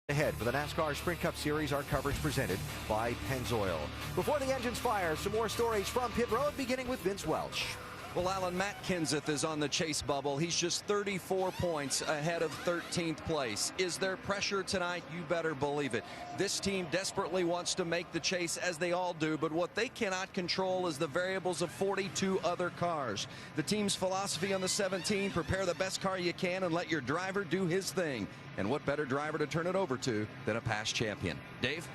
Ahead for the NASCAR Sprint Cup Series, our coverage presented by Pennzoil. Before the engines fire, some more stories from pit road, beginning with Vince Welch. Well, Alan, Matt Kenseth is on the chase bubble. He's just 34 points ahead of 13th place. Is there pressure tonight? You better believe it. This team desperately wants to make the chase, as they all do, but what they cannot control is the variables of 42 other cars. The team's philosophy on the 17, prepare the best car you can and let your driver do his thing. And what better driver to turn it over to than a past champion? Dave?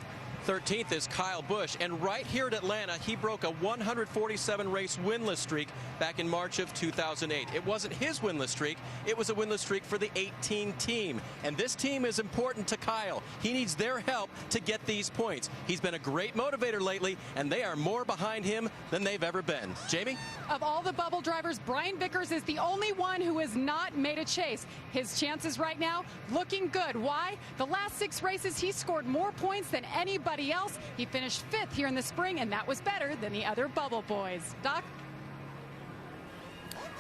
13th is Kyle Busch, and right here at Atlanta, he broke a 147 race winless streak back in March of 2008. It wasn't his winless streak, it was a winless streak for the 18 team. And this team is important to Kyle. He needs their help to get these points. He's been a great motivator lately, and they are more behind him than they've ever been. Jamie? Of all the bubble drivers, Brian Vickers is the only one who has not made a chase. His chances right now looking good. Why? The last 6 races, he scored more points than anybody else. He finished 5th here in the spring, and that was better than the other bubble boys. Doc?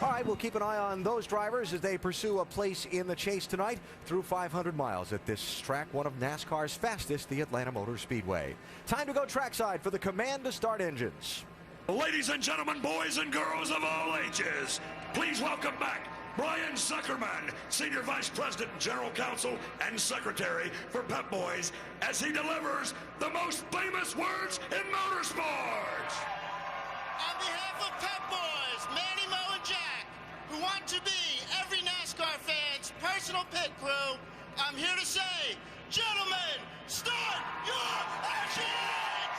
All right, we'll keep an eye on those drivers as they pursue a place in the chase tonight through 500 miles at this track, one of NASCAR's fastest, the Atlanta Motor Speedway. Time to go trackside for the command to start engines. Ladies and gentlemen, boys and girls of all ages, please welcome back Brian Zuckerman, Senior Vice President, General Counsel, and Secretary for Pep Boys, as he delivers the most famous words in motorsports. On behalf of Pep Boys, Manny, Mo, and Jack, who want to be every NASCAR fan's personal pit crew, I'm here to say, gentlemen, start your engines!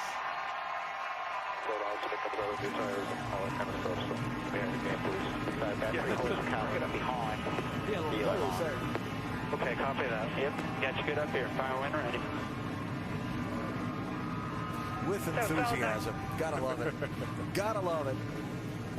Slow down to the couple of other tires and all that kind of stuff. So, man, the game please. Behind. Okay, copy that. Yep, got you good up here. Fire when ready. With enthusiasm. Gotta love it. Gotta love it.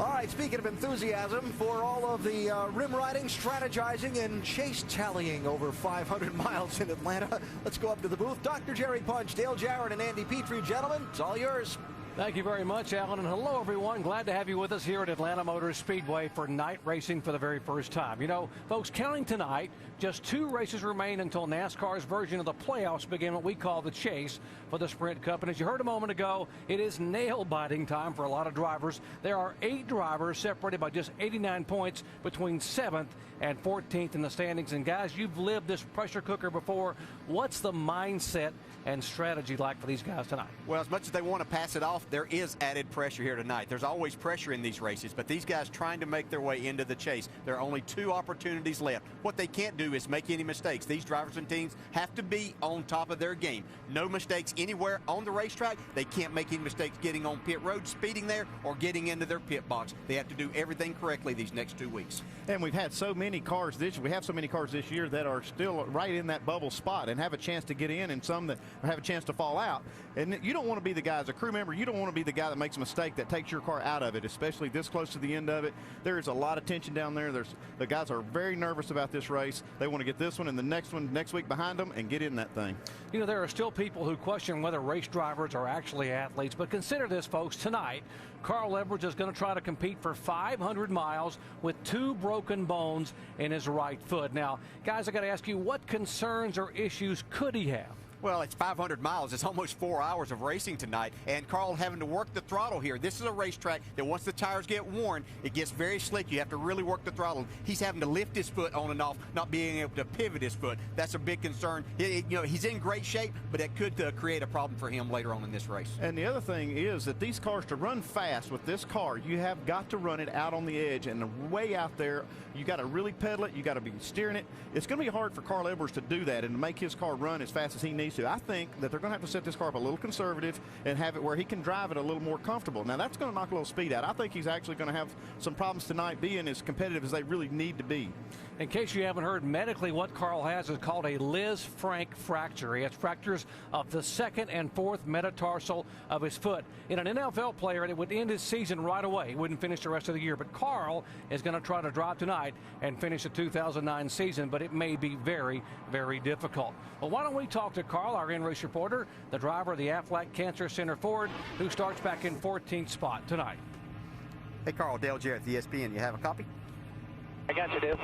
All right, speaking of enthusiasm, for all of the rim riding, strategizing, and chase tallying over 500 miles in Atlanta, let's go up to the booth. Dr. Jerry Punch, Dale Jarrett, and Andy Petrie. Gentlemen, it's all yours. Thank you very much, Alan, and hello, everyone. Glad to have you with us here at Atlanta Motor Speedway for night racing for the very first time. You know, folks, counting tonight, just 2 races remain until NASCAR's version of the playoffs begin, what we call the chase for the Sprint Cup. And as you heard a moment ago, it is nail-biting time for a lot of drivers. There are 8 drivers separated by just 89 points between 7th and 14th in the standings. And guys, you've lived this pressure cooker before. What's the mindset and strategy like for these guys tonight? Well, as much as they want to pass it off, there is added pressure here tonight. There's always pressure in these races, but these guys trying to make their way into the chase. There are only 2 opportunities left. What they can't do is make any mistakes. These drivers and teams have to be on top of their game. No mistakes anywhere on the racetrack. They can't make any mistakes getting on pit road, speeding there, or getting into their pit box. They have to do everything correctly these next 2 weeks. And we've had so many cars this year that are still right in that bubble spot and have a chance to get in, and some that have a chance to fall out. And you don't want to be the guy, as a crew member, you don't want to be the guy that makes a mistake that takes your car out of it, especially this close to the end of it. There is a lot of tension down there. The guys are very nervous about this race. They want to get this one and the next one next week behind them and get in that thing. You know, there are still people who question whether race drivers are actually athletes, but consider this, folks. Tonight, Carl Edwards is going to try to compete for 500 miles with 2 broken bones in his right foot. Now, guys, I got to ask you, what concerns or issues could he have? Well, it's 500 miles. It's almost 4 hours of racing tonight, and Carl having to work the throttle here. This is a racetrack that once the tires get worn, it gets very slick. You have to really work the throttle. He's having to lift his foot on and off, not being able to pivot his foot. That's a big concern. You know, he's in great shape, but it could create a problem for him later on in this race. And the other thing is that these cars, to run fast with this car, you have got to run it out on the edge, and way out there, you got to really pedal it. You got to be steering it. It's going to be hard for Carl Edwards to do that and to make his car run as fast as he needs to. I think that they're going to have to set this car up a little conservative and have it where he can drive it a little more comfortable. Now, that's going to knock a little speed out. I think he's actually going to have some problems tonight being as competitive as they really need to be. In case you haven't heard, medically what Carl has is called a Liz Frank fracture. He has fractures of the 2nd and 4th metatarsal of his foot. In an NFL player, it would end his season right away. He wouldn't finish the rest of the year. But Carl is going to try to drive tonight and finish the 2009 season, but it may be very, very difficult. Well, why don't we talk to Carl, our in-race reporter, the driver of the Aflac Cancer Center Ford, who starts back in 14th spot tonight. Hey, Carl, Dale Jarrett, the ESPN. You have a copy? I got you, Dale.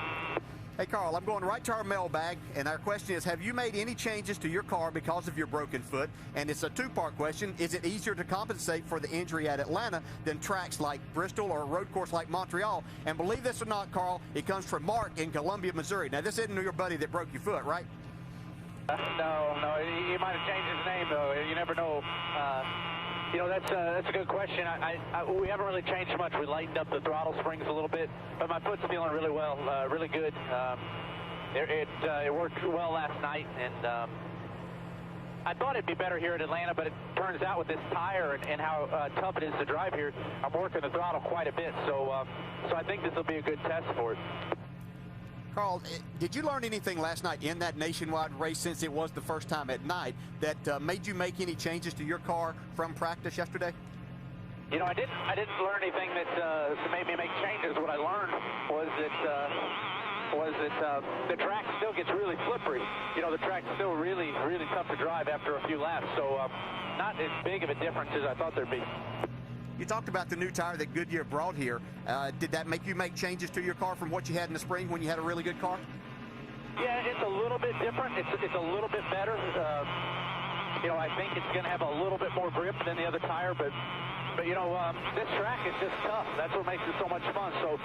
Hey, Carl, I'm going right to our mailbag, and our question is, have you made any changes to your car because of your broken foot? And it's a two-part question. Is it easier to compensate for the injury at Atlanta than tracks like Bristol or a road course like Montreal? And believe this or not, Carl, it comes from Mark in Columbia, Missouri. Now, this isn't your buddy that broke your foot, right? No, he might have changed his name, though. You never know. You know, that's a good question. We haven't really changed much. We lightened up the throttle springs a little bit, but my foot's feeling really well, really good. It worked well last night, and I thought it'd be better here at Atlanta, but it turns out with this tire and how tough it is to drive here, I'm working the throttle quite a bit, so I think this will be a good test for it. Carl, did you learn anything last night in that nationwide race, since it was the first time at night, that made you make any changes to your car from practice yesterday? You know, I didn't learn anything that made me make changes. What I learned was that the track still gets really slippery. You know, the track's still really, really tough to drive after a few laps, so not as big of a difference as I thought there'd be. You talked about the new tire that Goodyear brought here. Did that make you make changes to your car from what you had in the spring when you had a really good car? Yeah, it's a little bit different. It's a little bit better. You know, I think it's going to have a little bit more grip than the other tire, but you know, this track is just tough. That's what makes it so much fun. So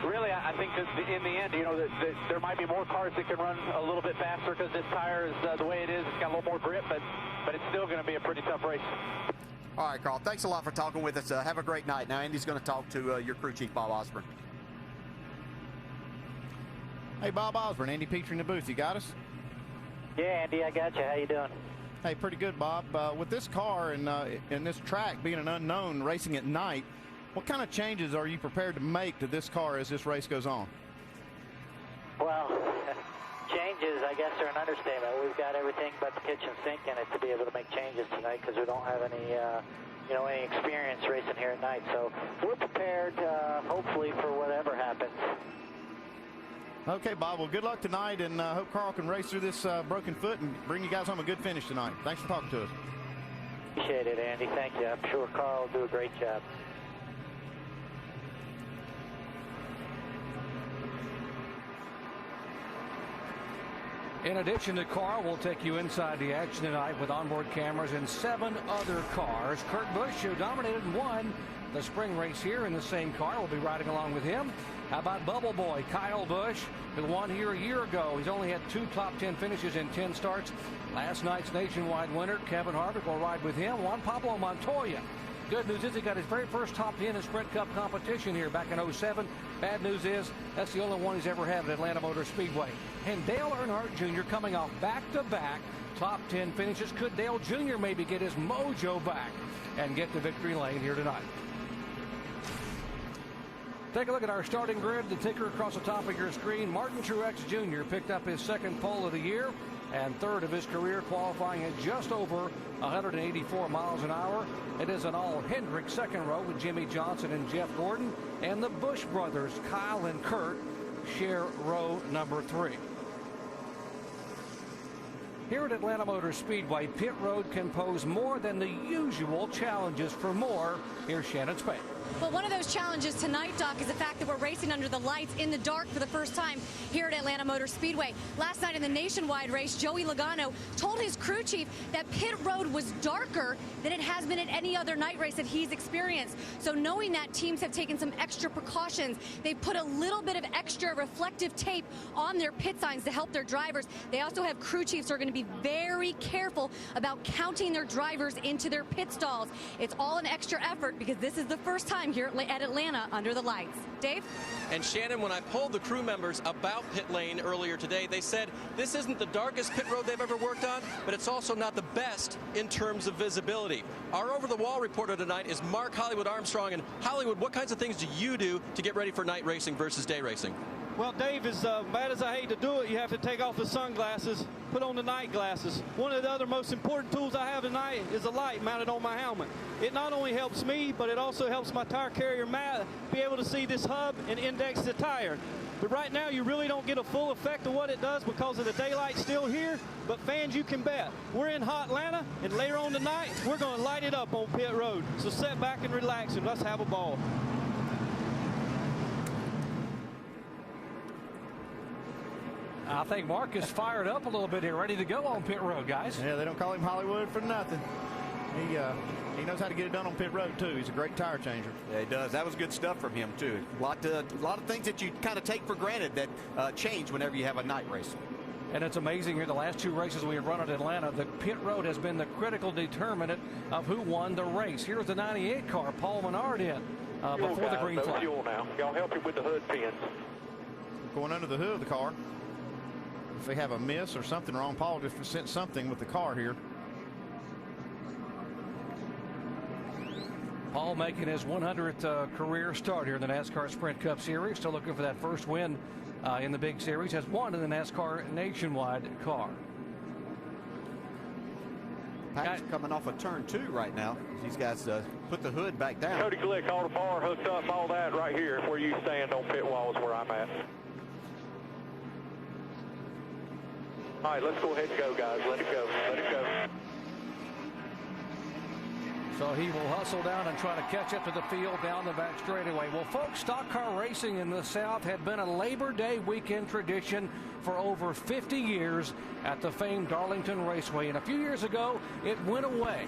really, I think that in the end, you know, that there might be more cars that can run a little bit faster because this tire is the way it is. It's got a little more grip, but it's still going to be a pretty tough race. All right, Carl, thanks a lot for talking with us. Have a great night. Now, Andy's going to talk to your crew chief, Bob Osborne. Hey, Bob Osborne, Andy Petrie in the booth. You got us? Yeah, Andy, I got you. How you doing? Hey, pretty good, Bob. With this car and this track being an unknown, racing at night, what kind of changes are you prepared to make to this car as this race goes on? Well, changes, I guess, are an understatement. We've got everything but the kitchen sink in it to be able to make changes tonight because we don't have any, you know, any experience racing here at night. So we're prepared, hopefully, for whatever happens. Okay, Bob. Well, good luck tonight, and hope Carl can race through this broken foot and bring you guys home a good finish tonight. Thanks for talking to us. Appreciate it, Andy. Thank you. I'm sure Carl will do a great job. In addition to Carl, we'll take you inside the action tonight with onboard cameras and 7 other cars. Kurt Busch, who dominated and won the spring race here in the same car, will be riding along with him. How about Bubble Boy, Kyle Busch, who won here a year ago? He's only had 2 top 10 finishes in 10 starts. Last night's nationwide winner, Kevin Harvick, will ride with him. Juan Pablo Montoya. Good news is he got his very first top 10 in Sprint Cup competition here back in 07. Bad news is that's the only one he's ever had at Atlanta Motor Speedway. And Dale Earnhardt Jr. coming off back-to-back top 10 finishes. Could Dale Jr. maybe get his mojo back and get to victory lane here tonight? Take a look at our starting grid. The ticker across the top of your screen. Martin Truex Jr. picked up his 2nd pole of the year and 3rd of his career, qualifying at just over 184 miles an hour. It is an all Hendrick 2nd row with Jimmy Johnson and Jeff Gordon, and the Busch brothers, Kyle and Kurt, share row number 3. Here at Atlanta Motor Speedway, pit road can pose more than the usual challenges. For more, here's Shannon Spade. Well, one of those challenges tonight, Doc, is the fact that we're racing under the lights in the dark for the first time here at Atlanta Motor Speedway. Last night in the nationwide race, Joey Logano told his crew chief that pit road was darker than it has been at any other night race that he's experienced. So knowing that, teams have taken some extra precautions. They put a little bit of extra reflective tape on their pit signs to help their drivers. They also have crew chiefs who are going to be very careful about counting their drivers into their pit stalls. It's all an extra effort because this is the first time here at Atlanta under the lights. Dave? And Shannon, when I polled the crew members about pit lane earlier today, they said this isn't the darkest pit road they've ever worked on, but it's also not the best in terms of visibility. Our over-the-wall reporter tonight is Mark Hollywood Armstrong. And Hollywood, what kinds of things do you do to get ready for night racing versus day racing? Well, Dave, as bad as I hate to do it, you have to take off the sunglasses, put on the night glasses. One of the other most important tools I have tonight is a light mounted on my helmet. It not only helps me, but it also helps my tire carrier, Matt, be able to see this hub and index the tire. But right now, you really don't get a full effect of what it does because of the daylight still here. But fans, you can bet. We're in hot Atlanta, and later on tonight, we're going to light it up on pit road. So sit back and relax, and let's have a ball. I think Mark is fired up a little bit here, ready to go on pit road, guys. Yeah, they don't call him Hollywood for nothing. He knows how to get it done on pit road, too. He's a great tire changer. Yeah, he does. That was good stuff from him, too. A lot of things that you kind of take for granted that change whenever you have a night race. And it's amazing here, the last 2 races we have run at Atlanta, the pit road has been the critical determinant of who won the race. Here's the 98 car, Paul Menard in before the green flag. Fuel now. Y'all help him with the hood pins. Going under the hood of the car. If they have a miss or something wrong, Paul just sent something with the car here. Paul making his 100th career start here in the NASCAR Sprint Cup Series. Still looking for that first win in the big series. Has won in the NASCAR Nationwide car. Pat's coming off a turn 2 right now. These guys put the hood back down. Cody Glick, all the bar hooked up, all that right here where you stand on pit walls where I'm at. All right, let's go ahead and go, guys. Let it go. Let it go. So he will hustle down and try to catch up to the field down the back straightaway. Well, folks, stock car racing in the South had been a Labor Day weekend tradition for over 50 years at the famed Darlington Raceway. And a few years ago, it went away.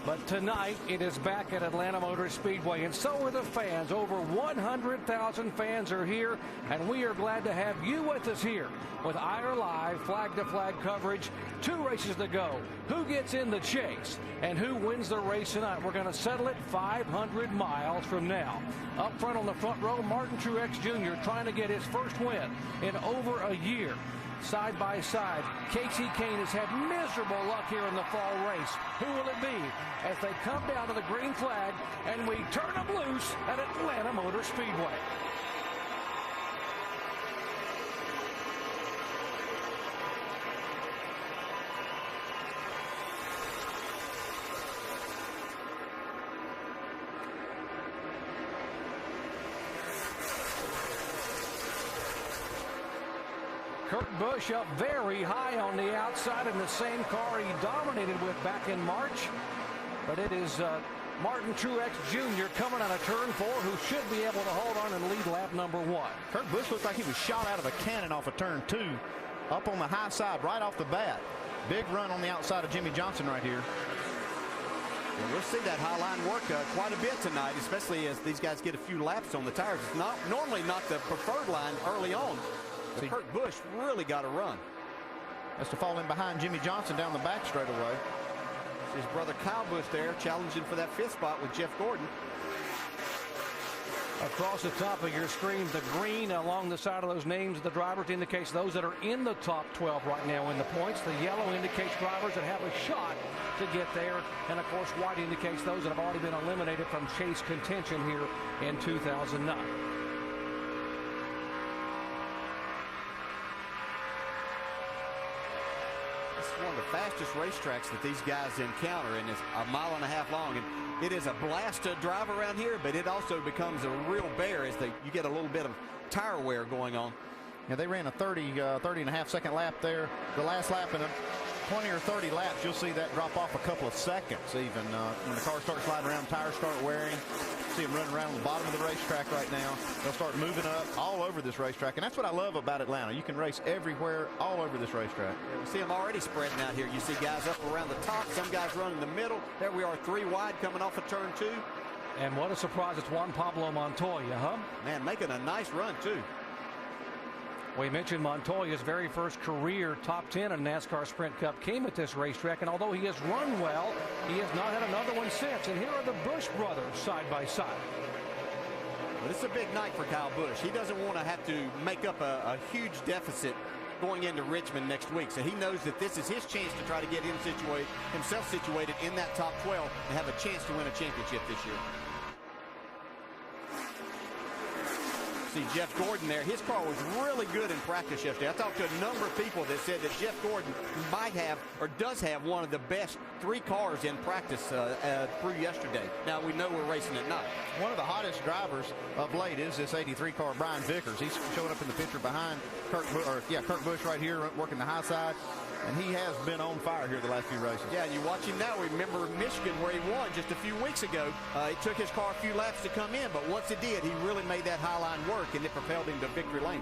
But tonight, it is back at Atlanta Motor Speedway, and so are the fans. Over 100,000 fans are here, and we are glad to have you with us here with IR Live flag-to-flag coverage. 2 races to go. Who gets in the chase and who wins the race tonight? We're going to settle it 500 miles from now. Up front on the front row, Martin Truex Jr. trying to get his first win in over a year. Side by side, Casey Kane has had miserable luck here in the fall race. Who will it be as they come down to the green flag and we turn them loose at Atlanta Motor Speedway? Kurt Busch up very high on the outside in the same car he dominated with back in March. But it is Martin Truex Jr. coming out of turn 4 who should be able to hold on and lead lap number 1. Kurt Busch looked like he was shot out of a cannon off of turn 2. Up on the high side right off the bat. Big run on the outside of Jimmy Johnson right here. Well, we'll see that high line work quite a bit tonight, especially as these guys get a few laps on the tires. It's normally not the preferred line early on. But Kurt Busch really got a run. Has to fall in behind Jimmy Johnson down the back straightaway. His brother Kyle Busch there challenging for that 5th spot with Jeff Gordon. Across the top of your screen, the green along the side of those names of the drivers indicates those that are in the top 12 right now in the points. The yellow indicates drivers that have a shot to get there. And, of course, white indicates those that have already been eliminated from chase contention here in 2009. One of the fastest racetracks that these guys encounter, and it's a mile and a half long, and it is a blast to drive around here, but it also becomes a real bear as you get a little bit of tire wear going on. Yeah, they ran a 30 and a half second lap there. The last lap in a 20 or 30 laps, you'll see that drop off a couple of seconds even. When the car starts sliding around, tires start wearing. See them running around on the bottom of the racetrack right now. They'll start moving up all over this racetrack, and that's what I love about Atlanta. You can race everywhere, all over this racetrack. Yeah, we see them already spreading out here. You see guys up around the top, some guys running the middle. There we are, 3 wide coming off of turn 2. And what a surprise, it's Juan Pablo Montoya, huh? Man, making a nice run, too. We mentioned Montoya's very first career top 10 in NASCAR Sprint Cup came at this racetrack, and although he has run well, he has not had another one since. And here are the Busch brothers side by side. Well, this is a big night for Kyle Busch. He doesn't want to have to make up a huge deficit going into Richmond next week. So he knows that this is his chance to try to get himself situated in that top 12 and have a chance to win a championship this year. See Jeff Gordon there. His car was really good in practice yesterday. I talked to a number of people that said that Jeff Gordon might have or does have one of the best 3 cars in practice through yesterday. Now we know we're racing at night. One of the hottest drivers of late is this 83 car, Brian Vickers. He's showing up in the picture behind Kurt Busch right here working the high side. And he has been on fire here the last few races. Yeah, and you watch him now. Remember Michigan where he won just a few weeks ago. It took his car a few laps to come in, but once it did, he really made that high line work, and it propelled him to victory lane.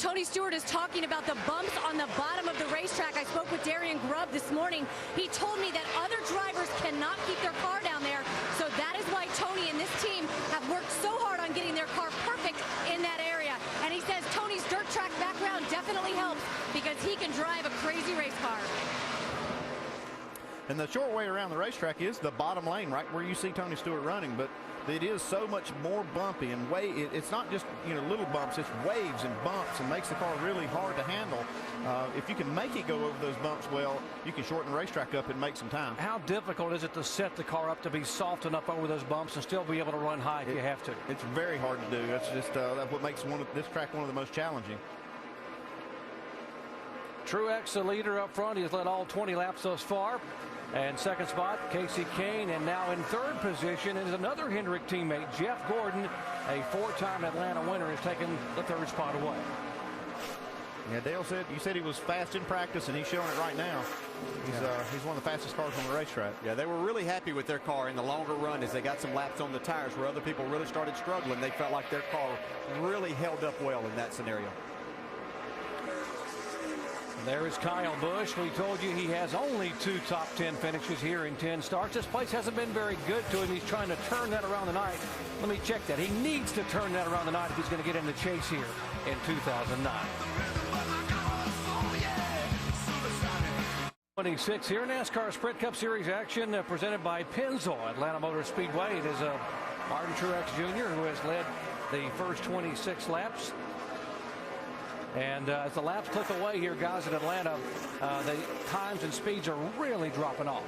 Tony Stewart is talking about the bumps on the bottom of the racetrack. I spoke with Darian Grubb this morning. He told me that other drivers cannot keep their car down there, so that is why Tony and this team have worked so hard on getting their car perfect in that area. And he says Tony's dirt track background definitely helps because he can drive a crazy race car. And the short way around the racetrack is the bottom lane, right where you see Tony Stewart running, but it is so much more bumpy and it's not just, you know, little bumps, it's waves and bumps and makes the car really hard to handle. If you can make it go over those bumps well, you can shorten the racetrack up and make some time. How difficult is it to set the car up to be soft enough over those bumps and still be able to run high if you have to? It's very hard to do. That's just that's what makes this track one of the most challenging. Truex, the leader up front. He's led all 20 laps thus far. And second spot, Casey Kane. And now in third position is another Hendrick teammate, Jeff Gordon, a four-time Atlanta winner, has taken the third spot away. Yeah, Dale said, you said he was fast in practice, and he's showing it right now. He's one of the fastest cars on the racetrack. Yeah, they were really happy with their car in the longer run as they got some laps on the tires where other people really started struggling. They felt like their car really held up well in that scenario. There is Kyle Busch. We told you he has only 2 top 10 finishes here in 10 starts. This place hasn't been very good to him. He's trying to turn that around tonight. Let me check that. He needs to turn that around tonight if he's going to get in the chase here in 2009. 26 here, NASCAR Sprint Cup Series action presented by Pennzoil, Atlanta Motor Speedway. It is Martin Truex Jr. who has led the first 26 laps. And as the laps click away here, guys, in Atlanta, the times and speeds are really dropping off.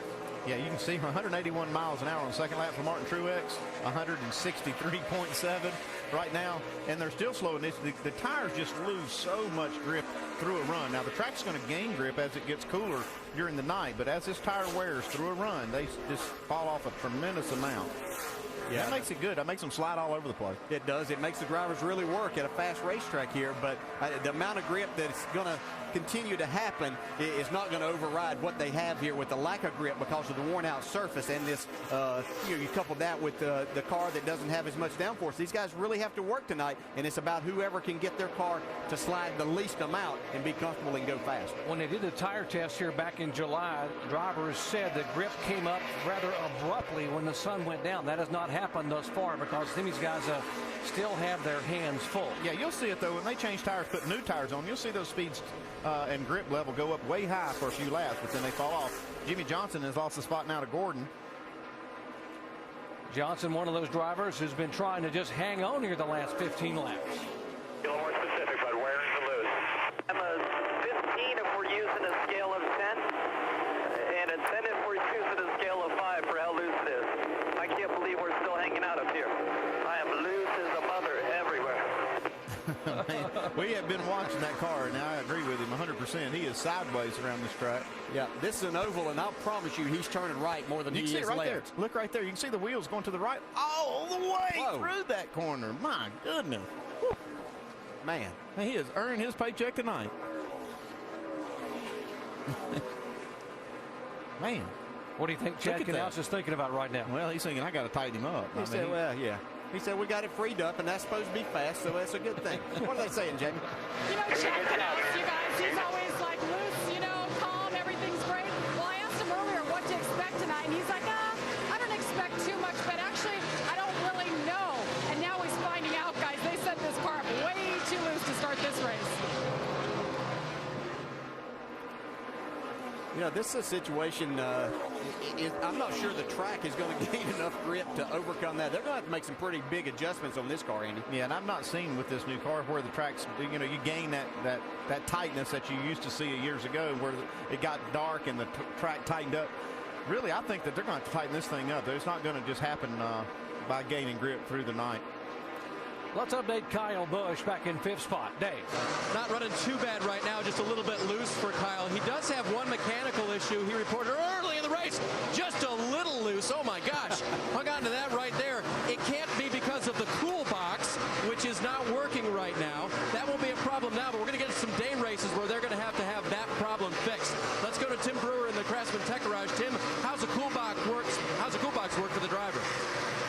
Yeah, you can see 181 miles an hour on the second lap for Martin Truex, 163.7 right now, and they're still slowing this. The tires just lose so much grip through a run. Now, the track's going to gain grip as it gets cooler during the night, but as this tire wears through a run, they just fall off a tremendous amount. Yeah, that makes it good. That makes them slide all over the place. It does. It makes the drivers really work at a fast racetrack here, but the amount of grip that's going to continue to happen is not going to override what they have here with the lack of grip because of the worn out surface and this you couple that with the car that doesn't have as much downforce. These guys really have to work tonight, and it's about whoever can get their car to slide the least amount and be comfortable and go fast. When they did the tire test here back in July, drivers said the grip came up rather abruptly when the sun went down. That has not happened thus far because these guys still have their hands full. Yeah, you'll see it though when they change tires, put new tires on. You'll see those speeds and grip level go up way high for a few laps, but then they fall off. Jimmy Johnson has lost the spot now to Gordon. Johnson, one of those drivers who's been trying to just hang on here the last 15 laps. A little more specific, but where is the loose? I'm a 15 if we're using a scale of 10, and a 10 if we're using a scale of 5 for how loose it is. I can't believe we're still hanging out up here. I am loose as a mother everywhere. Man, we have been watching that car, and I agree with him 100%. He is sideways around this track. Yeah, this is an oval, and I'll promise you he's turning right more than he is right left. there. Look right there. You can see the wheels going to the right all the way through that corner. My goodness. Whew. Man, he is earning his paycheck tonight. Man. What do you think Chad Knaus is thinking about right now? Well, he's thinking, I got to tighten him up. He said, well, yeah. He said, we got it freed up, and that's supposed to be fast, so that's a good thing. What are they saying, Jamie? You know, Chad Knaus, you guys, he's always like loose, you know, calm, everything's great. Well, I asked him earlier what to expect tonight, and he's like, I don't expect too much, but actually, I don't really know. And now he's finding out, guys. They set this car up way too loose to start this race. You know, this is a situation, I'm not sure the track is going to gain enough grip to overcome that. They're going to have to make some pretty big adjustments on this car, Andy. Yeah, and I've not seen with this new car where the track's, you know, you gain that tightness that you used to see years ago where it got dark and the track tightened up. Really, I think that they're going to have to tighten this thing up. It's not going to just happen by gaining grip through the night. Let's update Kyle Busch back in 5th spot. Dave. Not running too bad right now, just a little bit loose for Kyle. He does have one mechanical issue. He reported early in the race, just a little loose. Oh my gosh, hung on to that right there. It can't be because of the cool box, which is not working right now. That won't be a problem now, but we're going to get some day races where they're going to have that problem fixed. Let's go to Tim Brewer in the Craftsman Tech Garage. Tim, how's the cool box work for the driver?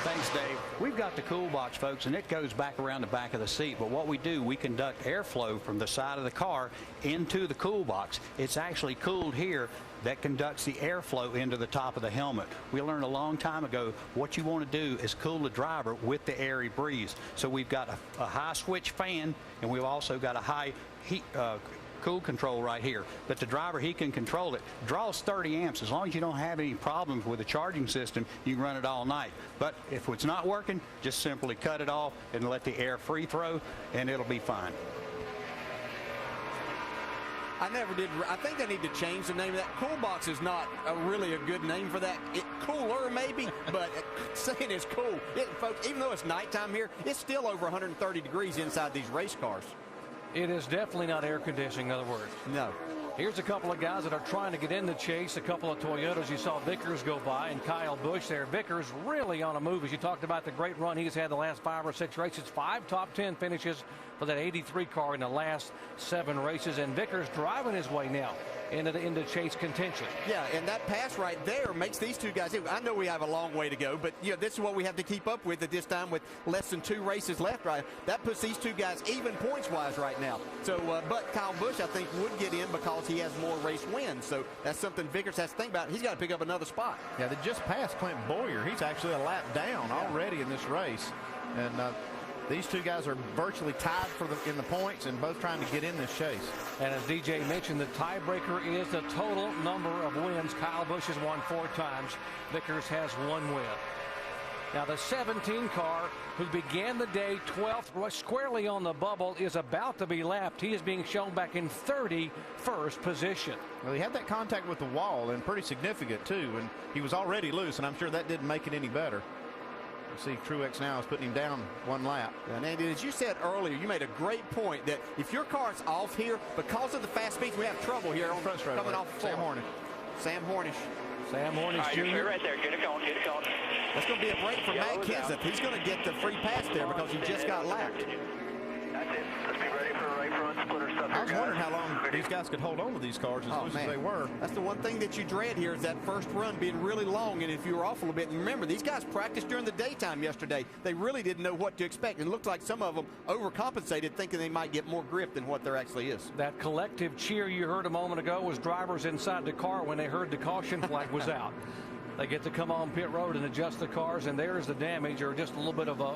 Thanks, Dave. We've we've got the cool box, folks, and it goes back around the back of the seat. But what we do, we conduct airflow from the side of the car into the cool box. It's actually cooled here that conducts the airflow into the top of the helmet. We learned a long time ago what you want to do is cool the driver with the airy breeze. So we've got a high switch fan, and we've also got a high heat cool control right here. But the driver, he can control it. Draws 30 amps. As long as you don't have any problems with the charging system, you can run it all night. But if it's not working, just simply cut it off and let the air free throw, and it'll be fine. I never did. I think they need to change the name of that. Cool box is not really a good name for that. Cooler maybe, but saying it's cool. Folks, even though it's nighttime here, it's still over 130 degrees inside these race cars. It is definitely not air conditioning, in other words. No. Here's a couple of guys that are trying to get in the chase. A couple of Toyotas. You saw Vickers go by and Kyle Busch there. Vickers really on a move. As you talked about the great run he's had the last 5 or 6 races. 5 top 10 finishes for that 83 car in the last 7 races. And Vickers driving his way now into chase contention. Yeah, and that pass right there makes these two guys. I know we have a long way to go, but this is what we have to keep up with at this time with less than 2 races left. Right, that puts these two guys even points-wise right now. So, but Kyle Busch, I think, would get in because he has more race wins. So that's something Vickers has to think about. He's got to pick up another spot. Yeah, they just passed Clint Boyer. He's actually a lap down already in this race, and these two guys are virtually tied in the points and both trying to get in this chase. And as DJ mentioned, the tiebreaker is the total number of wins. Kyle Busch has won 4 times. Vickers has 1 win. Now the 17 car, who began the day 12th, squarely on the bubble, is about to be lapped. He is being shown back in 31st position. Well, he had that contact with the wall, and pretty significant too, and he was already loose, and I'm sure that didn't make it any better. See, Truex now is putting him down 1 lap. And Andy, as you said earlier, you made a great point that if your car's off here, because of the fast speeds, we have trouble here on coming off Sam Hornish. Sam Hornish. Sam Hornish right, Jr. right there. Get it going. Get it going. That's going to be a break for Matt Kenseth. He's going to get the free pass there because he just got lapped. That's it. Let's be ready for right front splitter stuff. I was wondering how long these guys could hold on to these cars as loose as they were. That's the one thing that you dread here is that first run being really long, and if you were off a little bit. And remember, these guys practiced during the daytime yesterday. They really didn't know what to expect. It looked like some of them overcompensated, thinking they might get more grip than what there actually is. That collective cheer you heard a moment ago was drivers inside the car when they heard the caution flag was out. They get to come on pit road and adjust the cars, and there's the damage, or just a little bit of a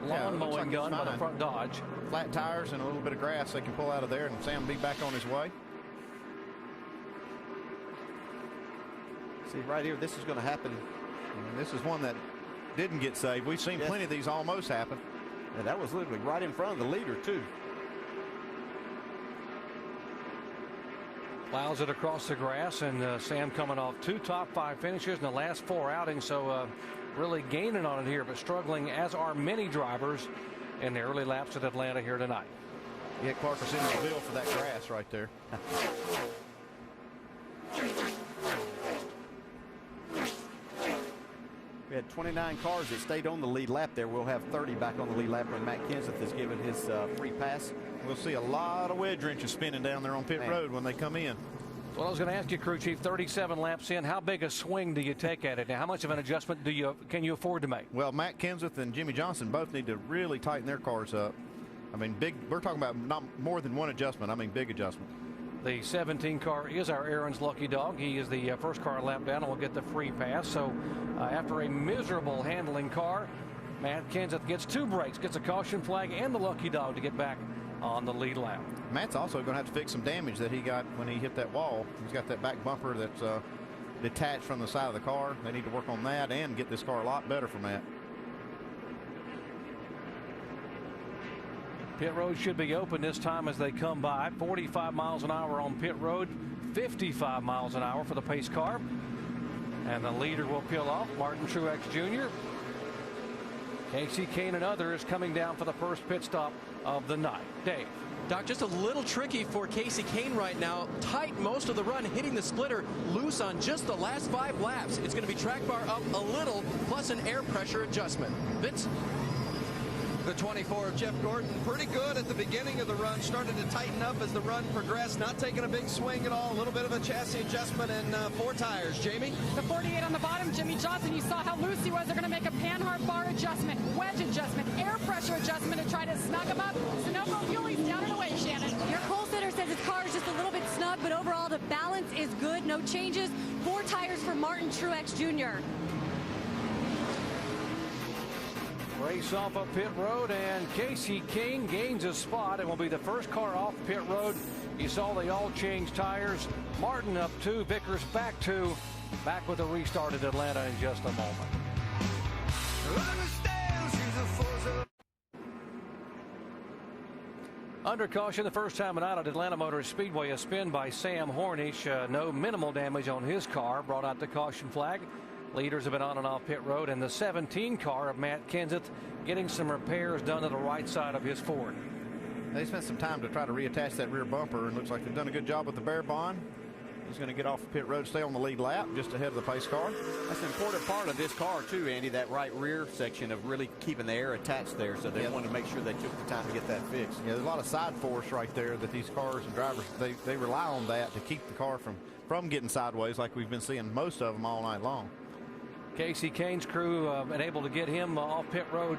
lawn mowing gun by the front Dodge. Flat tires and a little bit of grass they can pull out of there, and Sam will be back on his way. See, right here, this is going to happen. And this is one that didn't get saved. We've seen plenty of these almost happen. And that was literally right in front of the leader, too. Plows it across the grass, and Sam coming off 2 top 5 finishes in the last 4 outings, so really gaining on it here, but struggling, as are many drivers in the early laps at Atlanta here tonight. Yeah, Clark was in the bill for that grass right there. We had 29 cars that stayed on the lead lap there. We'll have 30 back on the lead lap when Matt Kenseth is given his free pass. We'll see a lot of wedge wrenches spinning down there on pit road when they come in. Well, I was going to ask you, crew chief, 37 laps in, how big a swing do you take at it? Now, how much of an adjustment can you afford to make? Well, Matt Kenseth and Jimmy Johnson both need to really tighten their cars up. I mean, big. We're talking about not more than 1 adjustment. I mean, big adjustment. The 17 car is our Aaron's lucky dog. He is the first car lap down and will get the free pass. So after a miserable handling car, Matt Kenseth gets 2 breaks, gets a caution flag and the lucky dog to get back on the lead lap. Matt's also going to have to fix some damage that he got when he hit that wall. He's got that back bumper that's detached from the side of the car. They need to work on that and get this car a lot better for Matt. Pit road should be open this time as they come by. 45 miles an hour on pit road, 55 miles an hour for the pace car. And the leader will peel off, Martin Truex Jr. Casey Kane and others coming down for the first pit stop of the night. Dave. Doc, just a little tricky for Casey Kane right now. Tight most of the run, hitting the splitter loose on just the last 5 laps. It's going to be track bar up a little, plus an air pressure adjustment. Vince? The 24 of Jeff Gordon, pretty good at the beginning of the run, started to tighten up as the run progressed, not taking a big swing at all, a little bit of a chassis adjustment and 4 tires. Jamie? The 48 on the bottom, Jimmy Johnson, you saw how loose he was. They're going to make a Panhard bar adjustment, wedge adjustment, air pressure adjustment to try to snug him up. Sunoco Fueling's down and away, Shannon. Your pole sitter says his car is just a little bit snug, but overall the balance is good, no changes. 4 tires for Martin Truex Jr. Race off of pit road, and Casey King gains a spot and will be the first car off pit road. You saw they all changed tires. Martin up 2, Vickers back 2. Back with a restart at Atlanta in just a moment. Under caution the first time out at Atlanta Motor Speedway, a spin by Sam Hornish. No minimal damage on his car. Brought out the caution flag. Leaders have been on and off pit road, and the 17 car of Matt Kenseth getting some repairs done to the right side of his Ford. They spent some time to try to reattach that rear bumper, and looks like they've done a good job with the bare bond. He's going to get off the pit road, stay on the lead lap, just ahead of the pace car. That's an important part of this car, too, Andy, that right rear section of really keeping the air attached there. So they wanted to make sure they took the time to get that fixed. Yeah, there's a lot of side force right there that these cars and drivers, they rely on that to keep the car from getting sideways like we've been seeing most of them all night long. Casey Kane's crew been able to get him off pit road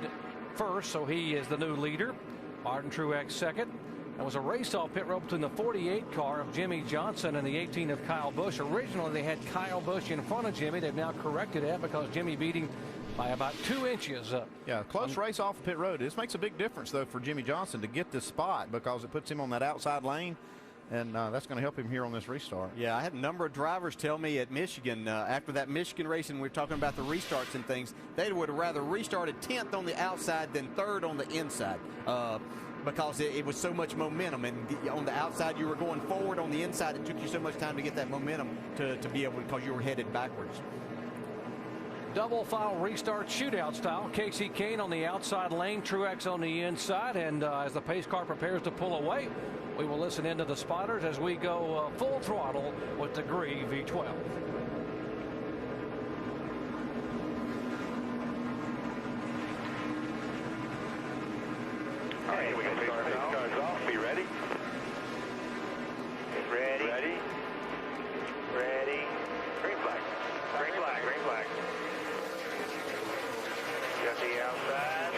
first, so he is the new leader. Martin Truex second. There was a race off pit road between the 48 car of Jimmy Johnson and the 18 of Kyle Busch. Originally, they had Kyle Busch in front of Jimmy. They've now corrected that because Jimmy beat him by about 2 inches. Yeah, close race off pit road. This makes a big difference, though, for Jimmy Johnson to get this spot because it puts him on that outside lane. And that's going to help him here on this restart. Yeah, I had a number of drivers tell me at Michigan, after that Michigan race, and we were talking about the restarts and things, they would have rather restarted 10th on the outside than 3rd on the inside because it was so much momentum. And on the outside, you were going forward. On the inside, it took you so much time to get that momentum to be able to, because you were headed backwards. Double file restart shootout style. Casey Kane on the outside lane, Truex on the inside. And as the pace car prepares to pull away, we will listen into the spotters as we go full throttle with the Gree V12. All right, we got the cars off. Be ready. Ready. Ready. Ready. Green flag. Green flag. Green flag. Got the outside.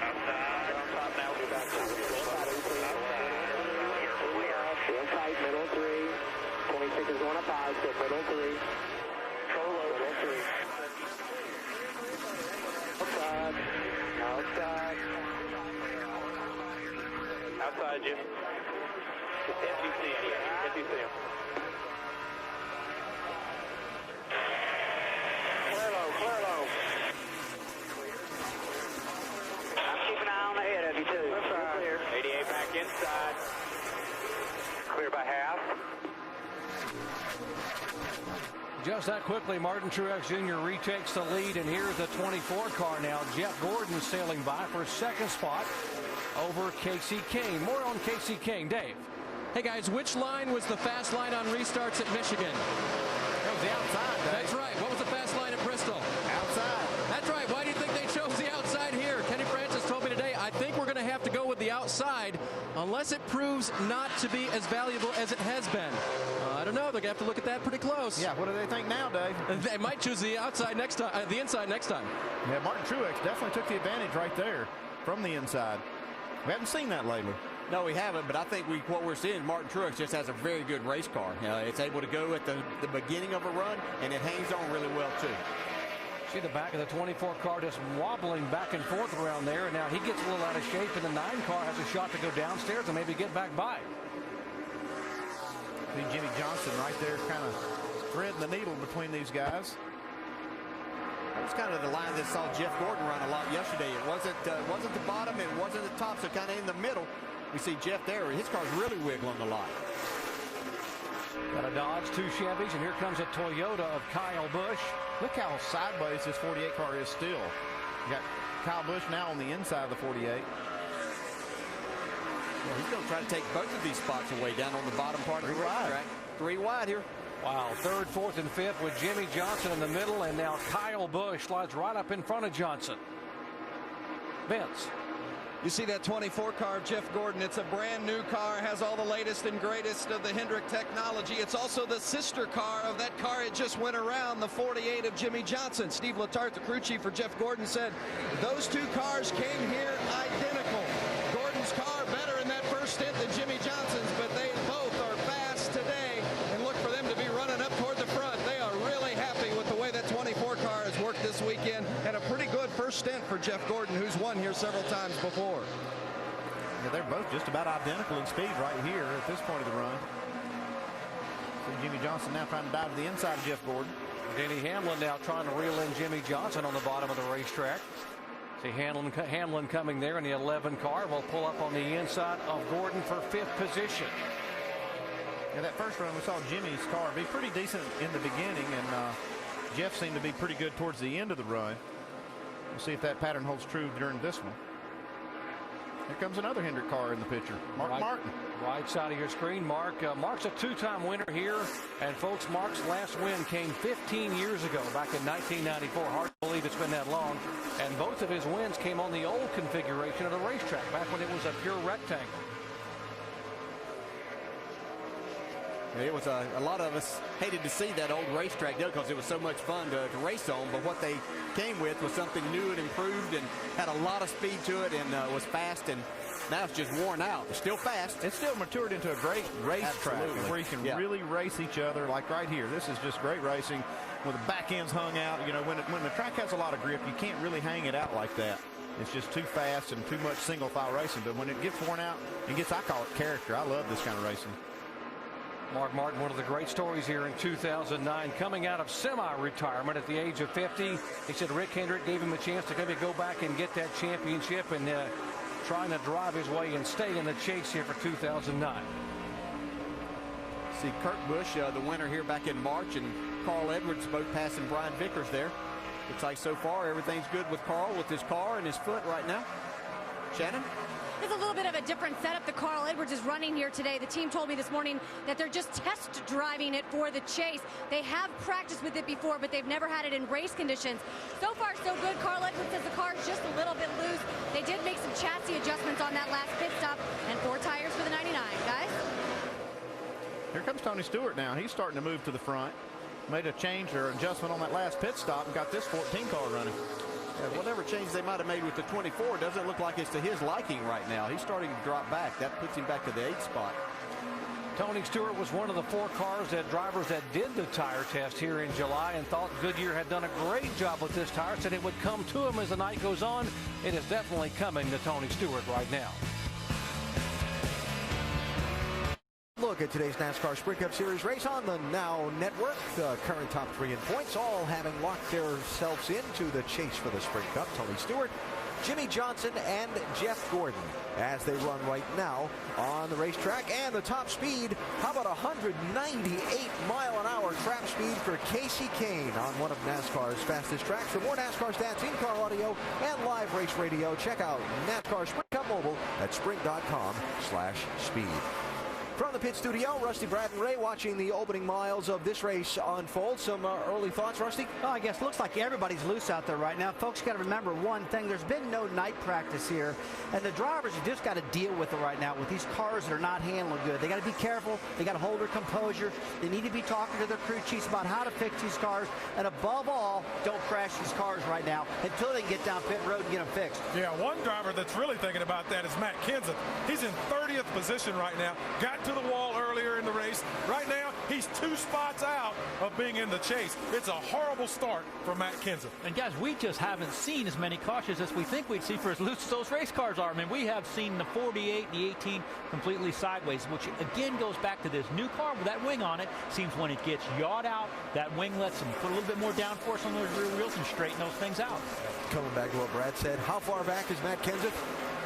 Outside. On top now. We'll be back. Outside. Tight, middle 3. 26 is going up high, so middle 3. Middle 3. Outside. Outside. Outside, Jim. FTC, yeah. FTC. Clear low, clear low. I'm keeping an eye on the head of you, too. Clear. 88 back inside. Clear by half. Just that quickly, Martin Truex Jr. retakes the lead, and here's the 24 car now. Jeff Gordon sailing by for second spot over Casey Kane. More on Casey Kane. Dave. Hey, guys, which line was the fast line on restarts at Michigan? It was the outside, Dave. That's right. What was the fast line at Bristol? Outside. That's right. Why do you think they chose the outside here? Kenny Francis told me today, I think we're going to have to go with the outside unless it proves not to be as valuable as it has been. I don't know. They're going to have to look at that pretty close. Yeah, what do they think now, Dave? They might choose the outside next time, the inside next time. Yeah, Martin Truex definitely took the advantage right there from the inside. We haven't seen that lately. No, we haven't, but I think what we're seeing, Martin Truex just has a very good race car. It's able to go at the beginning of a run, and it hangs on really well, too. See the back of the 24 car just wobbling back and forth around there, and now he gets a little out of shape, and the 9 car has a shot to go downstairs and maybe get back by. See Jimmy Johnson right there kind of threading the needle between these guys. That was kind of the line that saw Jeff Gordon run a lot yesterday. It wasn't the bottom, it wasn't the top, so kind of in the middle. We see Jeff there. His car's really wiggling a lot. Got a Dodge, 2 Chevys, and here comes a Toyota of Kyle Busch. Look how sideways this 48 car is still. You got Kyle Busch now on the inside of the 48. Yeah, he's going to try to take both of these spots away down on the bottom part of the racetrack. 3 wide here. Wow, third, fourth, and fifth with Jimmy Johnson in the middle, and now Kyle Busch slides right up in front of Johnson. Vince. You see that 24 car of Jeff Gordon. It's a brand new car, has all the latest and greatest of the Hendrick technology. It's also the sister car of that car it just went around, the 48 of Jimmy Johnson. Steve Letarte, the crew chief for Jeff Gordon, said those two cars came here identical. Gordon's car better in that first stint than Jimmy Johnson's, but they both are fast today, and look for them to be running up toward the front. They are really happy with the way that 24 car has worked this weekend, and a pretty good first stint for Jeff Gordon, who's won here several times before. Yeah, they're both just about identical in speed right here at this point of the run. So Jimmy Johnson now trying to dive to the inside of Jeff Gordon. Denny Hamlin now trying to reel in Jimmy Johnson on the bottom of the racetrack. See Hamlin coming there in the 11 car. Will pull up on the inside of Gordon for fifth position. Yeah, that first run we saw Jimmy's car be pretty decent in the beginning, and Jeff seemed to be pretty good towards the end of the run. We'll see if that pattern holds true during this one. Here comes another Hendrick car in the picture. Mark Martin. Right side of your screen, Mark. Mark's a two-time winner here. And, folks, Mark's last win came 15 years ago, back in 1994. Hard to believe it's been that long. And both of his wins came on the old configuration of the racetrack, back when it was a pure rectangle. It was a lot of us hated to see that old racetrack there because it was so much fun to race on, but what they came with was something new and improved and had a lot of speed to it and was fast, and now it's just worn out. It's still fast. It's still matured into a great racetrack where you can really race each other, like right here. This is just great racing with the back ends hung out. You know, when the track has a lot of grip, you can't really hang it out like that. It's just too fast and too much single file racing, but when it gets worn out, it gets, I call it character. I love this kind of racing. Mark Martin, one of the great stories here in 2009, coming out of semi-retirement at the age of 50. He said Rick Hendrick gave him a chance to maybe go back and get that championship, and trying to drive his way and stay in the chase here for 2009. See Kurt Busch, the winner here back in March, and Carl Edwards both passing Brian Vickers there. Looks like so far everything's good with Carl with his car and his foot right now. Shannon? It's a little bit of a different setup that Carl Edwards is running here today. The team told me this morning that they're just test driving it for the chase. They have practiced with it before, but they've never had it in race conditions. So far, so good. Carl Edwards says the car is just a little bit loose. They did make some chassis adjustments on that last pit stop, and 4 tires for the 99, guys. Here comes Tony Stewart now. He's starting to move to the front. Made a change or adjustment on that last pit stop and got this 14 car running. Yeah, whatever change they might have made with the 24 doesn't look like it's to his liking right now. He's starting to drop back. That puts him back to the 8th spot. Tony Stewart was one of the 4 cars that drivers that did the tire test here in July and thought Goodyear had done a great job with this tire. Said it would come to him as the night goes on. It is definitely coming to Tony Stewart right now. Look at today's NASCAR Sprint Cup Series race on the Now Network. The current top 3 in points, all having locked themselves into the chase for the Sprint Cup. Tony Stewart, Jimmy Johnson, and Jeff Gordon as they run right now on the racetrack. And the top speed, how about 198 mile-an-hour trap speed for Casey Kane on one of NASCAR's fastest tracks. For more NASCAR stats, in-car audio, and live race radio, check out NASCAR Sprint Cup Mobile at sprint.com/speed. From the pit studio, Rusty, Brad, and Ray watching the opening miles of this race unfold. Some early thoughts, Rusty? Well, I guess looks like everybody's loose out there right now. Folks got to remember one thing. There's been no night practice here, and the drivers have just got to deal with it right now with these cars that are not handling good. They got to be careful. They got to hold their composure. They need to be talking to their crew chiefs about how to fix these cars, and above all, don't crash these cars right now until they can get down pit road and get them fixed. Yeah, one driver that's really thinking about that is Matt Kenseth. He's in 30th position right now. Got to the wall earlier in the race. Right now, he's 2 spots out of being in the chase. It's a horrible start for Matt Kenseth. And guys, we just haven't seen as many cautions as we think we'd see for as loose as those race cars are. I mean, we have seen the 48 and the 18 completely sideways, which again goes back to this new car with that wing on it. Seems when it gets yawed out, that wing lets them put a little bit more downforce on those rear wheels and straighten those things out. Coming back to what Brad said, how far back is Matt Kenseth?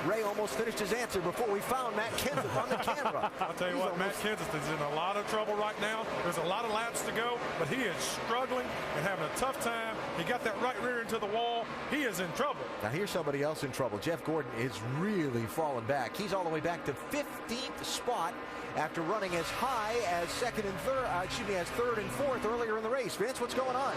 Ray almost finished his answer before we found Matt Kenseth on the camera. I'll tell you what, Matt Kenseth is in a lot of trouble right now. There's a lot of laps to go, but he is struggling and having a tough time. He got that right rear into the wall. He is in trouble. Now here's somebody else in trouble. Jeff Gordon is really falling back. He's all the way back to 15th spot after running as high as as third and fourth earlier in the race. Vince, what's going on?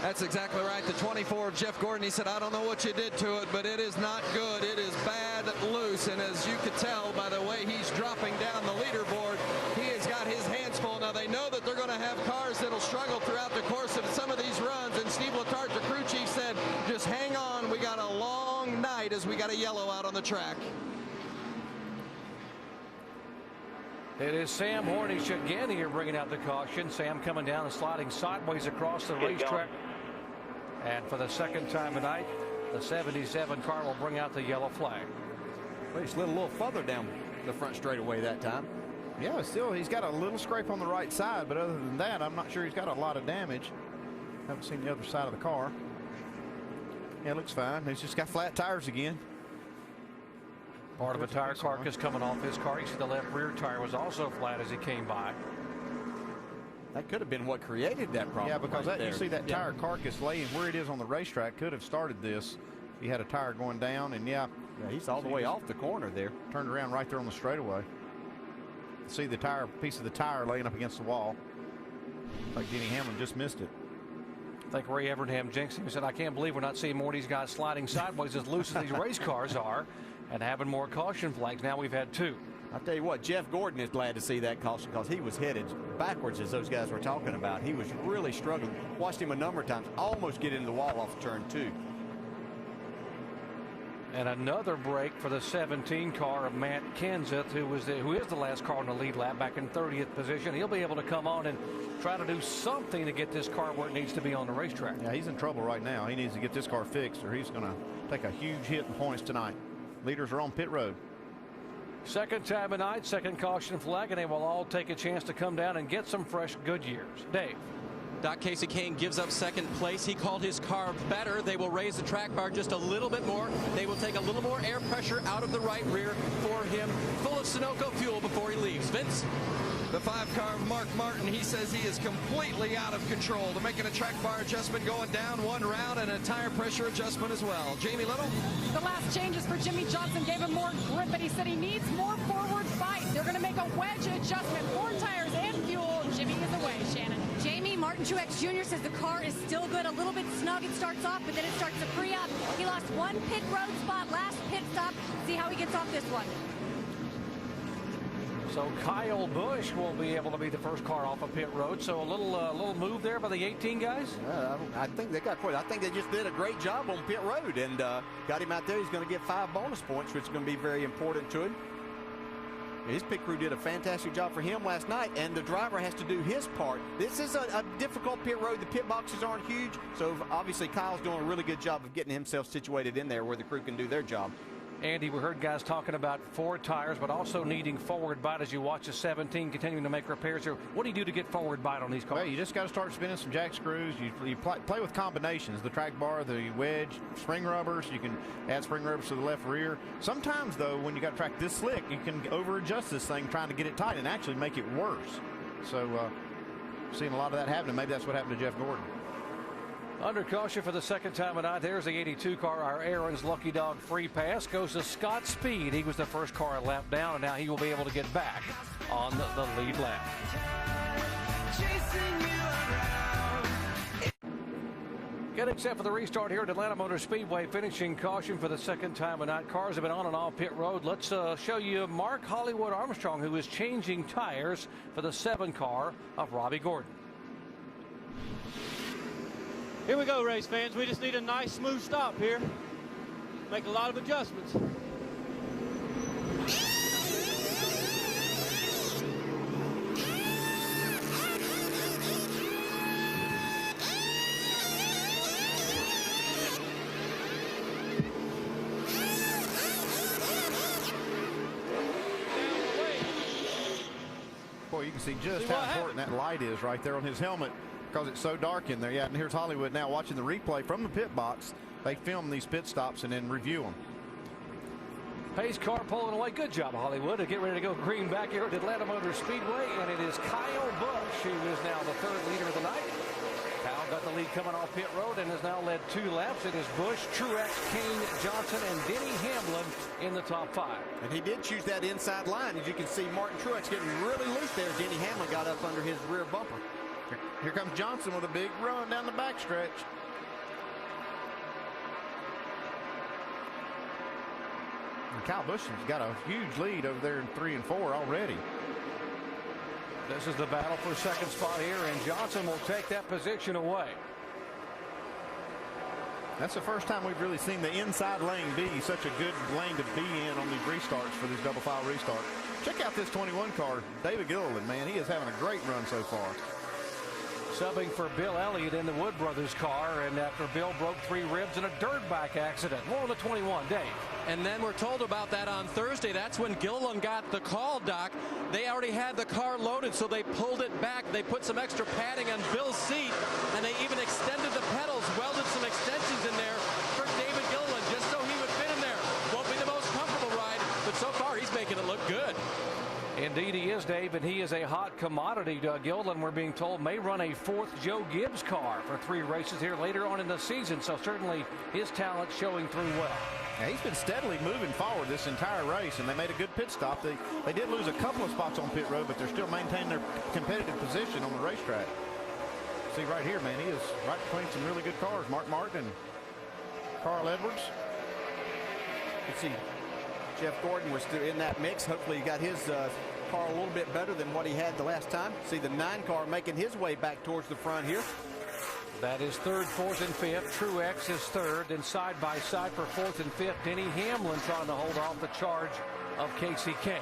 That's exactly right. The 24 of Jeff Gordon, he said, I don't know what you did to it, but it is not good. It is bad loose. And as you could tell by the way he's dropping down the leaderboard, he has got his hands full. Now they know that they're going to have cars that'll struggle throughout the course of some of these runs. And Steve Letarte, the crew chief, said, just hang on. We got a long night as we got a yellow out on the track. It is Sam Hornish again here bringing out the caution. Sam coming down and sliding sideways across the racetrack. And for the second time tonight, the 77 car will bring out the yellow flag. Well, he slid a little further down the front straightaway that time. Yeah, still he's got a little scrape on the right side, but other than that, I'm not sure he's got a lot of damage. Haven't seen the other side of the car. Yeah, it looks fine. He's just got flat tires again. Part of a tire carcass coming off his car. You see the left rear tire was also flat as he came by. That could have been what created that problem. Yeah, because right you see that tire carcass laying where it is on the racetrack could have started this. He had a tire going down, and yeah, he's all the way off the corner there. Turned around right there on the straightaway. See the piece of the tire laying up against the wall. Like Denny Hamlin just missed it. I think Ray Evernham jinxed him. He said, I can't believe we're not seeing more of these guys sliding sideways as loose as these race cars are and having more caution flags. Now we've had two. I'll tell you what, Jeff Gordon is glad to see that caution because he was headed backwards as those guys were talking about. He was really struggling. Watched him a number of times almost get into the wall off turn 2. And another break for the 17 car of Matt Kenseth, who is the last car in the lead lap, back in 30th position. He'll be able to come on and try to do something to get this car where it needs to be on the racetrack. Yeah, he's in trouble right now. He needs to get this car fixed or he's going to take a huge hit in points tonight. Leaders are on pit road. Second time tonight, second caution flag, and they will all take a chance to come down and get some fresh Goodyears. Dave. Doc Casey Kane gives up second place. He called his car better. They will raise the track bar just a little bit more. They will take a little more air pressure out of the right rear for him, full of Sunoco fuel before he leaves. Vince? The 5-car of Mark Martin, he says he is completely out of control. They're making a track bar adjustment going down one round and a tire pressure adjustment as well. Jamie Little? The last changes for Jimmy Johnson gave him more grip, but he said he needs more forward fight. They're going to make a wedge adjustment, 4 tires and fuel. Jimmy is away, Shannon. Jamie Martin Truex Jr. says the car is still good, a little bit snug. It starts off, but then it starts to free up. He lost one pit road spot last pit stop. See how he gets off this one. So Kyle Busch will be able to be the first car off of pit road. So a little move there by the 18 guys. I think they got quite. I think they just did a great job on pit road and got him out there. He's going to get 5 bonus points, which is going to be very important to him. His pit crew did a fantastic job for him last night, and the driver has to do his part. This is a difficult pit road. The pit boxes aren't huge, so obviously Kyle's doing a really good job of getting himself situated in there where the crew can do their job. Andy, we heard guys talking about 4 tires, but also needing forward bite as you watch the 17 continuing to make repairs here. What do you do to get forward bite on these cars? Well, you just got to start spinning some jack screws. You play with combinations, the track bar, the wedge, spring rubbers. You can add spring rubbers to the left rear. Sometimes, though, when you got a track this slick, you can over-adjust this thing trying to get it tight and actually make it worse. So, seeing a lot of that happening. Maybe that's what happened to Jeff Gordon. Under caution for the second time tonight. There's the 82 car. Our Aaron's Lucky Dog free pass goes to Scott Speed. He was the first car a lap down, and now he will be able to get back on the lead lap. Getting set for the restart here at Atlanta Motor Speedway, finishing caution for the second time tonight. Cars have been on and off pit road. Let's show you Mark Hollywood Armstrong, who is changing tires for the 7 car of Robbie Gordon. Here we go, race fans. We just need a nice, smooth stop here. Make a lot of adjustments. Boy, you can see just how important that light is right there on his helmet, because it's so dark in there. Yeah, and here's Hollywood now watching the replay from the pit box. They film these pit stops and then review them. Pace car pulling away. Good job, Hollywood, to get ready to go green back here at Atlanta Motor Speedway. And it is Kyle Busch who is now the third leader of the night. Kyle got the lead coming off pit road and has now led 2 laps. It is Busch, Truex, Kane, Johnson, and Denny Hamlin in the top 5. And he did choose that inside line. As you can see, Martin Truex getting really loose there. Denny Hamlin got up under his rear bumper. Here comes Johnson with a big run down the backstretch. And Kyle Busch has got a huge lead over there in 3 and 4 already. This is the battle for second spot here, and Johnson will take that position away. That's the first time we've really seen the inside lane be such a good lane to be in on these restarts for these double file restart. Check out this 21 car, David Gilliland, man. He is having a great run so far. Subbing for Bill Elliott in the Wood Brothers car, and after Bill broke 3 ribs in a dirt bike accident. More on the 21, Dave. And then we're told about that on Thursday. That's when Gilliland got the call, Doc. They already had the car loaded, so they pulled it back. They put some extra padding on Bill's seat, and they even extended the pedals, welded some extensions in there for David Gilliland, just so he would fit in there. Won't be the most comfortable ride, but so far he's making it look good. Indeed he is, Dave, and he is a hot commodity. Gilliland, we're being told, may run a 4th Joe Gibbs car for 3 races here later on in the season, so certainly his talent showing through well. Yeah, he's been steadily moving forward this entire race, and they made a good pit stop. They did lose a couple of spots on pit road, but they're still maintaining their competitive position on the racetrack. See right here, man, he is right between some really good cars. Mark Martin and Carl Edwards. Let's see. Jeff Gordon was still in that mix. Hopefully he got his car a little bit better than what he had the last time. See the 9 car making his way back towards the front here. That is 3rd, 4th, and 5th. Truex is 3rd, and side by side for 4th and 5th. Denny Hamlin trying to hold off the charge of Casey Kane.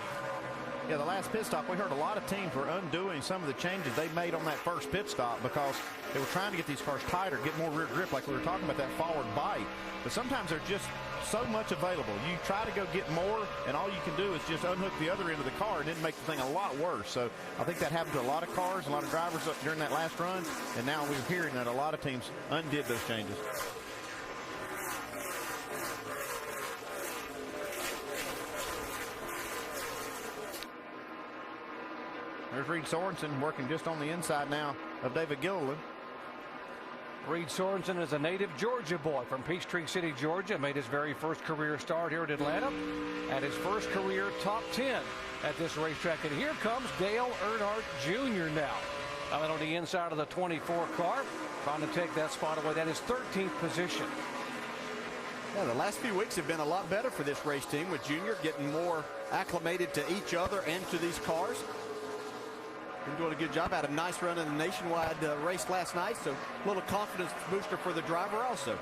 Yeah, the last pit stop, we heard a lot of teams were undoing some of the changes they made on that first pit stop because they were trying to get these cars tighter, get more rear grip, like we were talking about that forward bite. But sometimes there's just so much available. You try to go get more, and all you can do is just unhook the other end of the car, and then make the thing a lot worse. So I think that happened to a lot of cars, a lot of drivers up during that last run, and now we're hearing that a lot of teams undid those changes. There's Reed Sorensen working just on the inside now of David Gilliland. Reed Sorensen is a native Georgia boy from Peachtree City, Georgia. Made his very first career start here at Atlanta. At his first career top 10 at this racetrack. And here comes Dale Earnhardt Jr. now. Out on the inside of the 24 car, trying to take that spot away. That is 13th position. Yeah, the last few weeks have been a lot better for this race team, with Junior getting more acclimated to each other and to these cars. Been doing a good job. Had a nice run in the nationwide race last night, so a little confidence booster for the driver also.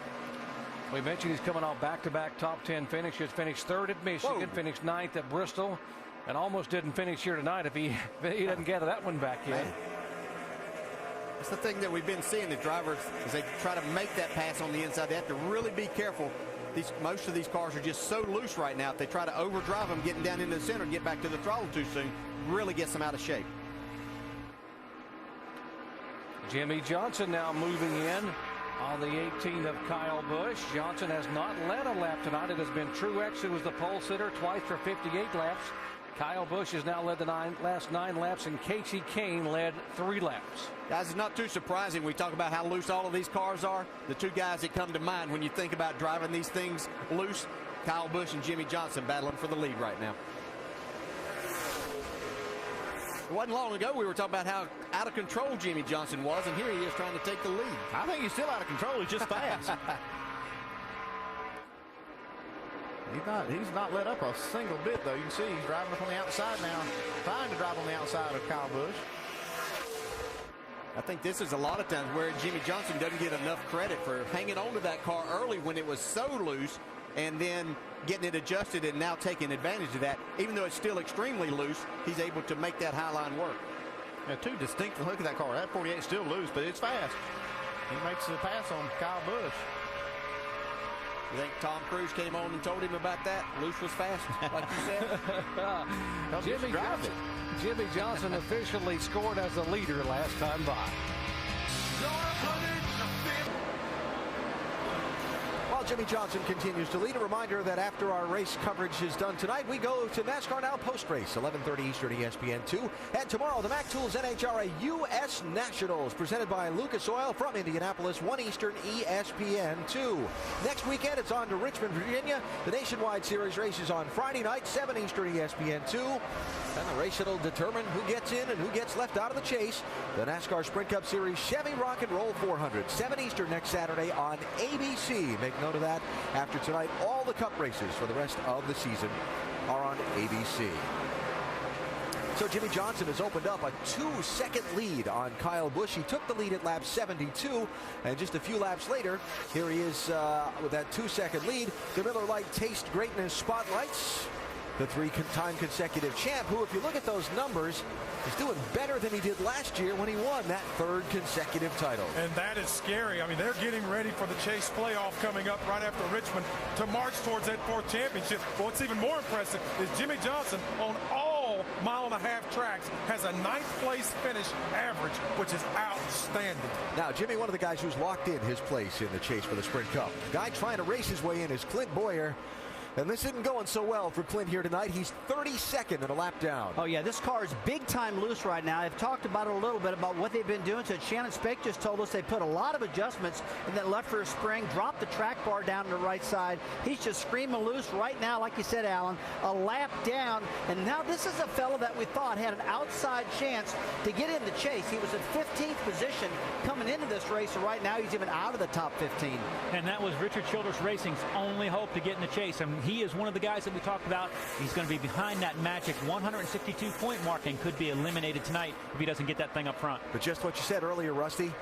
We mentioned he's coming off back-to-back top 10 finishes. Finished 3rd at Michigan, finished 9th at Bristol, and almost didn't finish here tonight if he doesn't gather that one back yet. That's the thing that we've been seeing, the drivers, as they try to make that pass on the inside, they have to really be careful. Most of these cars are just so loose right now. If they try to overdrive them, getting down into the center, get back to the throttle too soon, really gets them out of shape. Jimmy Johnson now moving in on the 18 of Kyle Busch. Johnson has not led a lap tonight. It has been Truex who was the pole sitter twice for 58 laps. Kyle Busch has now led the last 9 laps, and Casey Kane led 3 laps. Guys, it's not too surprising. We talk about how loose all of these cars are. The 2 guys that come to mind when you think about driving these things loose, Kyle Busch and Jimmy Johnson battling for the lead right now. It wasn't long ago we were talking about how out of control Jimmy Johnson was, and here he is trying to take the lead. I think he's still out of control. He's just fast. He's not let up a single bit, though. You can see he's driving up on the outside now, trying to drive on the outside of Kyle Busch. I think this is a lot of times where Jimmy Johnson doesn't get enough credit for hanging on to that car early when it was so loose, and then getting it adjusted and now taking advantage of that. Even though it's still extremely loose, he's able to make that high line work. Yeah, 2 distinct. Look at that car. That 48 is still loose, but it's fast. He makes the pass on Kyle Busch. You think Tom Cruise came on and told him about that? Loose was fast, like you said? Jimmy Johnson officially scored as a leader last time by. Well, Jimmy Johnson continues to lead. A reminder that after our race coverage is done tonight, we go to NASCAR Now post-race, 11:30 Eastern, ESPN2. And tomorrow, the Mac Tools NHRA U.S. Nationals, presented by Lucas Oil from Indianapolis, 1 Eastern, ESPN2. Next weekend, it's on to Richmond, Virginia. The Nationwide Series race is on Friday night, 7 Eastern, ESPN2. And the race that'll determine who gets in and who gets left out of the chase, the NASCAR Sprint Cup Series Chevy Rock and Roll 400, 7 Eastern next Saturday on ABC. Make note of that. After tonight, all the Cup races for the rest of the season are on ABC. So Jimmy Johnson has opened up a 2-second lead on Kyle Busch. He took the lead at lap 72, and just a few laps later, here he is with that 2-second lead. The Miller Lite Taste Greatness Spotlights. The 3-time consecutive champ, who, if you look at those numbers, is doing better than he did last year when he won that 3rd consecutive title. And that is scary. I mean, they're getting ready for the Chase playoff coming up right after Richmond to march towards that 4th championship. But what's even more impressive is Jimmy Johnson on all mile-and-a-half tracks has a 9th place finish average, which is outstanding. Now, Jimmy, one of the guys who's locked in his place in the chase for the Sprint Cup. The guy trying to race his way in is Clint Boyer. And this isn't going so well for Clint here tonight. He's 32nd and a lap down. Oh, yeah, this car is big time loose right now. I've talked about it a little bit about what they've been doing. So Shannon Spake just told us they put a lot of adjustments in that left rear spring, dropped the track bar down to the right side. He's just screaming loose right now, like you said, Alan, a lap down. And now this is a fellow that we thought had an outside chance to get in the chase. He was in 15th position coming into this race. So right now he's even out of the top 15. And that was Richard Childress Racing's only hope to get in the chase. I mean, he is one of the guys that we talked about. He's going to be behind that magic 162-point mark and could be eliminated tonight if he doesn't get that thing up front. But just what you said earlier, Rusty,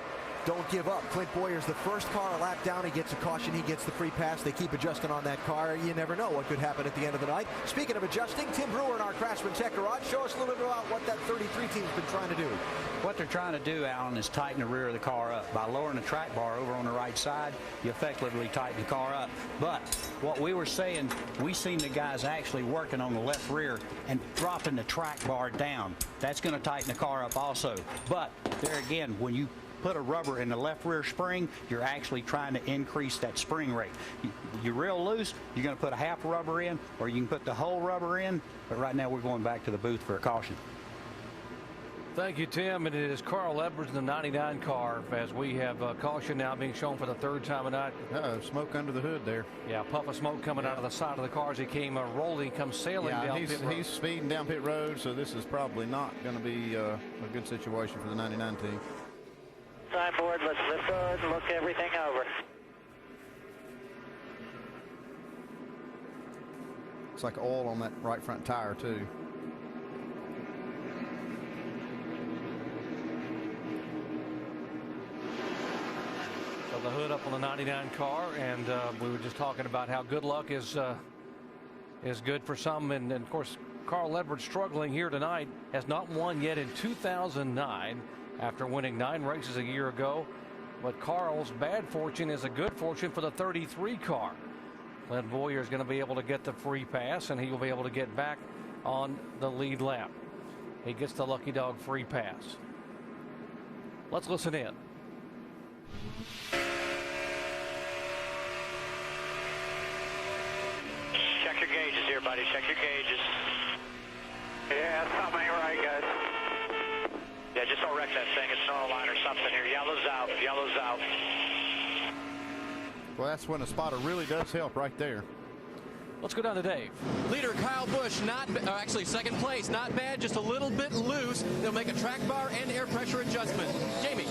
don't give up. Clint Boyer's the first car a lap down. He gets a caution. He gets the free pass. They keep adjusting on that car. You never know what could happen at the end of the night. Speaking of adjusting, Tim Brewer in our Craftsman Tech Garage. Show us a little bit about what that 33 team's been trying to do. What they're trying to do, Alan, is tighten the rear of the car up. By lowering the track bar over on the right side, you effectively tighten the car up. But what we were saying, we seen the guys actually working on the left rear and dropping the track bar down. That's going to tighten the car up also. But there again, when you put a rubber in the left rear spring, you're actually trying to increase that spring rate. You're real loose, you're going to put a half rubber in, or you can put the whole rubber in. But right now we're going back to the booth for a caution. Thank you, Tim. And it is Carl Edwards in the 99 car as we have caution now being shown for the 3rd time tonight. Smoke under the hood there. Yeah, puff of smoke coming out of the side of the car as he came rolling, comes sailing down pit road. He's speeding down pit road, so this is probably not going to be a good situation for the 99 team. Signboard, let's lift on and look everything over. It's like oil on that right front tire, too. So the hood up on the 99 car, and we were just talking about how good luck is good for some, and of course Carl Edwards struggling here tonight, has not won yet in 2009 after winning 9 races a year ago. But Carl's bad fortune is a good fortune for the 33 car. Clint Boyer is going to be able to get the free pass, and he will be able to get back on the lead lap. He gets the lucky dog free pass. Let's listen in. Check your gauges here, buddy. Check your gauges. Yeah, something ain't right, guys. Yeah, just don't wreck that thing. It's normal line or something here. Yellow's out. Yellow's out. Well, that's when a spotter really does help right there. Let's go down to Dave. Leader Kyle Busch, actually 2nd place, not bad, just a little bit loose. They'll make a track bar and air pressure adjustment. Jamie.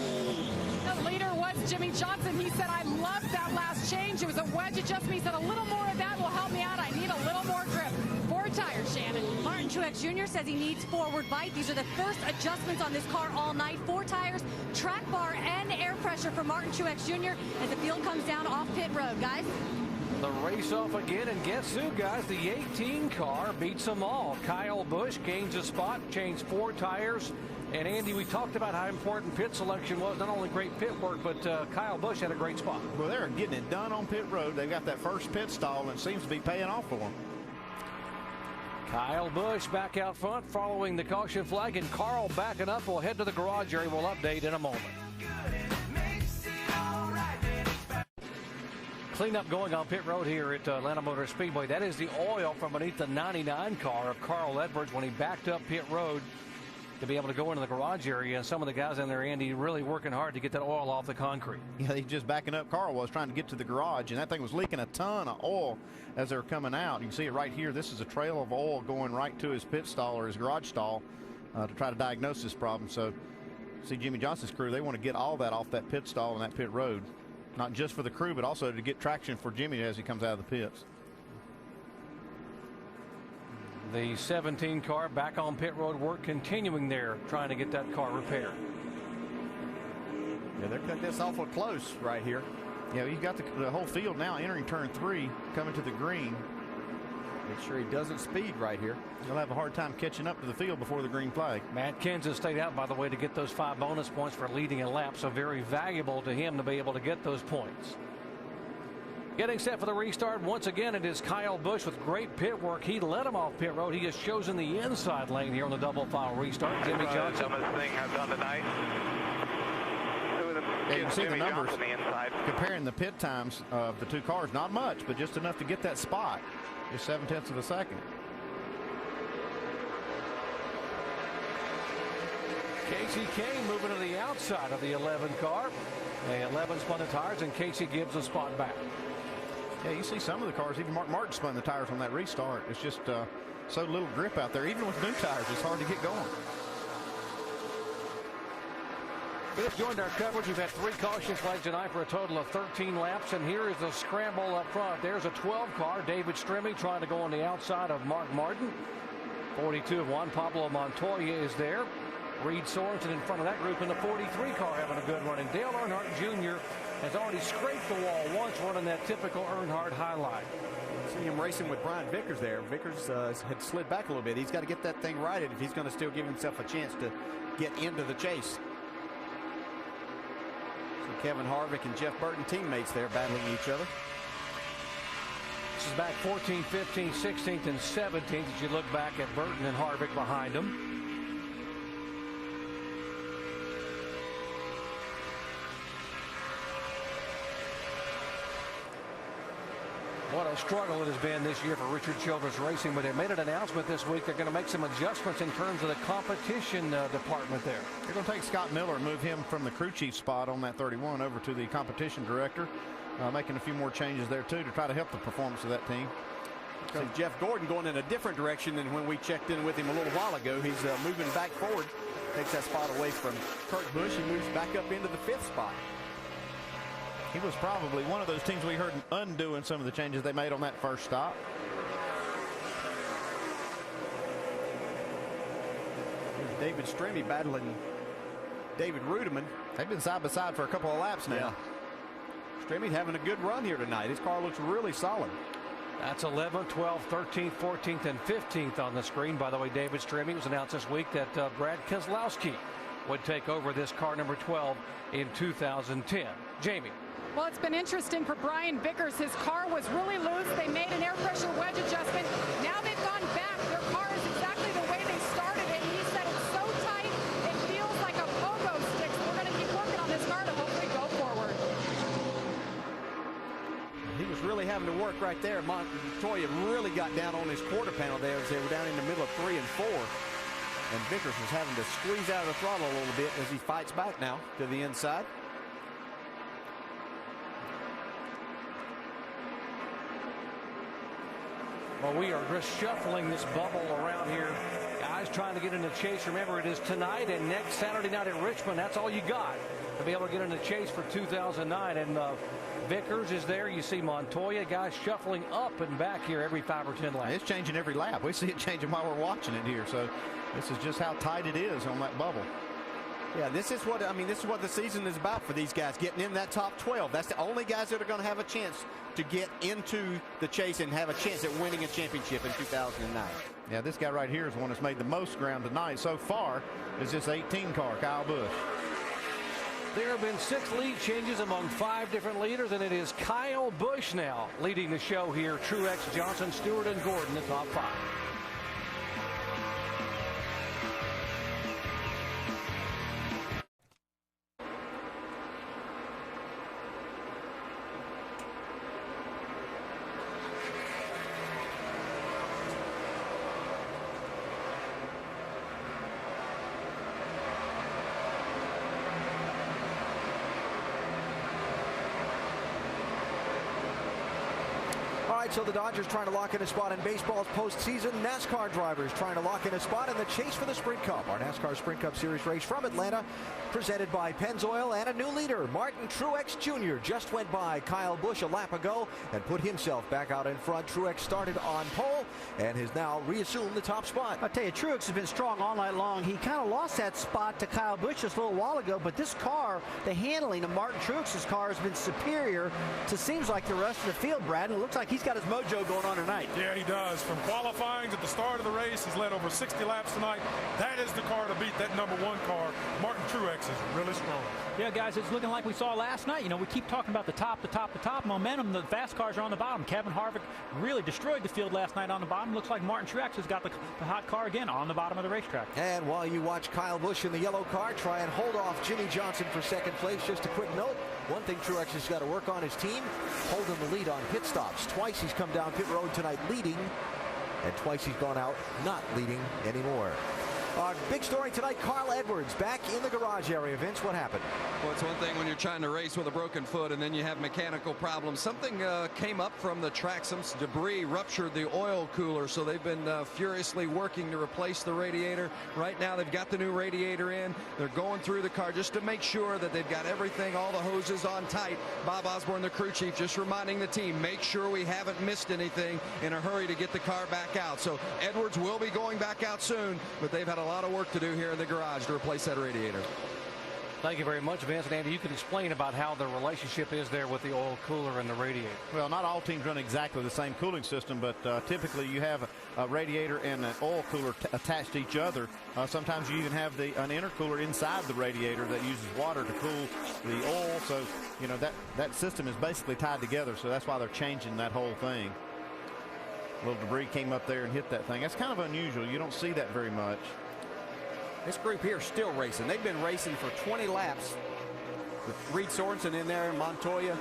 The leader was Jimmy Johnson. He said, I loved that last change. It was a wedge adjustment. He said, a little more of that will help me out. I need a little more grip. 4 tires, Shannon. Martin Truex Jr. says he needs forward bite. These are the first adjustments on this car all night. 4 tires, track bar, and air pressure for Martin Truex Jr. as the field comes down off pit road, guys. The race off again, and guess who, guys? The 18 car beats them all. Kyle Busch gains a spot, changed 4 tires. And Andy, we talked about how important pit selection was. Not only great pit work, but Kyle Busch had a great spot. Well, they're getting it done on pit road. They got that first pit stall, and it seems to be paying off for them. Kyle Busch back out front following the caution flag, and Carl backing up. We'll head to the garage area. We'll update in a moment. cleanup going on pit road here at Atlanta Motor Speedway. That is the oil from beneath the 99 car of Carl Edwards when he backed up pit road to be able to go into the garage area. And some of the guys in there, Andy, really working hard to get that oil off the concrete. Yeah, he's just backing up. Carl was trying to get to the garage, and that thing was leaking a ton of oil as they were coming out. You can see it right here. This is a trail of oil going right to his pit stall or his garage stall to try to diagnose this problem. So see Jimmy Johnson's crew, they want to get all that off that pit stall and that pit road, not just for the crew, but also to get traction for Jimmy as he comes out of the pits. The 17 car back on pit road work continuing there, trying to get that car repaired. Yeah, they're cutting this awful close right here. Yeah, he's got the whole field now entering turn 3, coming to the green. Make sure he doesn't speed right here. He'll have a hard time catching up to the field before the green flag. Matt Kenseth stayed out, by the way, to get those 5 bonus points for leading a lap, so very valuable to him to be able to get those points. Getting set for the restart once again, it is Kyle Busch with great pit work. He led him off pit road. He has chosen the inside lane here on the double file restart. Jimmy Johnson. The dumbest thing I've done tonight. Yeah, you can see the numbers comparing the pit times of the two cars. Not much, but just enough to get that spot. Just 0.7 of a second. Casey Kane moving to the outside of the 11 car. The 11 spun the tires, and Casey gives the spot back. Yeah, you see some of the cars, even Mark Martin spun the tires on that restart. It's just so little grip out there. Even with new tires, it's hard to get going. If joined our coverage, we've had 3 caution flags tonight for a total of 13 laps. And here is the scramble up front. There's a 12 car. David Stremme trying to go on the outside of Mark Martin. 42 of Juan Pablo Montoya is there. Reed Sorensen in front of that group in the 43 car having a good run. And Dale Earnhardt Jr. has already scraped the wall once, running that typical Earnhardt highlight. See him racing with Brian Vickers there. Vickers had slid back a little bit. He's got to get that thing righted if he's going to still give himself a chance to get into the chase. So Kevin Harvick and Jeff Burton, teammates there, battling each other. This is back 14th, 15th, 16th, and 17th as you look back at Burton and Harvick behind them. What a struggle it has been this year for Richard Childress Racing, but they made an announcement this week. They're going to make some adjustments in terms of the competition department there. They're going to take Scott Miller and move him from the crew chief spot on that 31 over to the competition director, making a few more changes there too to try to help the performance of that team. So Jeff Gordon going in a different direction than when we checked in with him a little while ago. He's moving back forward, takes that spot away from Kurt Busch. He moves back up into the 5th spot. He was probably one of those teams we heard undoing some of the changes they made on that first stop. Here's David Stremme battling David Rudiman. They've been side by side for a couple of laps now. Yeah. Stremme having a good run here tonight. His car looks really solid. That's 11th, 12th, 13th, 14th, and 15th on the screen. By the way, David Stremme was announced this week that Brad Keselowski would take over this car number 12 in 2010. Jamie. Well, it's been interesting for Brian Vickers. His car was really loose. They made an air pressure wedge adjustment. Now they've gone back. Their car is exactly the way they started it. He said it's so tight, it feels like a pogo stick. So we're going to keep working on this car to hopefully go forward. He was really having to work right there. Montoya really got down on his quarter panel there as they were down in the middle of 3 and 4. And Vickers was having to squeeze out of the throttle a little bit as he fights back now to the inside. Well, we are just shuffling this bubble around here. Guys trying to get in the chase. Remember, it is tonight and next Saturday night at Richmond. That's all you got to be able to get in the chase for 2009. And Vickers is there. You see Montoya, guys shuffling up and back here every 5 or 10 laps. It's changing every lap. We see it changing while we're watching it here. So this is just how tight it is on that bubble. Yeah, this is what the season is about for these guys, getting in that top 12. That's the only guys that are going to have a chance to get into the chase and have a chance at winning a championship in 2009. Yeah, this guy right here is the one that's made the most ground tonight so far is this 18 car, Kyle Busch. There have been 6 lead changes among 5 different leaders, and it is Kyle Busch now leading the show here. Truex, Johnson, Stewart, and Gordon, the top 5. right, so the Dodgers trying to lock in a spot in baseball's postseason. NASCAR drivers trying to lock in a spot in the chase for the Sprint Cup. Our NASCAR Sprint Cup Series race from Atlanta, presented by Pennzoil, and a new leader. Martin Truex Jr. just went by Kyle Busch a lap ago and put himself back out in front. Truex started on pole and has now reassumed the top spot. I'll tell you, Truex has been strong all night long. He kind of lost that spot to Kyle Busch just a little while ago, but this car, the handling of Martin Truex's car has been superior to seems like the rest of the field, Brad. And it looks like he's got his mojo going on tonight. Yeah, he does. From qualifying to the start of the race, he's led over 60 laps tonight. That is the car to beat that #1 car. Martin Truex is really strong. Yeah, guys, it's looking like we saw last night. You know, we keep talking about the top momentum. The fast cars are on the bottom. Kevin Harvick really destroyed the field last night on the bottom. Looks like Martin Truex has got the hot car again on the bottom of the racetrack. And while you watch Kyle Busch in the yellow car try and hold off Jimmy Johnson for second place, just a quick note. One thing Truex has got to work on his team, holding the lead on pit stops. Twice he's come down pit road tonight leading, and twice he's gone out not leading anymore. Big story tonight, Carl Edwards back in the garage area. Vince, what happened? Well, it's one thing when you're trying to race with a broken foot and then you have mechanical problems. Something came up from the track. Some debris ruptured the oil cooler, so they've been furiously working to replace the radiator. Right now they've got the new radiator in. They're going through the car just to make sure that they've got everything, all the hoses on tight. Bob Osborne, the crew chief, just reminding the team, make sure we haven't missed anything in a hurry to get the car back out. So Edwards will be going back out soon, but they've had a lot of work to do here in the garage to replace that radiator. Thank you very much, Vince. And Andy, you can explain about how the relationship is there with the oil cooler and the radiator. Well, not all teams run exactly the same cooling system, but typically you have a radiator and an oil cooler attached to each other. Sometimes you even have an intercooler inside the radiator that uses water to cool the oil. So, you know, that system is basically tied together. So that's why they're changing that whole thing. A little debris came up there and hit that thing. That's kind of unusual. You don't see that very much. This group here is still racing. They've been racing for 20 laps with Reed Sorensen in there, Montoya.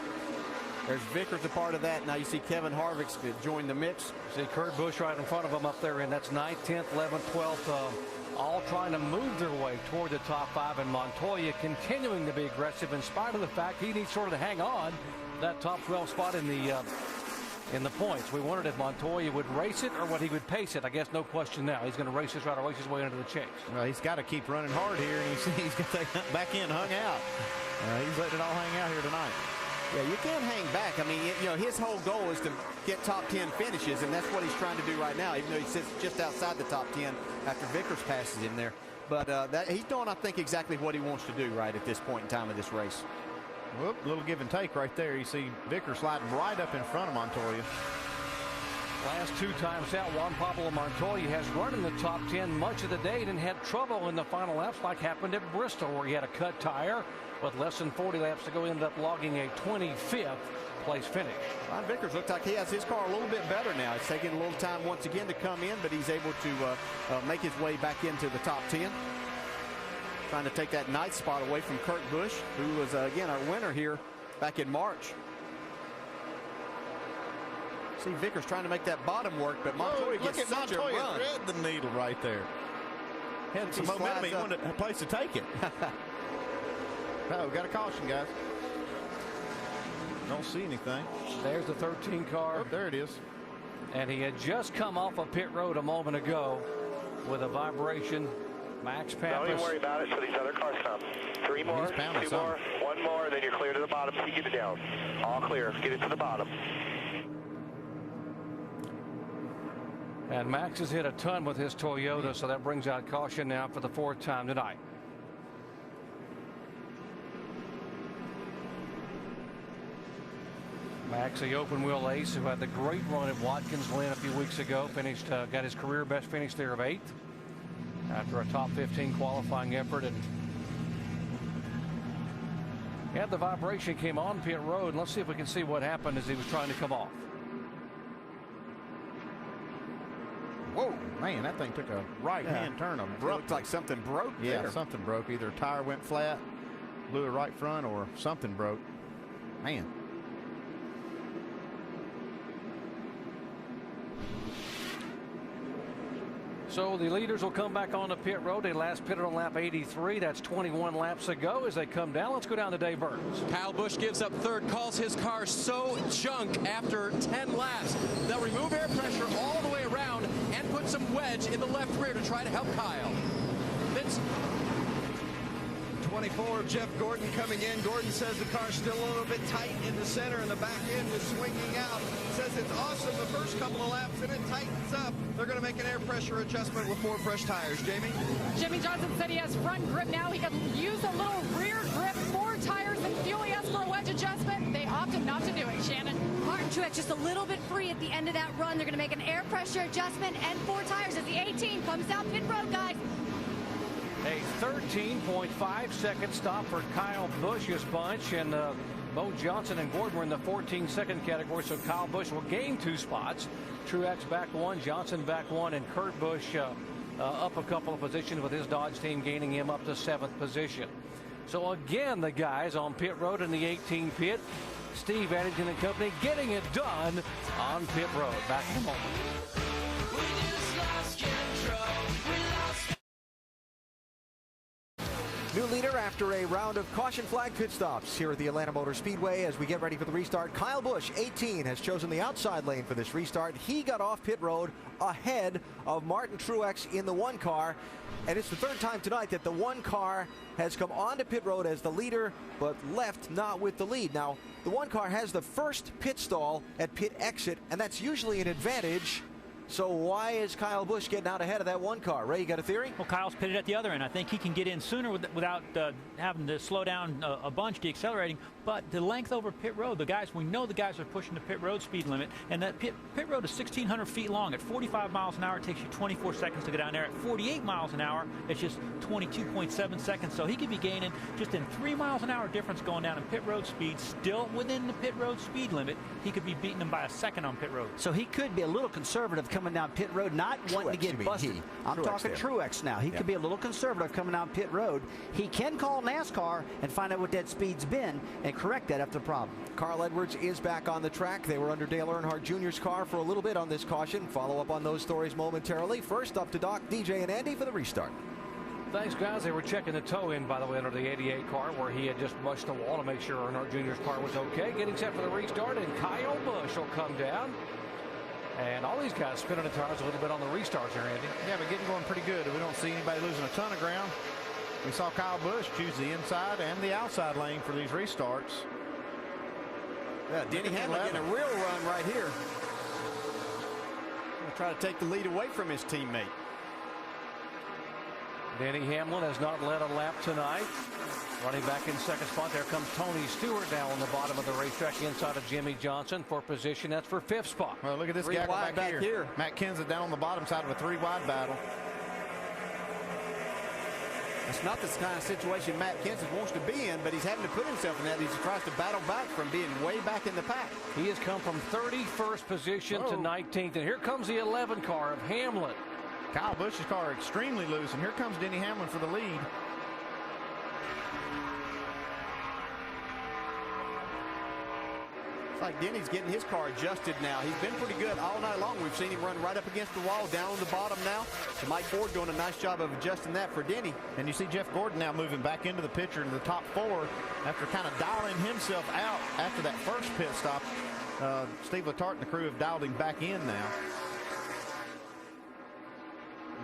There's Vickers a part of that. Now you see Kevin Harvick's joined the mix. See Kurt Busch right in front of him up there, and that's 9th, 10th, 11th, 12th, all trying to move their way toward the top 5, and Montoya continuing to be aggressive in spite of the fact he needs sort of to hang on that top 12 spot in the points. We wondered if Montoya would race it or what he would pace it. I guess no question now. He's going to race this, try to race his way into the chase. Well, he's got to keep running hard here. And you see he's got that back end hung out. He's letting it all hang out here tonight. Yeah, you can't hang back. I mean, you know, his whole goal is to get top 10 finishes, and that's what he's trying to do right now, even though he sits just outside the top 10 after Vickers passes him there. But he's doing, I think, exactly what he wants to do right at this point in time of this race. Whoop, little give and take right there. You see Vickers sliding right up in front of Montoya. Last 2 times out, Juan Pablo Montoya has run in the top 10 much of the day and had trouble in the final laps, like happened at Bristol, where he had a cut tire. With less than 40 laps to go, ended up logging a 25th place finish. Ron Vickers looks like he has his car a little bit better now. It's taking a little time once again to come in, but he's able to make his way back into the top 10. Trying to take that 9th spot away from Kurt Busch, who was, again, our winner here back in March. See Vickers trying to make that bottom work, but Montoya gets such a run. Thread the needle right there. Had some momentum. He wanted a place to take it. Oh, got a caution, guys. Don't see anything. There's the 13 car. Oh, there it is. And he had just come off of pit road a moment ago with a vibration. Max Pappas. Don't even worry about it. So these other cars come. 3 more, 2 more, 1 more, then you're clear to the bottom. So you get it down. All clear. Get it to the bottom. And Max has hit a ton with his Toyota, so that brings out caution now for the 4th time tonight. Max, the open wheel ace, who had the great run at Watkins Glen a few weeks ago, finished, got his career best finish there of 8th after a top 15 qualifying effort, and had the vibration, came on pit road. And let's see if we can see what happened as he was trying to come off. Whoa, man, that thing took a right-hand turn abrupt. It looked like something broke there. Yeah, something broke. Either a tire went flat, blew a right front, or something broke. Man. So the leaders will come back on the pit road. They last pitted on lap 83. That's 21 laps ago as they come down. Let's go down to Dave Burns. Kyle Busch gives up third, calls his car so junk after 10 laps. They'll remove air pressure all the way around and put some wedge in the left rear to try to help Kyle. Vince. 24 of Jeff Gordon coming in. Gordon says the car's still a little bit tight in the center and the back end is swinging out. Says it's awesome the first couple of laps and it tightens up. They're going to make an air pressure adjustment with 4 fresh tires. Jamie? Jimmy Johnson said he has front grip now. He can use a little rear grip, 4 tires and fuel. He asked for a wedge adjustment. They opted not to do it. Shannon? Martin Truex just a little bit free at the end of that run. They're going to make an air pressure adjustment and 4 tires as the 18 comes down pit road, guys. A 13.5 second stop for Kyle Busch's bunch, and Bo Johnson and Gordon were in the 14-second category, so Kyle Busch will gain 2 spots. Truex back 1, Johnson back 1, and Kurt Busch up a couple of positions with his Dodge team gaining him up to 7th position. So again, the guys on pit road in the 18 pit, Steve Addington and company getting it done on pit road. Back in a moment. New leader after a round of caution flag pit stops here at the Atlanta Motor Speedway as we get ready for the restart. Kyle Busch, 18, has chosen the outside lane for this restart. He got off pit road ahead of Martin Truex in the 1 car. And it's the 3rd time tonight that the 1 car has come onto pit road as the leader, but left not with the lead. Now, the 1 car has the first pit stall at pit exit, and that's usually an advantage. So why is Kyle Busch getting out ahead of that 1 car? Ray, you got a theory? Well, Kyle's pitted at the other end. I think he can get in sooner without having to slow down a bunch, deaccelerating. But the length over pit road, we know the guys are pushing the pit road speed limit, and that pit road is 1,600 feet long. At 45 miles an hour, it takes you 24 seconds to get down there. At 48 miles an hour, it's just 22.7 seconds. So he could be gaining just in 3 miles an hour difference going down in pit road speed, still within the pit road speed limit. He could be beating him by a second on pit road. So he could be a little conservative coming down pit road, not wanting to get busted. I'm talking Truex now. He could be a little conservative coming down pit road. He can call NASCAR and find out what that speed's been and correct that after the problem. Carl Edwards is back on the track. They were under Dale Earnhardt Jr.'s car for a little bit on this caution. Follow up on those stories momentarily. First up to Doc, DJ, and Andy for the restart. Thanks, guys. They were checking the toe in, by the way, under the 88 car where he had just mushed the wall to make sure Earnhardt Jr.'s car was okay. Getting set for the restart, and Kyle Busch will come down. And all these guys spinning the tires a little bit on the restarts here, Andy. Yeah, but getting going pretty good. We don't see anybody losing a ton of ground. We saw Kyle Busch choose the inside and the outside lane for these restarts. Yeah, Denny Hamlin getting a real run right here. Gonna try to take the lead away from his teammate. Denny Hamlin has not led a lap tonight. Running back in 2nd spot, there comes Tony Stewart down on the bottom of the racetrack inside of Jimmy Johnson for position. That's for 5th spot. Well, look at this guy back here. Matt Kenseth down on the bottom side of a 3-wide battle. It's not this kind of situation Matt Kenseth wants to be in, but he's having to put himself in that as he tries to battle back from being way back in the pack. He has come from 31st position to 19th, and here comes the 11 car of Hamlin. Kyle Busch's car extremely loose, and here comes Denny Hamlin for the lead. It's like Denny's getting his car adjusted now. He's been pretty good all night long. We've seen him run right up against the wall, down on the bottom now. So Mike Ford doing a nice job of adjusting that for Denny. And you see Jeff Gordon now moving back into the picture in the top 4 after kind of dialing himself out after that first pit stop. Steve Letarte and the crew have dialed him back in now.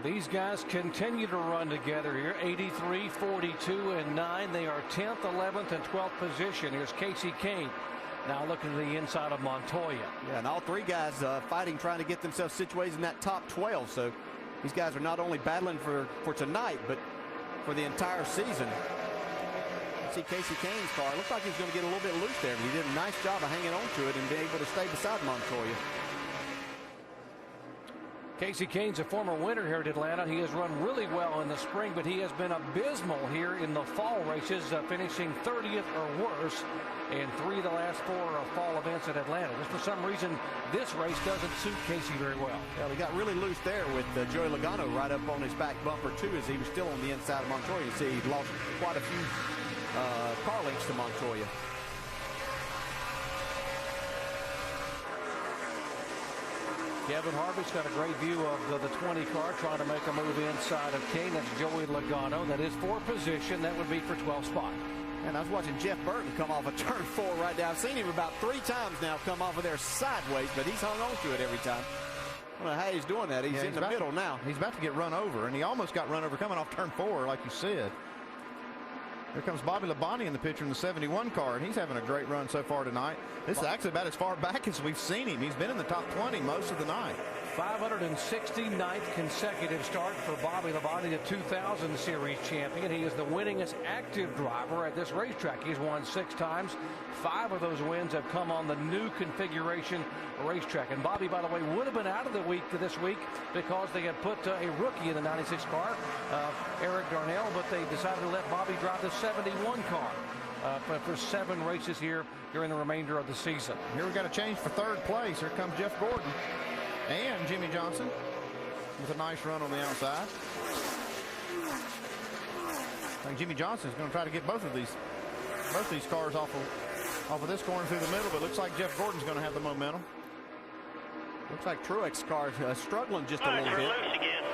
These guys continue to run together here. 83, 42, and 9. They are 10th, 11th, and 12th position. Here's Casey Kane. Now looking to the inside of Montoya. Yeah, and all 3 guys fighting, trying to get themselves situated in that top 12. So these guys are not only battling for tonight, but for the entire season. See Casey Kane's car. Looks like he's going to get a little bit loose there, but he did a nice job of hanging on to it and being able to stay beside Montoya. Casey Kane's a former winner here at Atlanta. He has run really well in the spring, but he has been abysmal here in the fall races, finishing 30th or worse in 3 of the last 4 fall events at Atlanta. Just for some reason, this race doesn't suit Casey very well. Yeah, he got really loose there with Joey Logano right up on his back bumper, too, as he was still on the inside of Montoya. You see, he lost quite a few car lengths to Montoya. Kevin Harvick's got a great view of the 20 car, trying to make a move inside of Kane. That's Joey Logano. That is for position. That would be for 12th spot. And I was watching Jeff Burton come off of turn 4 right now. I've seen him about 3 times now come off of there sideways, but he's hung on to it every time. I don't know how he's doing that. He's in the middle now. He's about to get run over, and he almost got run over coming off turn 4, like you said. Here comes Bobby Labonte in the picture in the 71 car, and he's having a great run so far tonight. This is actually about as far back as we've seen him. He's been in the top 20 most of the night. 569th consecutive start for Bobby Labonte, the 2000 Series champion. He is the winningest active driver at this racetrack. He's won 6 times. 5 of those wins have come on the new configuration racetrack. And Bobby, by the way, would have been out of the week this week because they had put a rookie in the 96 car, Eric Darnell, but they decided to let Bobby drive the 71 car for 7 races here during the remainder of the season. Here we got a change for 3rd place. Here comes Jeff Gordon and Jimmy Johnson with a nice run on the outside. I think Jimmy Johnson is going to try to get both of these cars off of this corner through the middle, but it looks like Jeff Gordon's going to have the momentum. Looks like Truex car struggling just a little bit. Loose again.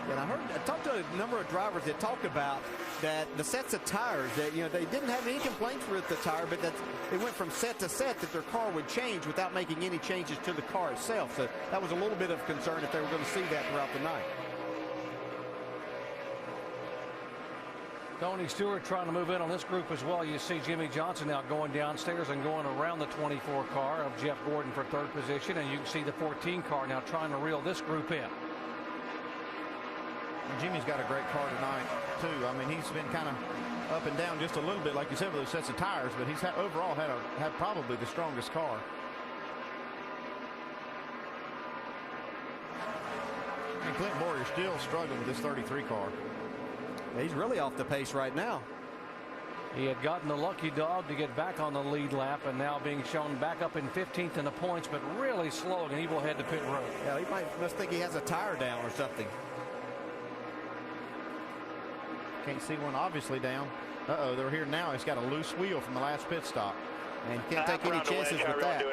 And I talked to a number of drivers that talked about that the sets of tires that, they didn't have any complaints with the tire, but that they went from set to set that their car would change without making any changes to the car itself. So that was a little bit of concern if they were going to see that throughout the night. Tony Stewart trying to move in on this group as well. You see Jimmy Johnson now going downstairs and going around the 24 car of Jeff Gordon for 3rd position, and you can see the 14 car now trying to reel this group in. And Jimmy's got a great car tonight, too. I mean, he's been kind of up and down just a little bit, like you said, with those sets of tires, but he's overall had probably the strongest car. And Clint Boyer still struggling with this 33 car. He's really off the pace right now. He had gotten the lucky dog to get back on the lead lap, and now being shown back up in 15th in the points, but really slow, and he will head to pit road. Yeah, he must think he has a tire down or something. Can't see one obviously down. Uh-oh, they're here now. He's got a loose wheel from the last pit stop. And can't take any chances with that.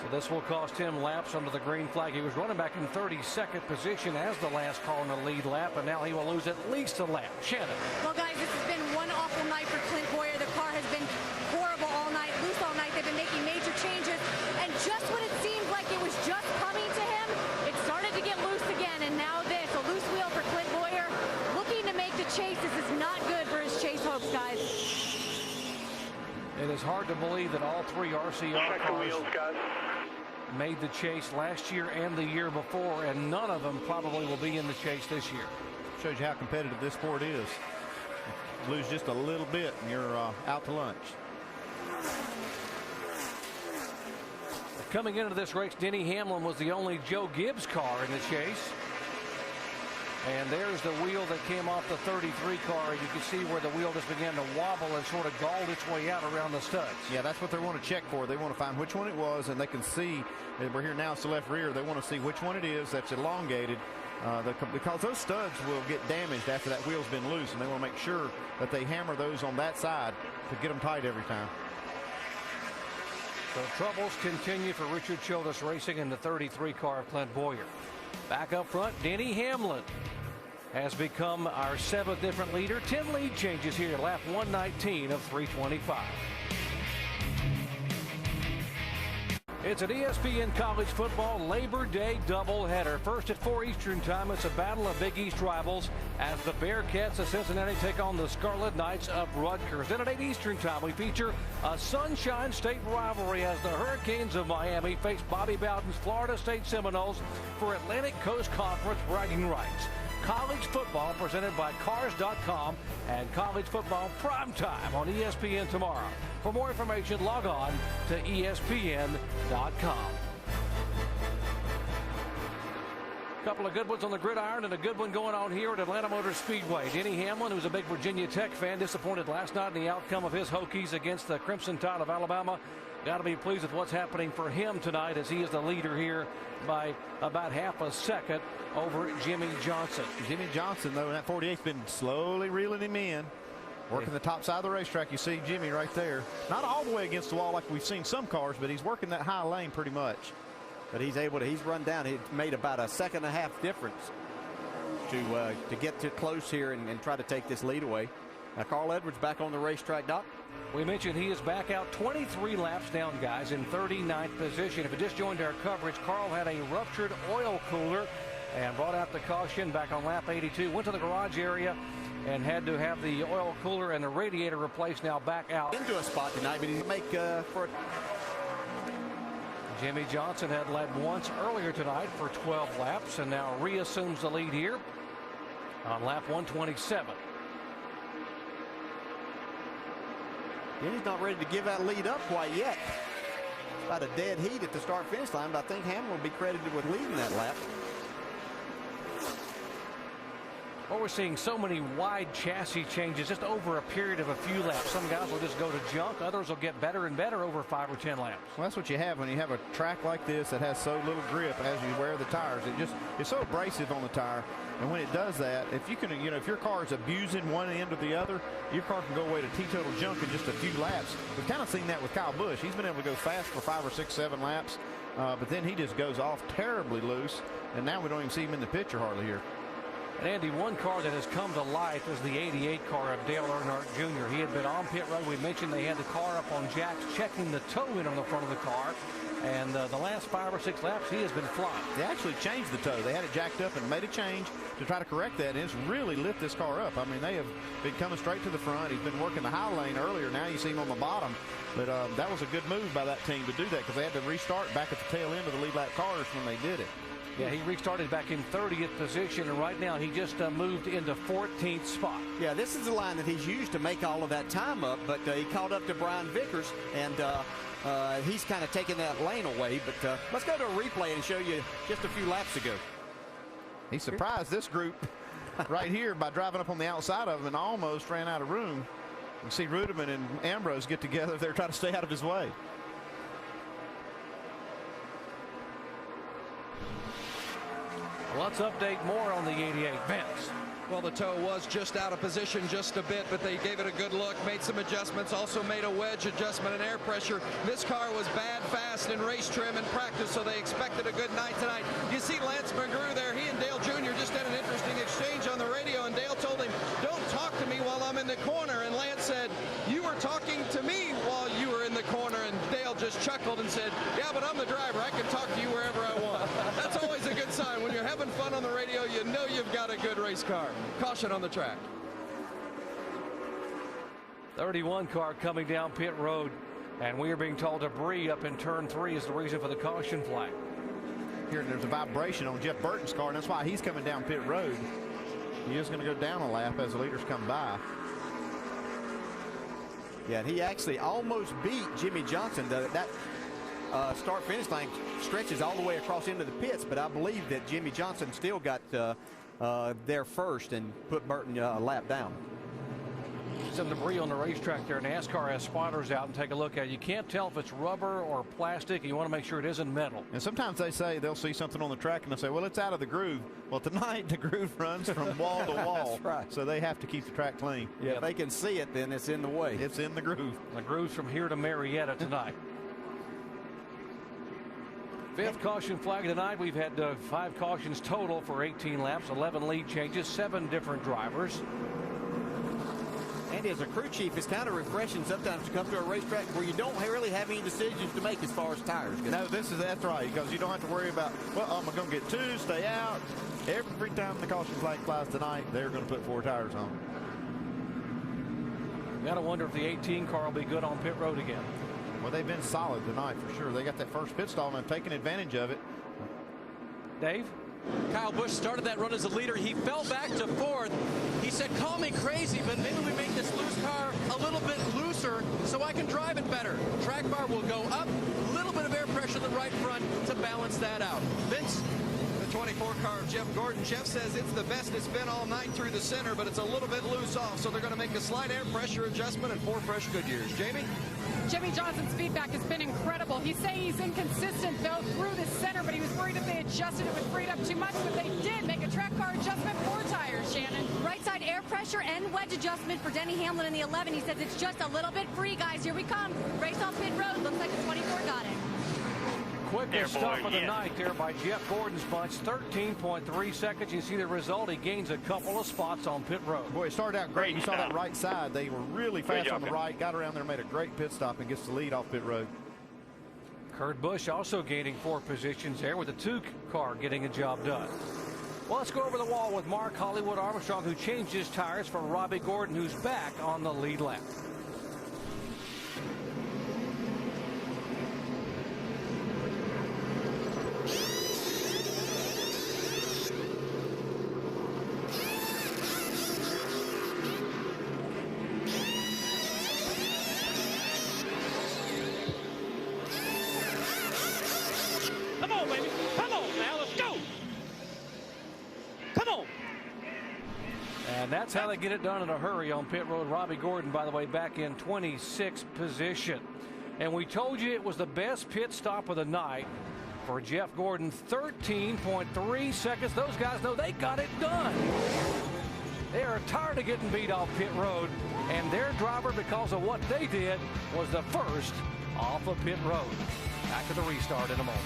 So this will cost him laps under the green flag. He was running back in 32nd position as the last car in the lead lap, and now he will lose at least a lap. Shannon. Well, guys, this has been one awful night for Clint Boyer. The car has been horrible all night, loose all night. They've been making major changes, and just when it seemed like it was just coming to him, it started to get loose again, and now this, a loose wheel for Clint Boyer, looking to make the chase. This is not good for his chase hopes, guys. It is hard to believe that all 3 RCR cars made the chase last year and the year before, and none of them probably will be in the chase this year. Shows you how competitive this sport is. You lose just a little bit and you're out to lunch. Coming into this race, Denny Hamlin was the only Joe Gibbs car in the chase. And there's the wheel that came off the 33 car. You can see where the wheel just began to wobble and sort of galled its way out around the studs. Yeah, that's what they want to check for. They want to find which one it was, and they can see, we're here now, it's the left rear. They want to see which one it is that's elongated because those studs will get damaged after that wheel's been loose, and they want to make sure that they hammer those on that side to get them tight every time. So troubles continue for Richard Childress Racing in the 33 car of Clint Boyer. Back up front, Denny Hamlin has become our 7th different leader. 10 lead changes here, lap 119 of 325. It's an ESPN college football Labor Day doubleheader. First at 4 Eastern time, it's a battle of Big East rivals as the Bearcats of Cincinnati take on the Scarlet Knights of Rutgers. Then at 8 Eastern time, we feature a Sunshine State rivalry as the Hurricanes of Miami face Bobby Bowden's Florida State Seminoles for Atlantic Coast Conference bragging rights. College football presented by Cars.com and college football primetime on ESPN tomorrow. For more information, log on to ESPN.com. A couple of good ones on the gridiron and a good one going on here at Atlanta Motor Speedway. Denny Hamlin, who's a big Virginia Tech fan, disappointed last night in the outcome of his Hokies against the Crimson Tide of Alabama. Got to be pleased with what's happening for him tonight as he is the leader here by about half a second over Jimmy Johnson. Jimmy Johnson, though, in that 48's been slowly reeling him in. Working the top side of the racetrack. You see Jimmy right there. Not all the way against the wall like we've seen some cars, but he's working that high lane pretty much. But he's run down. He made about a second and a half difference to get to close here and try to take this lead away. Now Carl Edwards back on the racetrack, Doc. We mentioned he is back out 23 laps down, guys, in 39th position. If you just joined our coverage, Carl had a ruptured oil cooler and brought out the caution back on lap 82. Went to the garage area and had to have the oil cooler and the radiator replaced. Now back out into a spot tonight, but he'll make for it. Jimmy Johnson had led once earlier tonight for 12 laps and now reassumes the lead here on lap 127. He's not ready to give that lead up quite yet. About a dead heat at the start-finish line, but I think Hamlin will be credited with leading that lap. Well, we're seeing so many wide chassis changes just over a period of a few laps. Some guys will just go to junk. Others will get better and better over 5 or 10 laps. Well, that's what you have when you have a track like this that has so little grip as you wear the tires. It's so abrasive on the tire. And when it does that, if you can, if your car is abusing one end or the other, your car can go away to teetotal junk in just a few laps. We've kind of seen that with Kyle Busch. He's been able to go fast for 5 or 6, 7 laps, but then he just goes off terribly loose. And now we don't even see him in the picture hardly here. And Andy, one car that has come to life is the 88 car of Dale Earnhardt Jr. He had been on pit road. We mentioned they had the car up on jacks checking the toe in on the front of the car. And the last 5 or 6 laps, he has been flying. They actually changed the toe. They had it jacked up and made a change to try to correct that. And it's really lit this car up. I mean, they have been coming straight to the front. He's been working the high lane earlier. Now you see him on the bottom. But that was a good move by that team to do that because they had to restart back at the tail end of the lead lap cars when they did it. Yeah, he restarted back in 30th position, and right now he just moved into 14th spot. Yeah, this is the line that he's used to make all of that time up, but he caught up to Brian Vickers, and he's kind of taking that lane away. But let's go to a replay and show you just a few laps ago. He surprised this group right here by driving up on the outside of him and almost ran out of room. You see Ruderman and Ambrose get together. They're trying to stay out of his way. Let's update more on the 88. Vince. Well, the toe was just out of position just a bit, but they gave it a good look, made some adjustments, also made a wedge adjustment and air pressure. This car was bad, fast, in race trim and practice, so they expected a good night tonight. You see Lance McGrew there. He and Dale Jr. just had an interesting exchange on the radio, and Dale told him, "Don't talk to me while I'm in the corner." And Lance said, "You were talking to me while you were in the corner." And Dale just chuckled and said, "Yeah, but I'm the driver. I can talk to you wherever I want." That's always a good sign. When you're having fun on the radio, you know you've got a good race car. Caution on the track. 31 car coming down pit road, and we are being told debris up in turn 3 is the reason for the caution flag. Here, there's a vibration on Jeff Burton's car, and that's why he's coming down pit road. He is going to go down a lap as the leaders come by. Yeah, and he actually almost beat Jimmy Johnson. That start-finish line stretches all the way across into the pits, but I believe that Jimmy Johnson still got there first and put Burton a lap down. Some debris on the racetrack there. NASCAR has spotters out and take a look at it. You can't tell if it's rubber or plastic. You want to make sure it isn't metal. And sometimes they say they'll see something on the track and they'll say, well, it's out of the groove. Well, tonight the groove runs from wall to wall. That's right. So they have to keep the track clean. Yeah, if they can see it, then it's in the way. It's in the groove. The groove's from here to Marietta tonight. 5th caution flag tonight. We've had 5 cautions total for 18 laps, 11 lead changes, 7 different drivers. Andy, as a crew chief, it's kind of refreshing sometimes to come to a racetrack where you don't really have any decisions to make as far as tires go. No, that's right, because you don't have to worry about, well, am I going to get 2, stay out? Every time the caution flag flies tonight, they're going to put 4 tires on. Got to wonder if the 18 car will be good on pit road again. Well, they've been solid tonight for sure. They got that first pit stall and have taken advantage of it. Dave? Kyle Busch started that run as a leader. He fell back to 4th. He said, "Call me crazy, but maybe we make this loose car a little bit looser so I can drive it better." Track bar will go up, a little bit of air pressure in the right front to balance that out. Vince? The 24 car of Jeff Gordon. Jeff says it's the best it's been all night through the center, but it's a little bit loose off, so they're going to make a slight air pressure adjustment and 4 fresh Goodyears. Jamie? Jimmy Johnson's feedback has been incredible. He's saying he's inconsistent, though, through the center, but he was worried if they adjusted it would free it up too much, but they did make a track car adjustment, 4 tires, Shannon. Right side outside air pressure and wedge adjustment for Denny Hamlin in the 11. He says it's just a little bit free, guys. Here we come. Race off pit road. Looks like the 24 got it. Quickest stop of the night there by Jeff Gordon's bunch, 13.3 seconds. You see the result. He gains a couple of spots on pit road. Boy, it started out great. You saw that right side. They were really fast on the right, got around there, made a great pit stop, and gets the lead off pit road. Kurt Busch also gaining 4 positions there with the 2 car getting a job done. Well, let's go over the wall with Mark Hollywood Armstrong, who changed his tires for Robbie Gordon, who's back on the lead lap. That's how they get it done in a hurry on pit road. Robbie Gordon, by the way, back in 26th position. And we told you it was the best pit stop of the night for Jeff Gordon. 13.3 seconds. Those guys know they got it done. They are tired of getting beat off pit road. And their driver, because of what they did, was the first off of pit road. Back to the restart in a moment.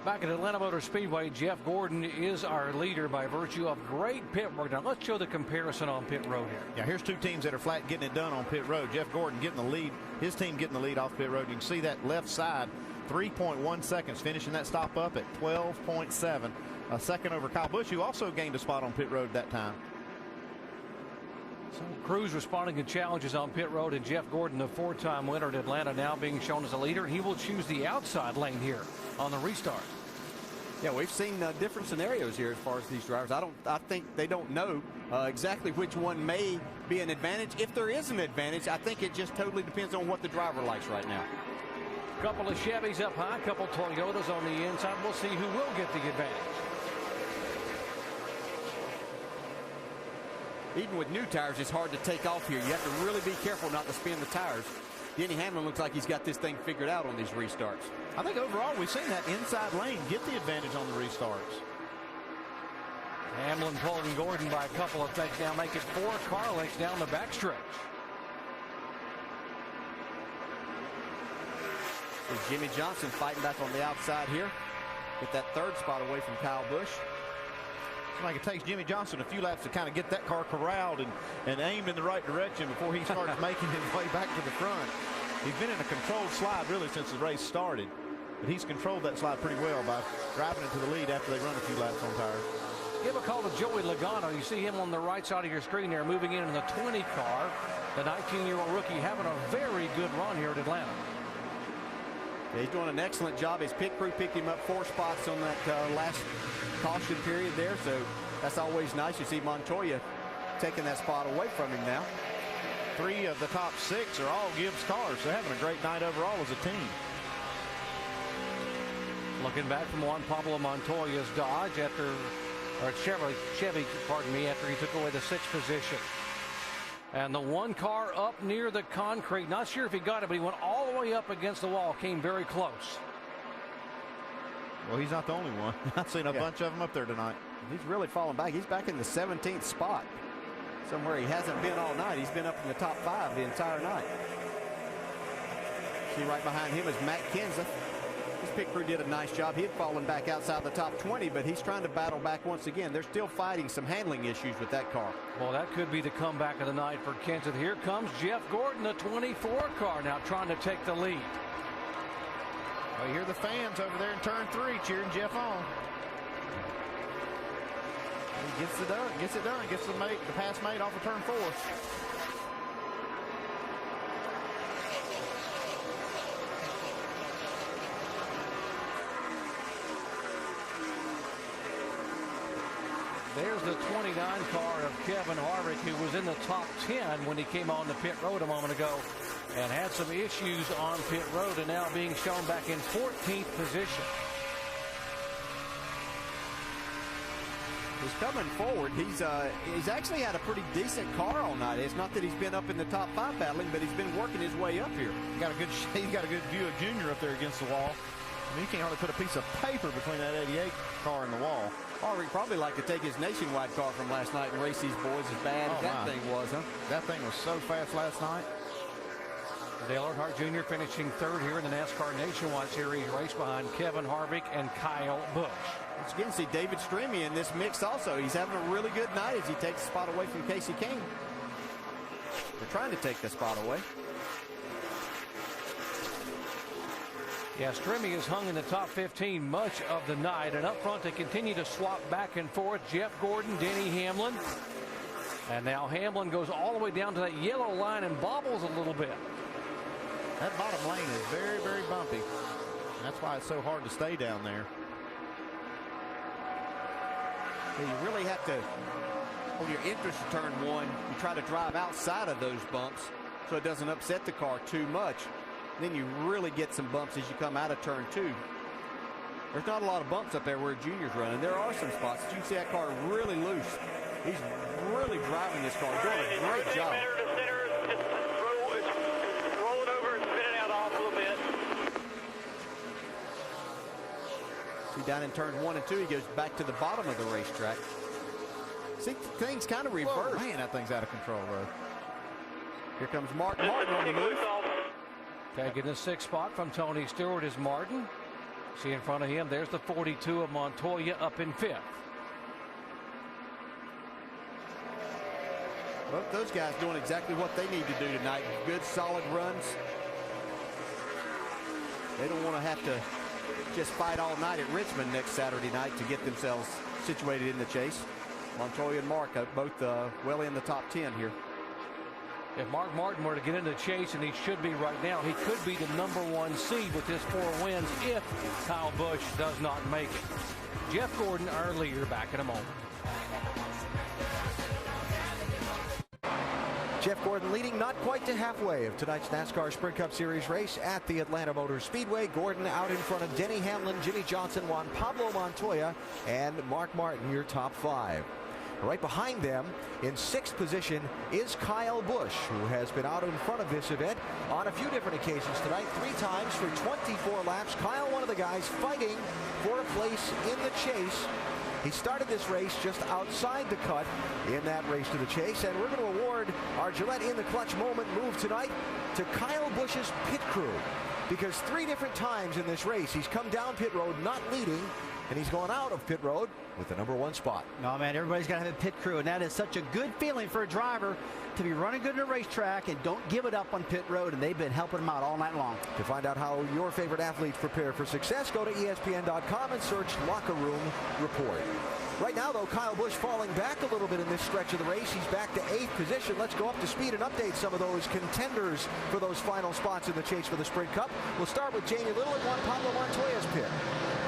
Back at Atlanta Motor Speedway, Jeff Gordon is our leader by virtue of great pit work. Now let's show the comparison on pit road here. Yeah, here's 2 teams that are flat getting it done on pit road. Jeff Gordon getting the lead, his team getting the lead off pit road. You can see that left side, 3.1 seconds, finishing that stop up at 12.7. A second over Kyle Busch, who also gained a spot on pit road that time. So crews responding to challenges on pit road, and Jeff Gordon, the 4-time winner at Atlanta, now being shown as a leader. He will choose the outside lane here on the restart. Yeah, we've seen different scenarios here as far as these drivers. I think they don't know exactly which one may be an advantage. If there is an advantage, I think it just totally depends on what the driver likes right now. Couple of Chevys up high, couple Toyotas on the inside. We'll see who will get the advantage. Even with new tires, it's hard to take off here. You have to really be careful not to spin the tires. Denny Hamlin looks like he's got this thing figured out on these restarts. I think overall we've seen that inside lane get the advantage on the restarts. Hamlin pulling Gordon by a couple of things now, make it 4 car lengths down the backstretch. So Jimmy Johnson fighting back on the outside here. Get that 3rd spot away from Kyle Busch. It's like it takes Jimmy Johnson a few laps to kind of get that car corralled and aimed in the right direction before he starts making his way back to the front. He's been in a controlled slide really since the race started, but he's controlled that slide pretty well by driving it to the lead after they run a few laps on tires. Give a call to Joey Logano. You see him on the right side of your screen there, moving in the 20 car. The 19-year-old rookie having a very good run here at Atlanta. Yeah, he's doing an excellent job. His pit crew picked him up 4 spots on that last caution period there, so that's always nice. You see Montoya taking that spot away from him now. 3 of the top 6 are all Gibbs cars. They're having a great night overall as a team. Looking back from Juan Pablo Montoya's Dodge Chevy, pardon me, after he took away the 6th position. And the 1 car up near the concrete, not sure if he got it, but he went all the way up against the wall, came very close. Well, he's not the only one. I've seen a bunch of them up there tonight. He's really falling back. He's back in the 17th spot. Somewhere he hasn't been all night. He's been up in the top 5 the entire night. See right behind him is Matt Kenseth. His pit crew did a nice job. He had fallen back outside the top 20, but he's trying to battle back once again. They're still fighting some handling issues with that car. Well, that could be the comeback of the night for Kenseth. Here comes Jeff Gordon, the 24 car, now trying to take the lead. Well, you hear the fans over there in turn 3 cheering Jeff on. He gets it done, gets the pass made off of turn 4. There's the 29 car of Kevin Harvick, who was in the top 10 when he came on the pit road a moment ago and had some issues on pit road, and now being shown back in 14th position. He's coming forward. He's actually had a pretty decent car all night. It's not that he's been up in the top 5 battling, but he's been working his way up here. He's got a good view of Junior up there against the wall. I mean, you can't hardly put a piece of paper between that 88 car and the wall. Harvick probably like to take his nationwide car from last night and race these boys as bad as that thing was, huh? That thing was so fast last night. Dale Earnhardt Jr. finishing third here in the NASCAR Nationwide Series race behind Kevin Harvick and Kyle Busch. Once again, see David Stremme in this mix also. He's having a really good night as he takes the spot away from Casey Kane. They're trying to take the spot away. Yeah, Stremme is hung in the top 15 much of the night, and up front they continue to swap back and forth. Jeff Gordon, Denny Hamlin, and now Hamlin goes all the way down to that yellow line and bobbles a little bit. That bottom lane is very, very bumpy. And that's why it's so hard to stay down there. You really have to, when you're enters turn one, you try to drive outside of those bumps so it doesn't upset the car too much. Then you really get some bumps as you come out of turn two. There's not a lot of bumps up there where Junior's running. There are some spots that you can see that car really loose. He's really driving this car, doing a great job. Rolling over and spinning out off a little bit. See, down in turns 1 and 2, he goes back to the bottom of the racetrack. See, things kind of reversed. Whoa, man, that thing's out of control, bro. Here comes Martin on the move. Taking the sixth spot from Tony Stewart is Martin. See in front of him, there's the 42 of Montoya up in fifth. Both those guys doing exactly what they need to do tonight. Good, solid runs. They don't want to have to just fight all night at Richmond next Saturday night to get themselves situated in the chase. Montoya and Mark both well in the top 10 here. If Mark Martin were to get into the chase, and he should be right now, he could be the #1 seed with his 4 wins if Kyle Busch does not make it. Jeff Gordon, our leader, back in a moment. Jeff Gordon leading not quite to halfway of tonight's NASCAR Sprint Cup Series race at the Atlanta Motor Speedway. Gordon out in front of Denny Hamlin, Jimmy Johnson, Juan Pablo Montoya, and Mark Martin, your top 5. Right behind them in 6th position is Kyle Busch, who has been out in front of this event on a few different occasions tonight, 3 times for 24 laps. Kyle, one of the guys fighting for a place in the chase. He started this race just outside the cut in that race to the chase, and we're going to award our Gillette in the clutch moment move tonight to Kyle Busch's pit crew, because 3 different times in this race he's come down pit road not leading, and he's gone out of pit road with the #1 spot. No, man, everybody's got to have a pit crew, and that is such a good feeling for a driver to be running good in a racetrack and don't give it up on pit road, and they've been helping him out all night long. To find out how your favorite athletes prepare for success, go to ESPN.com and search Locker Room Report. Right now, though, Kyle Busch falling back a little bit in this stretch of the race. He's back to 8th position. Let's go up to speed and update some of those contenders for those final spots in the chase for the Sprint Cup. We'll start with Jamie Little at Juan Pablo Montoya's pit.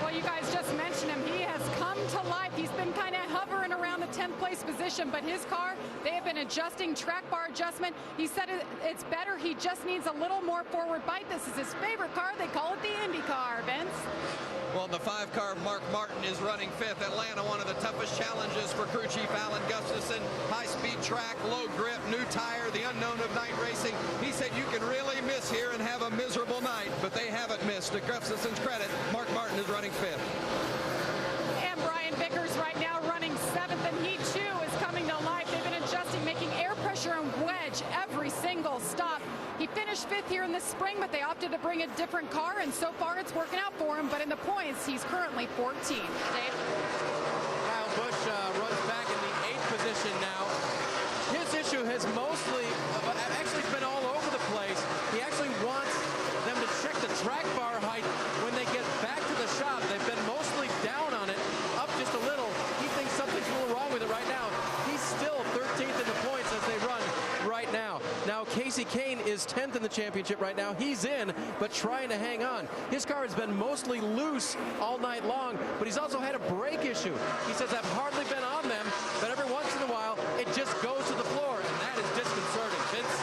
Well, you guys just mentioned him. He has come to life. He's been kind of hovering around the 10th place position, but his car, they have been adjusting track bar adjustment. He said it's better. He just needs a little more forward bite. This is his favorite car. They call it the Indy car, Vince. Well, the 5 car Mark Martin is running 5th. Atlanta, one of the toughest challenges for crew chief Alan Gustafson. High-speed track, low grip, new tire, the unknown of night racing. He said you can really miss here and have a miserable night, but they haven't missed. To Gustafson's credit, Mark Martin is running 5th. And Brian Vickers right now running 7th, and he too is coming to life. They've been adjusting, making air pressure and wedge every single stop. He finished 5th here in the spring, but they opted to bring a different car, and so far it's working out for him. But in the points, he's currently 14th. Dave? Kyle Busch runs back in the 8th position now. His issue has mostly, actually been all over the place. He actually wants them to check the track bar height when they get back to the shop. They've been mostly down on it, up just a little. He thinks something's a little wrong with it right now. He's still 13th in the points as they run right now. Now Casey Kane is 10th in the championship right now. He's in, but trying to hang on. His car has been mostly loose all night long, but he's also had a brake issue. He says, I've hardly been on them, but every once in a while, it just goes to the floor, and that is disconcerting. Vince?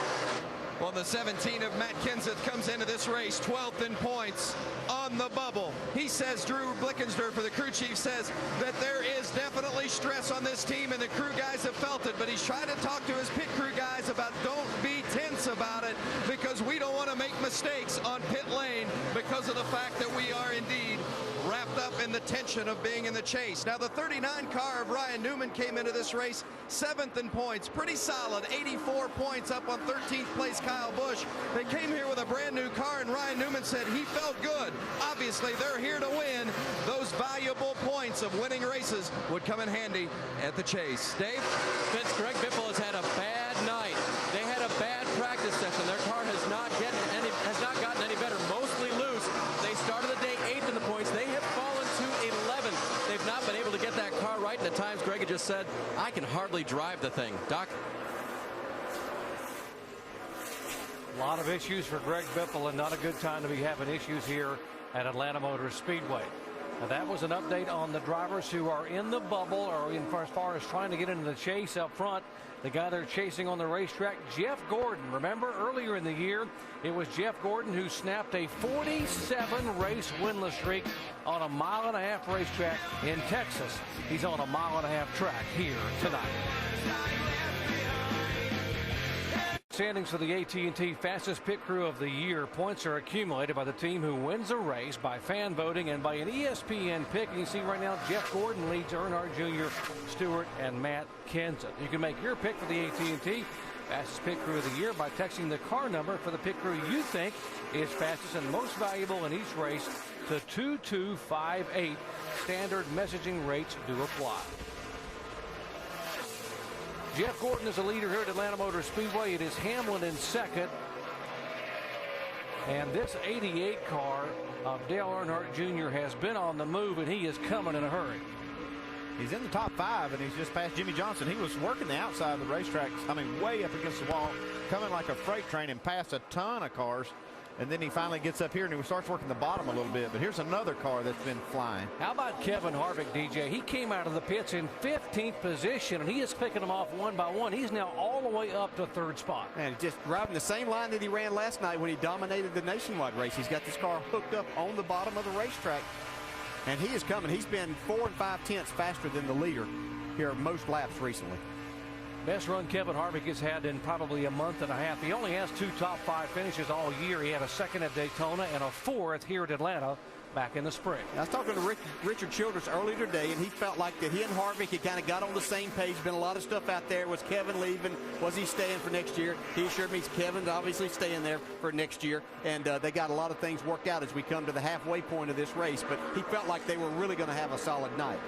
Well, the 17 of Matt Kenseth comes into this race 12th in points on the bubble. He says, Drew Blickensderfer for the crew chief says that there is definitely stress on this team, and the crew guys have felt it, but he's trying to talk to his pit crew guys about don't be tense tense about it because we don't want to make mistakes on pit lane because of the fact that we are indeed wrapped up in the tension of being in the chase. Now, the 39 car of Ryan Newman came into this race 7th in points, pretty solid, 84 points up on 13th place Kyle Busch. They came here with a brand new car, and Ryan Newman said he felt good. Obviously, they're here to win. Those valuable points of winning races would come in handy at the chase. Dave? Vince, Greg Biffle has had a bad night. They had a bad practice session. Their car has not gotten any better, mostly loose. They started the day 8th in the points. They have fallen to 11th. They've not been able to get that car right, and at times Greg had just said, I can hardly drive the thing. Doc? A lot of issues for Greg Biffle, and not a good time to be having issues here at Atlanta Motor Speedway. Now, that was an update on the drivers who are in the bubble or as far as trying to get into the chase up front. The guy they're chasing on the racetrack, Jeff Gordon. Remember, earlier in the year, it was Jeff Gordon who snapped a 47-race winless streak on a 1.5-mile racetrack in Texas. He's on a 1.5-mile track here tonight. Standings for the AT&T fastest pit crew of the year. Points are accumulated by the team who wins a race by fan voting and by an ESPN pick. And you see right now Jeff Gordon leads Earnhardt Jr., Stewart, and Matt Kenseth. You can make your pick for the AT&T fastest pit crew of the year by texting the car number for the pit crew you think is fastest and most valuable in each race to 2258. Standard messaging rates do apply. Jeff Gordon is a leader here at Atlanta Motor Speedway. It is Hamlin in second. And this 88 car of Dale Earnhardt Jr. has been on the move, and he is coming in a hurry. He's in the top 5, and he's just passed Jimmy Johnson. He was working the outside of the racetrack, I mean, way up against the wall, coming like a freight train and passed a ton of cars. And then he finally gets up here and he starts working the bottom a little bit. But here's another car that's been flying. How about Kevin Harvick, DJ? He came out of the pits in 15th position, and he is picking them off one by one. He's now all the way up to 3rd spot. And just driving the same line that he ran last night when he dominated the nationwide race. He's got this car hooked up on the bottom of the racetrack. And he is coming. He's been 4 5/10 faster than the leader here most laps recently. Best run Kevin Harvick has had in probably a month and a half. He only has 2 top 5 finishes all year. He had a 2nd at Daytona and a 4th here at Atlanta back in the spring. I was talking to Richard Childress earlier today, and he felt like that he and Harvick had kind of got on the same page. Been a lot of stuff out there. Was Kevin leaving? Was he staying for next year? He assured me Kevin's obviously staying there for next year, and they got a lot of things worked out as we come to the halfway point of this race, but he felt like they were really going to have a solid night.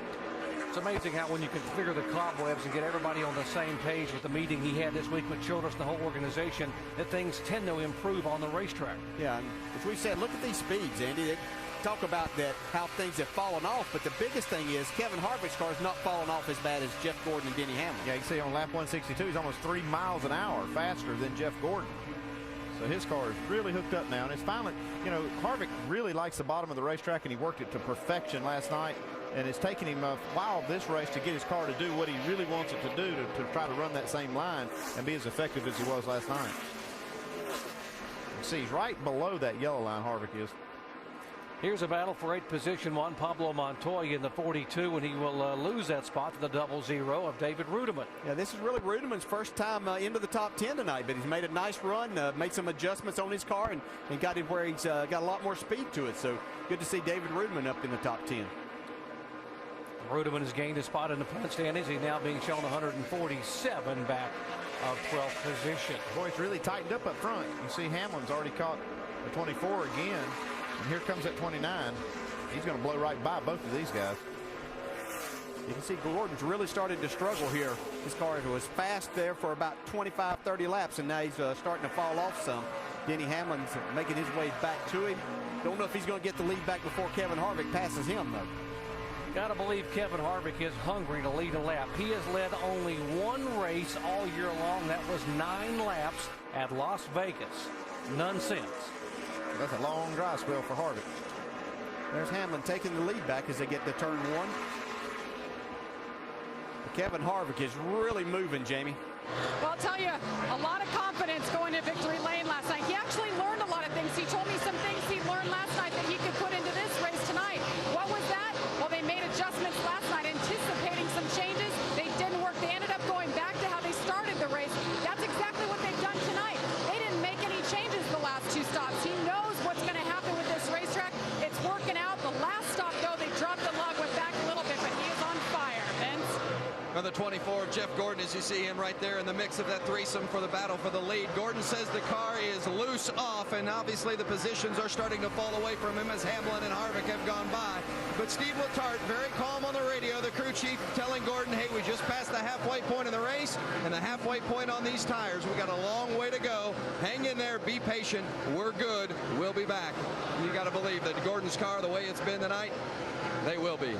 It's amazing how when you can figure the cobwebs and get everybody on the same page with the meeting he had this week with Childress and the whole organization, that things tend to improve on the racetrack. Yeah, and as we said, look at these speeds, Andy. They talk about that, how things have fallen off, but the biggest thing is Kevin Harvick's car is not falling off as bad as Jeff Gordon and Denny Hamlin. Yeah, you can see on lap 162, he's almost 3 miles an hour faster than Jeff Gordon. So his car is really hooked up now, and it's finally, you know, Harvick really likes the bottom of the racetrack, and he worked it to perfection last night. And it's taken him a while this race to get his car to do what he really wants it to do, to try to run that same line and be as effective as he was last night. You see, he's right below that yellow line, Harvick is. Here's a battle for 8th position. Juan Pablo Montoya in the 42, and he will lose that spot to the 00 of David Rudiman. Yeah, this is really Rudiman's first time into the top 10 tonight, but he's made a nice run, made some adjustments on his car, and got it where he's got a lot more speed to it. So good to see David Rudiman up in the top 10. Rudiman has gained a spot in the point standings. He's now being shown 147 back of 12th position. Boy, it's really tightened up front. You see Hamlin's already caught the 24 again. And here comes that 29. He's going to blow right by both of these guys. You can see Gordon's really started to struggle here. His car was fast there for about 25, 30 laps, and now he's starting to fall off some. Denny Hamlin's making his way back to him. Don't know if he's going to get the lead back before Kevin Harvick passes him, though. Got to believe Kevin Harvick is hungry to lead a lap. He has led only one race all year long. That was 9 laps at Las Vegas. None since. That's a long dry spell for Harvick. There's Hamlin taking the lead back as they get to turn 1. Kevin Harvick is really moving, Jamie. Well, I'll tell you, a lot of confidence going to victory lane last night. He actually learned a lot of things. He told me some things he learned last night that he could put into this race tonight. What was that? Well, they made adjustments last night, anticipating some changes. They didn't work. They ended up going back to how they started the race. That's exactly what they've done tonight. They didn't the 24 of Jeff Gordon, as you see him right there in the mix of that threesome for the battle for the lead. Gordon says the car is loose off, and obviously the positions are starting to fall away from him as Hamlin and Harvick have gone by. But Steve Letarte, very calm on the radio, the crew chief, telling Gordon, hey, we just passed the halfway point in the race and the halfway point on these tires. We got a long way to go. Hang in there, be patient. We're good. We'll be back. You got to believe that Gordon's car, the way it's been tonight, they will be.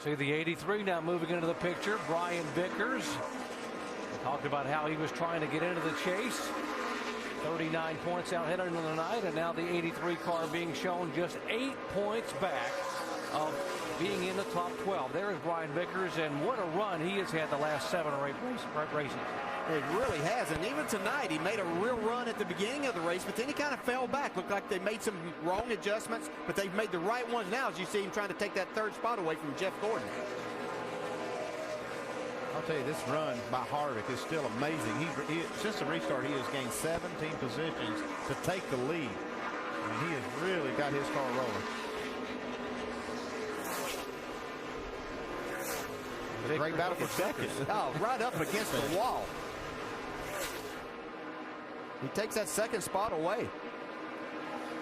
See the 83 now moving into the picture. Brian Vickers. We talked about how he was trying to get into the chase. 39 points out heading into the night, and now the 83 car being shown just 8 points back of being in the top 12. There is Brian Vickers, and what a run he has had the last 7 or 8 races. It really has, and even tonight he made a real run at the beginning of the race, but then he kind of fell back. Looked like they made some wrong adjustments, but they've made the right ones now, as you see him trying to take that 3rd spot away from Jeff Gordon. I'll tell you, this run by Harvick is still amazing. Since the restart, he has gained 17 positions to take the lead. I mean, he has really got his car rolling. Great battle for second. Oh, right up against the wall. He takes that 2nd spot away.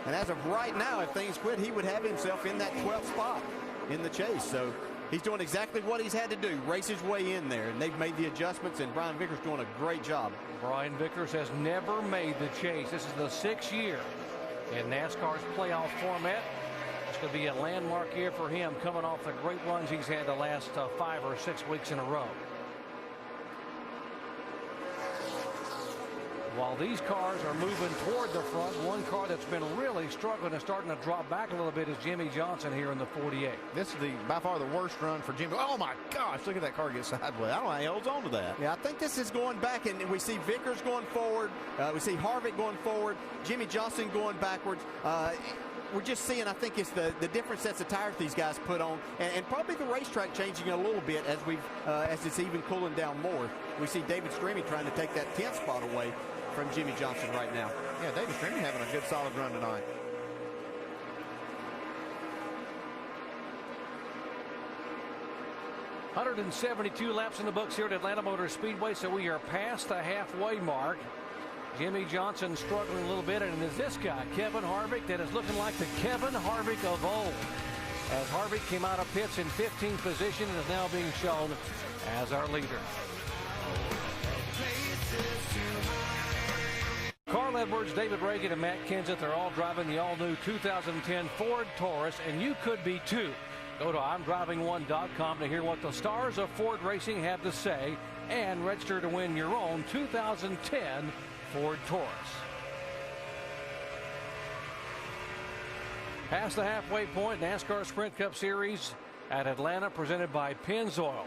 And as of right now, if things quit, he would have himself in that 12th spot in the chase. So he's doing exactly what he's had to do, race his way in there. And they've made the adjustments, and Brian Vickers doing a great job. Brian Vickers has never made the chase. This is the 6th year in NASCAR's playoff format. It's going to be a landmark year for him, coming off the great runs he's had the last 5 or 6 weeks in a row. While these cars are moving toward the front, one car that's been really struggling and starting to drop back a little bit is Jimmy Johnson here in the 48. This is by far the worst run for Jimmy. Oh my gosh, look at that car get sideways. I don't know how he holds on to that. Yeah, I think this is going back, and we see Vickers going forward. We see Harvick going forward. Jimmy Johnson going backwards. We're just seeing, I think it's the different sets of tires these guys put on, and probably the racetrack changing a little bit as it's even cooling down more. We see David Streamy trying to take that 10th spot away from Jimmy Johnson right now. Yeah, David Streamy having a good solid run tonight. $172 laps in the books here at Atlanta Motor Speedway, so we are past the halfway mark. Jimmy Johnson struggling a little bit, and is this guy, Kevin Harvick, that is looking like the Kevin Harvick of old. As Harvick came out of pits in 15th position and is now being shown as our leader. Carl Edwards, David Reagan, and Matt Kenseth are all driving the all-new 2010 Ford Taurus, and you could be too. Go to I'mDriving1.com to hear what the stars of Ford racing have to say and register to win your own 2010 Ford Taurus. Past the halfway point, NASCAR Sprint Cup Series at Atlanta, presented by Pennzoil.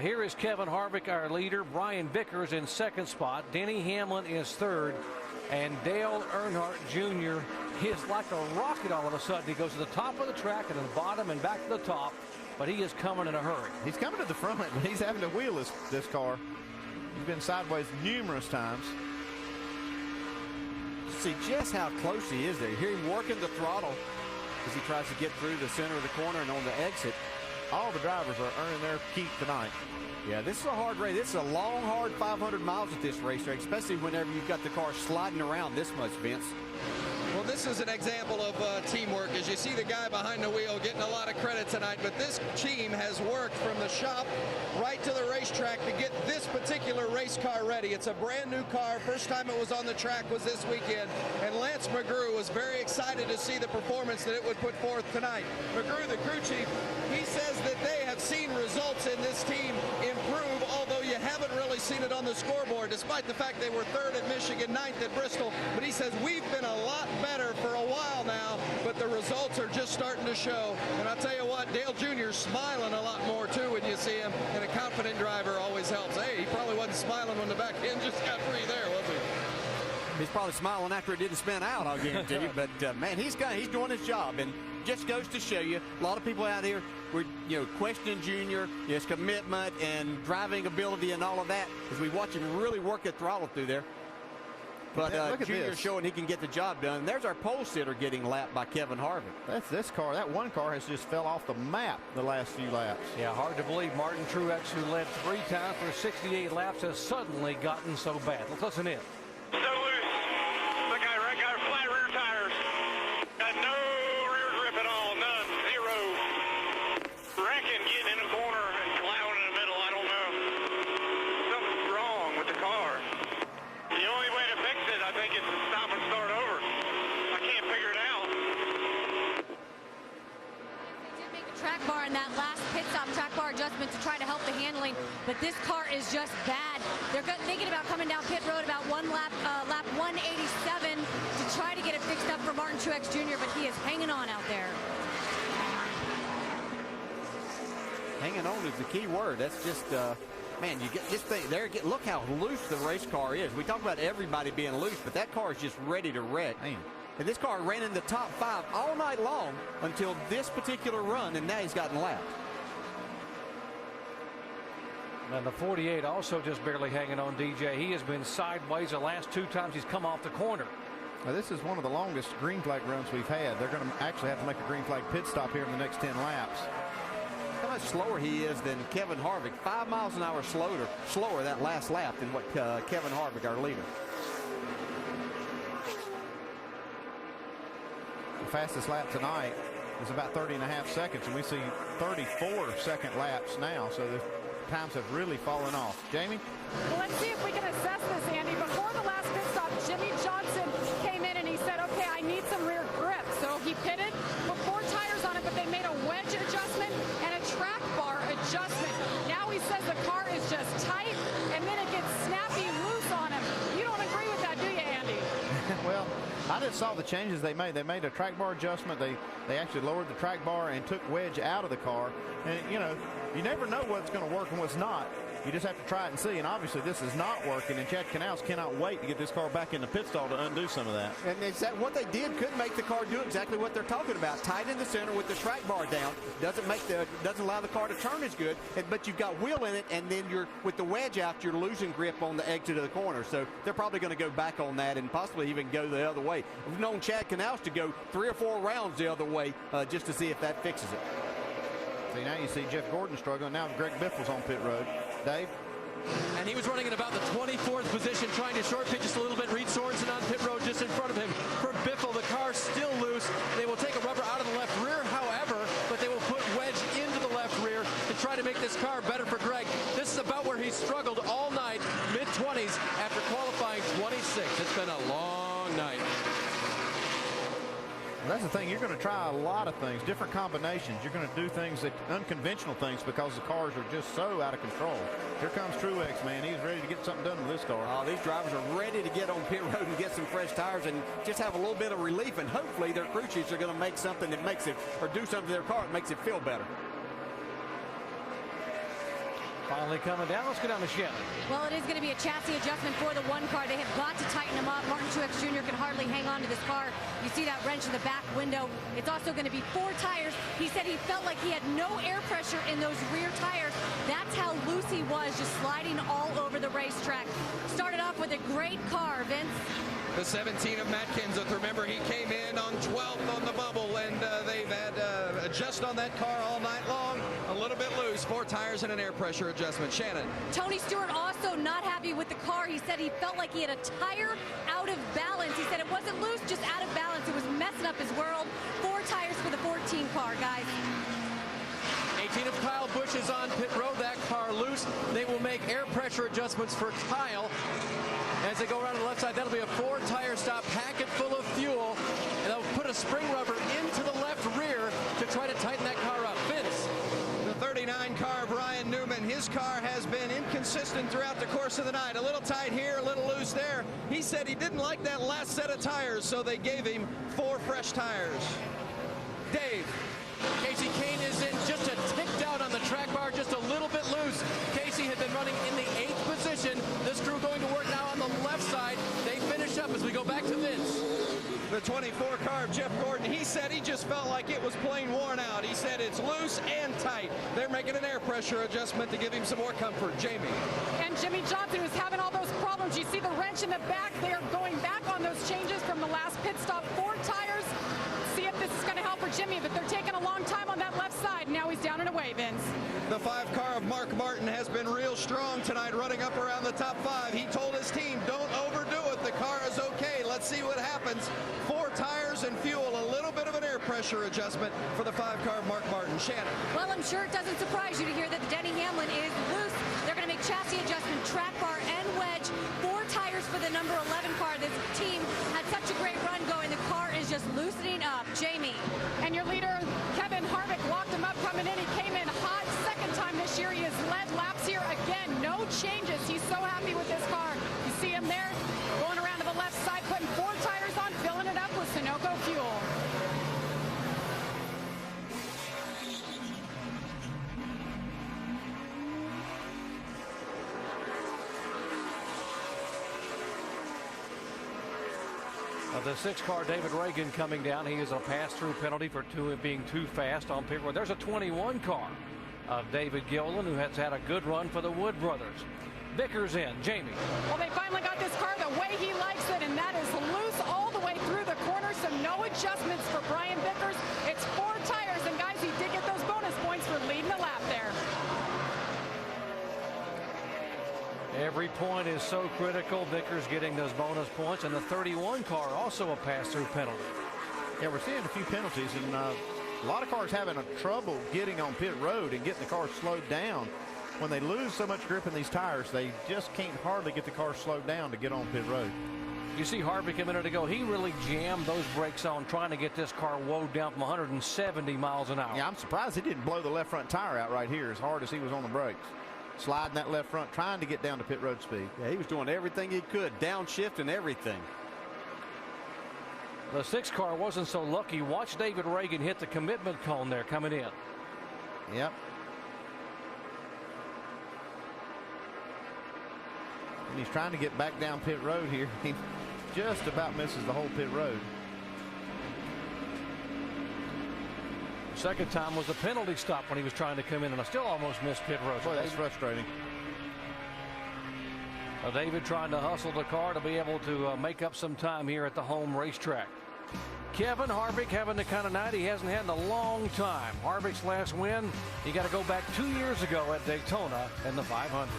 Here is Kevin Harvick, our leader. Brian Vickers in 2nd spot. Denny Hamlin is 3rd. And Dale Earnhardt Jr. is like a rocket all of a sudden. He goes to the top of the track and then bottom and back to the top. But he is coming in a hurry. He's coming to the front, but he's having to wheel this car. He's been sideways numerous times. See just how close he is there. You hear him working the throttle as he tries to get through the center of the corner and on the exit. All the drivers are earning their keep tonight. Yeah, this is a hard race. This is a long, hard 500 miles at this racetrack, especially whenever you've got the car sliding around this much, Vince. Well, this is an example of teamwork. As you see the guy behind the wheel getting a lot of credit tonight, but this team has worked from the shop right to the racetrack to get this particular race car ready. It's a brand new car. First time it was on the track was this weekend, and Lance McGrew was very excited to see the performance that it would put forth tonight. McGrew, the crew chief, he says that they have seen results in this team improve, although you haven't really seen it on the scoreboard, despite the fact they were 3rd at Michigan, 9th at Bristol. But he says we've been a lot better for a while now, but the results are just starting to show. And I'll tell you what, Dale Jr.'s smiling a lot more too when you see him, and a confident driver always helps. Hey, he probably wasn't smiling when the back end just got free there, was he? He's probably smiling after it didn't spin out, I'll guarantee you. But man, he's doing his job, and just goes to show you, a lot of people out here were questioning Junior, his commitment and driving ability and all of that, as we watch him really work the throttle through there. But look at Junior this. showing he can get the job done. And there's our pole sitter getting lapped by Kevin Harvick. That's this car. That one car has just fell off the map the last few laps. Yeah, hard to believe Martin Truex, who led 3 times for 68 laps, has suddenly gotten so bad. Let's listen in. So loose. Look, I got flat rear tires. Got no rear grip at all. None. Zero. Wrecking, getting in a corner and plowing in the middle. I don't know. Something's wrong with the car. The only way to fix it, I think, is to stop and start over. I can't figure it out. They did make a track bar in that last pit stop, track bar adjustment to try to help the handling, but this car is just bad. They're thinking about coming down pit road about lap 187 to try to get it fixed up for Martin Truex Jr., but he is hanging on out there. Hanging on is the key word. That's just, man, you get this thing there. Look how loose the race car is. We talk about everybody being loose, but that car is just ready to wreck. Man. And this car ran in the top 5 all night long until this particular run, and now he's gotten lapped. And the 48 also just barely hanging on, DJ. He has been sideways the last 2 times he's come off the corner. Now, this is one of the longest green flag runs we've had. They're going to actually have to make a green flag pit stop here in the next 10 laps. How much slower he is than Kevin Harvick. 5 miles an hour slower that last lap than what Kevin Harvick, our leader. The fastest lap tonight is about 30.5 seconds, and we see 34-second laps now, so the times have really fallen off. Jamie? Well, let's see if we can assess this, Andy. Before the last pit stop, Jimmy Johnson came in and he said, okay, I need some rear grip. So he pitted, put 4 tires on it, but they made a wedge adjustment and a track bar adjustment. Now he says the car is just tight, and then it gets snappy loose on him. You don't agree with that, do you, Andy? Well, I just saw the changes they made. They made a track bar adjustment. They actually lowered the track bar and took wedge out of the car. And, you know, you never know what's going to work and what's not. You just have to try it and see. And obviously this is not working. And Chad Knaus cannot wait to get this car back in the pit stall to undo some of that. And what they did could make the car do exactly what they're talking about. Tight in the center with the track bar down. Doesn't allow the car to turn as good. But you've got wheel in it, and then with the wedge out, you're losing grip on the exit of the corner. So they're probably going to go back on that and possibly even go the other way. We've known Chad Knaus to go 3 or 4 rounds the other way just to see if that fixes it. See, now you see Jeff Gordon struggling. Now Greg Biffle's on pit road. Dave? And he was running in about the 24th position, trying to short pitch just a little bit. Reed Sorensen on pit road just in front of him. For Biffle, the car's still loose. They will take a rubber out of the left rear, however, but they will put wedge into the left rear to try to make this car better for Greg. This is about where he struggled all night, mid-20s, after qualifying 26. It's been a long night. Well, that's the thing. You're going to try a lot of things, different combinations. You're going to do things, unconventional things, because the cars are just so out of control. Here comes Truex, man. He's ready to get something done with this car. Oh, these drivers are ready to get on pit road and get some fresh tires and just have a little bit of relief. And hopefully their crew chiefs are going to make something that makes it, or do something to their car that makes it feel better. Finally coming down. Let's go down to Shannon. Well, it is going to be a chassis adjustment for the one car. They have got to tighten them up. Martin Truex Jr. can hardly hang on to this car. You see that wrench in the back window. It's also going to be 4 tires. He said he felt like he had no air pressure in those rear tires. That's how loose he was, just sliding all over the racetrack. Started off with a great car, Vince. The 17 of Matt Kenseth. Remember, he came in on 12th on the bubble, and they've had adjust on that car all night long. A little bit loose. 4 tires and an air pressure adjustment. Shannon. Tony Stewart also not happy with the car. He said he felt like he had a tire out of balance. He said it wasn't loose, just out of balance. It was messing up his world. 4 tires for the 14 car, guys. 18 of Kyle Busch is on pit road. That car loose. They will make air pressure adjustments for Kyle. As they go around to the left side, that'll be a 4-tire stop, packet full of fuel, and they'll put a spring rubber into the left rear to try to tighten that car up. Vince. The 39 car, Brian Newman, his car has been inconsistent throughout the course of the night. A little tight here, a little loose there. He said he didn't like that last set of tires, so they gave him 4 fresh tires. Dave. Casey Kane is in just a tick down on the track bar, just a little bit loose. Casey had been running in the 8th position. This crew going to work now on the left side. They finish up as we go back to Vince. The 24 car of Jeff Gordon, he said he just just felt like it was plain worn out. He said it's loose and tight. They're making an air pressure adjustment to give him some more comfort. Jamie. And Jimmy Johnson, who's having all those problems. You see the wrench in the back. They are going back on those changes from the last pit stop. 4 tires. See if this is going to help for Jimmy, but they're taking a long time on that left side. Now he's down and away, Vince. The 5 car of Mark Martin has been real strong tonight, running up around the top 5. He told his team, don't overdo it. The car is okay. Let's see what happens. 4 tires and fuel, a little bit of an air pressure adjustment for the 5 car of Mark Martin. Shannon. Well, I'm sure it doesn't surprise you to hear that Denny Hamlin is loose. They're going to make chassis adjustment, track bar, and wedge. 4 tires for the number 11 car. This team had such a great run going. The car is just loosening up. Jamie. And your leader, Kevin Harvick, locked him up coming in. He came in hot. Second time this year. He has led laps here again. No changes. He's so happy with this car. You see him there going around to the left side, putting 4 tires on, filling it up with Sunoco fuel. The 6 car, David Reagan, coming down. He is a pass-through penalty for being too fast on pit road. There's a 21 car of David Gilliland, who has had a good run for the Wood brothers. Vickers in. Jamie. Well, they finally got this car the way he likes it, and that is loose all the way through the corner, so no adjustments for Brian Vickers. It's 4 tires, and guys, he did get those bonus points for leading the lap there. Every point is so critical. Vickers getting those bonus points, and the 31 car also a pass-through penalty. Yeah, we're seeing a few penalties, and a lot of cars having trouble getting on pit road and getting the car slowed down. When they lose so much grip in these tires, they just can't hardly get the car slowed down to get on pit road. You see Harvick a minute ago, he really jammed those brakes on trying to get this car woed down from 170 miles an hour. Yeah, I'm surprised he didn't blow the left front tire out right here as hard as he was on the brakes. Sliding that left front, trying to get down to pit road speed. Yeah, he was doing everything he could, downshift and everything. The 6 car wasn't so lucky. Watch David Reagan hit the commitment cone there coming in. Yep. And he's trying to get back down pit road here. He just about misses the whole pit road. Second time was the penalty stop when he was trying to come in, and I still almost missed pit road. Boy, that's frustrating. David trying to hustle the car to be able to make up some time here at the home racetrack. Kevin Harvick having the kind of night he hasn't had in a long time. Harvick's last win, you got to go back 2 years ago at Daytona in the 500.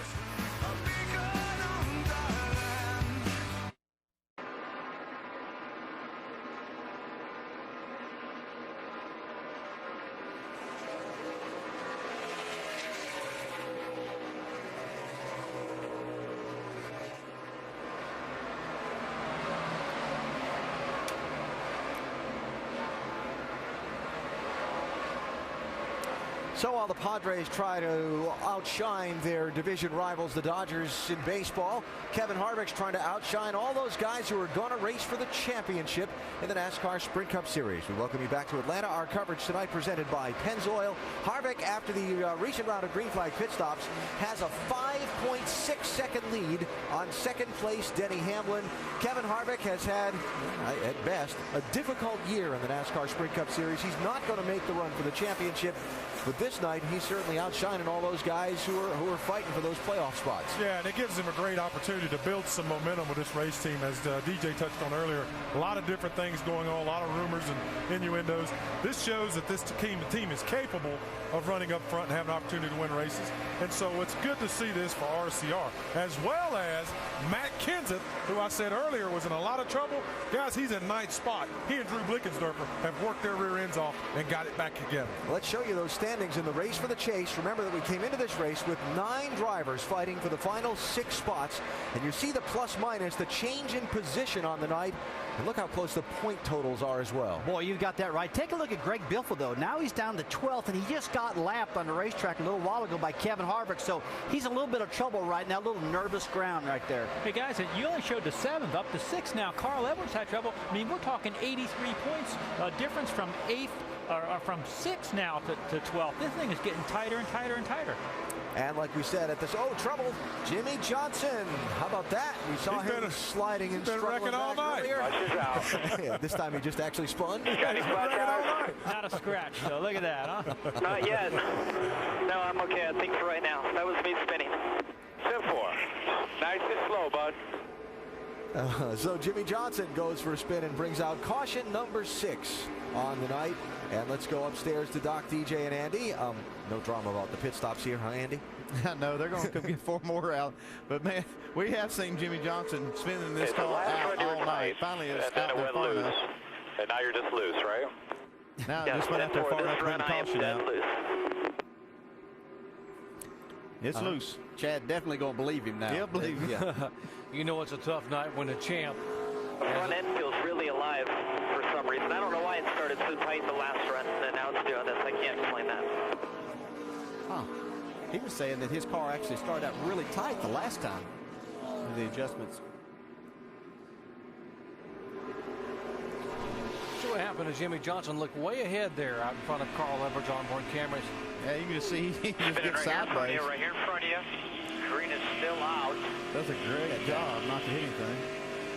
So while the Padres try to outshine their division rivals, the Dodgers in baseball, Kevin Harvick's trying to outshine all those guys who are going to race for the championship in the NASCAR Sprint Cup Series. We welcome you back to Atlanta. Our coverage tonight presented by Pennzoil. Harvick, after the recent round of green flag pit stops, has a 5.6 second lead on second place Denny Hamlin. Kevin Harvick has had, at best, a difficult year in the NASCAR Sprint Cup Series. He's not going to make the run for the championship. But this night, he's certainly outshining all those guys who are fighting for those playoff spots. Yeah, and it gives him a great opportunity to build some momentum with this race team, as DJ touched on earlier. A lot of different things going on, a lot of rumors and innuendos. This shows that this team is capable of running up front and having an opportunity to win races. And so it's good to see this for RCR, as well as Matt Kenseth, who I said earlier was in a lot of trouble. Guys, he's in 9th spot. He and Drew Blickensderfer have worked their rear ends off and got it back together. Let's show you those standings in the race for the chase. Remember that we came into this race with 9 drivers fighting for the final 6 spots. And you see the plus minus, the change in position on the night. And look how close the point totals are as well. Boy, you've got that right. Take a look at Greg Biffle, though. Now he's down to 12th, and he just got lapped on the racetrack a little while ago by Kevin Harvick. So he's a little bit of trouble right now, a little nervous ground right there. Hey, guys, you only showed the 7th, up to 6th now. Carl Edwards had trouble. I mean, we're talking 83 points difference from 8th or from 6th now to 12th. this thing is getting tighter and tighter and tighter. And like we said at this, trouble, Jimmy Johnson. How about that? We saw him sliding and struggling all night. earlier. Watch his out. Yeah, this time he just actually spun. Not a scratch, though. Look at that, huh? Not yet. No, I'm okay, I think, for right now. That was me spinning. 10-4. Nice and slow, bud. So Jimmy Johnson goes for a spin and brings out caution number 6 on the night. And let's go upstairs to Doc, DJ, and Andy. No drama about the pit stops here, huh, Andy? No, they're going to come get 4 more out. But, man, we have seen Jimmy Johnson spinning this car out all night. Finally, it's out there far enough. And now you're just loose, right? Now, just went out there far enough to bring the caution out. It's loose. Chad definitely going to believe him now. He'll believe him. Yeah. You know it's a tough night when the champ. The front end feels really alive for some reason. I don't know why it started so tight the last run, and now it's doing this. I can't explain that. Huh. He was saying that his car actually started out really tight the last time with the adjustments. See what happened to Jimmy Johnson looked way ahead there out in front of Carl Edwards onboard cameras. Yeah, you can see he just gets sideways. Right here in front of you. Green is still out. Does a great job not to hit anything.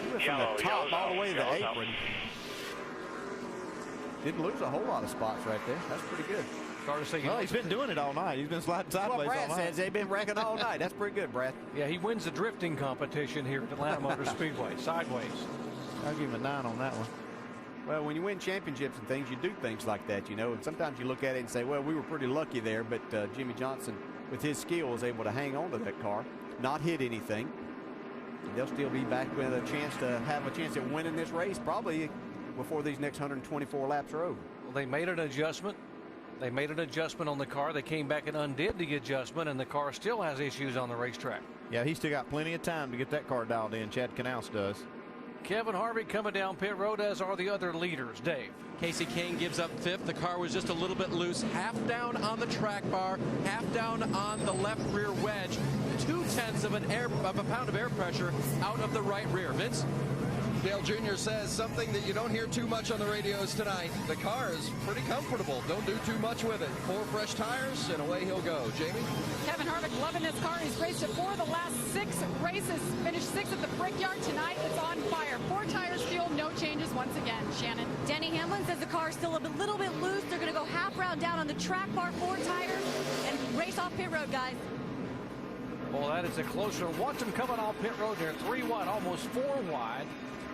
He went from the top all the way to the apron. Didn't lose a whole lot of spots right there. That's pretty good. Well, he's been doing it all night. He's been sliding sideways all night. Brad says they've been wrecking all night. That's pretty good, Brad. Yeah, he wins the drifting competition here at Atlanta Motor Speedway, sideways. I'll give him a 9 on that one. Well, when you win championships and things, you do things like that, you know. And sometimes you look at it and say, well, we were pretty lucky there. But Jimmy Johnson, with his skill, was able to hang on to that car, not hit anything. They'll still be back with a chance to have a chance at winning this race probably before these next 124 laps are over. Well, they made an adjustment. They made an adjustment on the car. They came back and undid the adjustment, and the car still has issues on the racetrack. Yeah, he's still got plenty of time to get that car dialed in. Chad Knaus does. Kevin Harvick coming down pit road, as are the other leaders. Dave. Casey Kane gives up 5th. The car was just a little bit loose. Half down on the track bar, half down on the left rear wedge. 0.2 of a pound of air pressure out of the right rear. Vince? Dale Jr. says something that you don't hear too much on the radios tonight. The car is pretty comfortable. Don't do too much with it. 4 fresh tires, and away he'll go. Jamie? Kevin Harvick loving this car. He's raced it 4 of the last 6 races. Finished 6th at the Brickyard. Tonight it's on fire. 4 tires, fuel, no changes once again. Shannon? Denny Hamlin says the car's still a little bit loose. They're going to go half round down on the track bar, 4 tires, and race off pit road, guys. Well, that is a closer. Watch them coming off pit road there. 3 wide, almost 4 wide.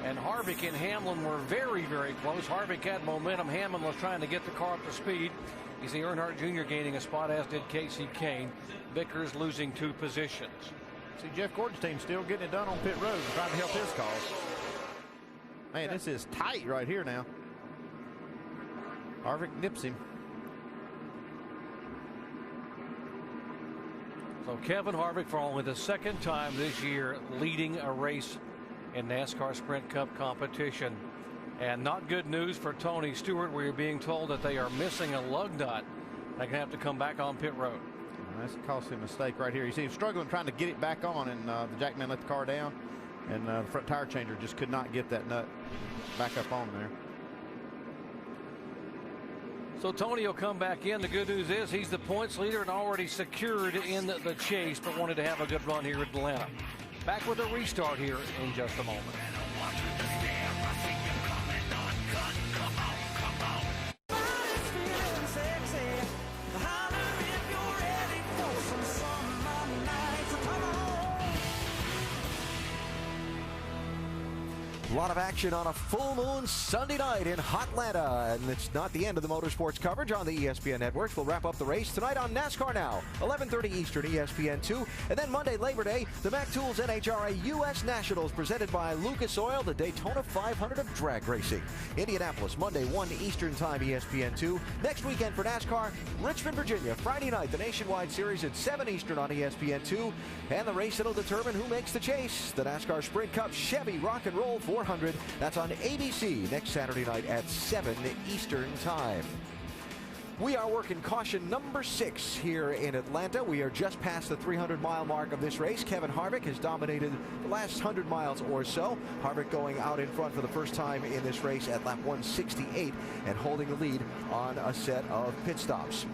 And Harvick and Hamlin were very, very close. Harvick had momentum. Hamlin was trying to get the car up to speed. You see Earnhardt Jr. gaining a spot, as did Casey Kane. Vickers losing 2 positions. See, Jeff Gordon's team still getting it done on pit road, trying to help his cause. Man, this is tight right here now. Harvick nips him. So Kevin Harvick, for only the 2nd time this year, leading a race in NASCAR Sprint Cup competition. And not good news for Tony Stewart. We are being told that they are missing a lug nut. They're going to have to come back on pit road. That's a costly mistake right here. You see him struggling trying to get it back on, and the jackman let the car down, and the front tire changer just could not get that nut back up on there. So Tony will come back in. The good news is he's the points leader and already secured in the chase, but wanted to have a good run here at Atlanta. Back with a restart here in just a moment. A lot of action on a full moon Sunday night in Hotlanta, and it's not the end of the motorsports coverage on the ESPN networks. We'll wrap up the race tonight on NASCAR Now, 11:30 Eastern, ESPN2, and then Monday, Labor Day, the Mac Tools NHRA U.S. Nationals presented by Lucas Oil, the Daytona 500 of drag racing. Indianapolis, Monday, 1 Eastern Time, ESPN2. Next weekend for NASCAR, Richmond, Virginia, Friday night, the Nationwide Series at 7 Eastern on ESPN2, and the race that'll determine who makes the chase, the NASCAR Sprint Cup Chevy Rock and Roll 400. That's on ABC next Saturday night at 7 Eastern Time. We are working caution number 6 here in Atlanta. We are just past the 300-mile mark of this race. Kevin Harvick has dominated the last 100 miles or so. Harvick going out in front for the first time in this race at lap 168 and holding the lead on a set of pit stops.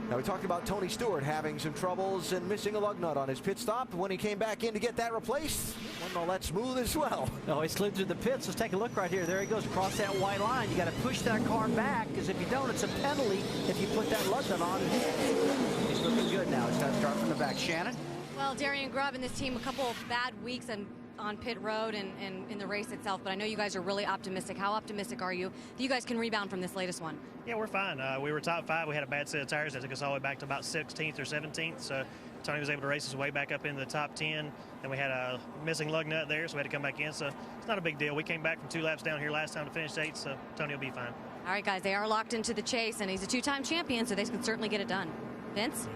Now, we talked about Tony Stewart having some troubles and missing a lug nut on his pit stop. When he came back in to get that replaced, wasn't all that smooth as well. No, he slid through the pits. Let's take a look right here. There he goes across that white line. You got to push that car back, because if you don't, it's a penalty if you put that lug nut on. He's looking good now. He's got to start from the back. Shannon? Well, Darian Grubb and this team, a couple of bad weeks on pit road and in the race itself, but I know you guys are really optimistic. How optimistic are you that you guys can rebound from this latest one? Yeah, we're fine. We were top 5. We had a bad set of tires that took us all the way back to about 16th or 17th. So Tony was able to race his way back up into the top 10. And we had a missing lug nut there, so we had to come back in. So it's not a big deal. We came back from 2 laps down here last time to finish 8th, so Tony will be fine. All right, guys, they are locked into the chase, and he's a 2-time champion, so they can certainly get it done. Vince?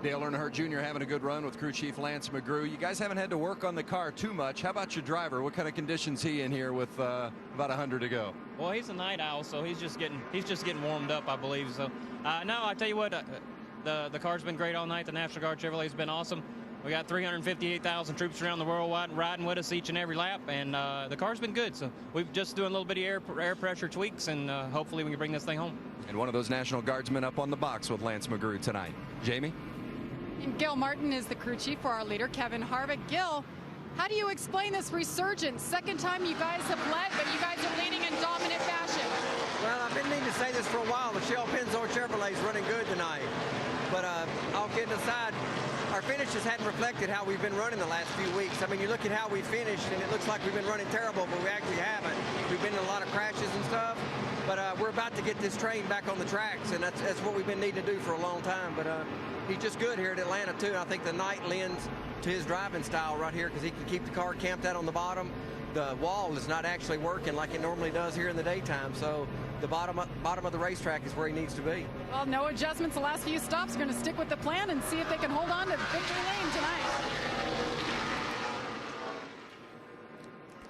Dale Earnhardt Jr. having a good run with crew chief Lance McGrew. You guys haven't had to work on the car too much. How about your driver? What kind of conditions he in here with about 100 to go? Well, he's a night owl, so he's just getting warmed up, I believe. So no, I tell you what, the car's been great all night. The National Guard Chevrolet's been awesome. We got 358,000 troops around the world riding with us each and every lap, and the car's been good. So we're just doing a little bit of air pressure tweaks, and hopefully we can bring this thing home. And one of those National Guardsmen up on the box with Lance McGrew tonight. Jamie? And Gil Martin is the crew chief for our leader, Kevin Harvick. Gil, how do you explain this resurgence? Second time you guys have led, but you guys are leading in dominant fashion. Well, I've been needing to say this for a while. Michelle Penzor Chevrolet is running good tonight. But all kidding aside, our finishes hadn't reflected how we've been running the last few weeks. I mean, you look at how we finished, and it looks like we've been running terrible, but we actually haven't. We've been in a lot of crashes and stuff. But we're about to get this train back on the tracks, and that's what we've been needing to do for a long time. But he's just good here at Atlanta, too. I think the night lends to his driving style right here, because he can keep the car camped out on the bottom. The wall is not actually working like it normally does here in the daytime. So the bottom of the racetrack is where he needs to be. Well, no adjustments the last few stops. Going to stick with the plan and see if they can hold on to victory lane tonight.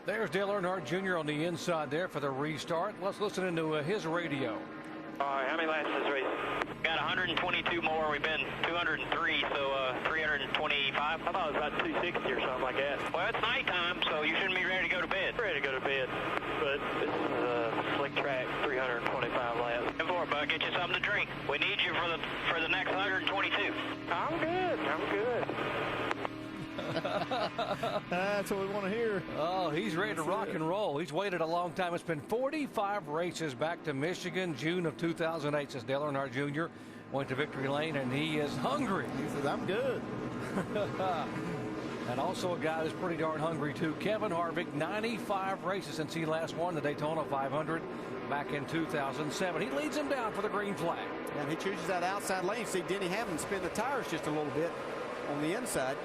There's Dale Earnhardt Jr. on the inside there for the restart. Let's listen into his radio. All right, how many laps is this race? Got 122 more. We've been 203, so 325. I thought it was about 260 or something like that. Well, it's nighttime, so you shouldn't be ready to go to bed. Ready to go to bed, but this is a slick track, 325 laps. And for it, Bud, get you something to drink. We need you for the next 122. I'm good. I'm good. That's what we want to hear. Oh, he's ready to rock and roll. He's waited a long time. It's been 45 races back to Michigan, June of 2008, since Dale Earnhardt Jr. went to victory lane, and he is hungry. He says, I'm good. And also a guy who's pretty darn hungry, too. Kevin Harvick, 95 races since he last won the Daytona 500 back in 2007. He leads him down for the green flag. And he chooses that outside lane. See Denny Hamlin spin the tires just a little bit on the inside.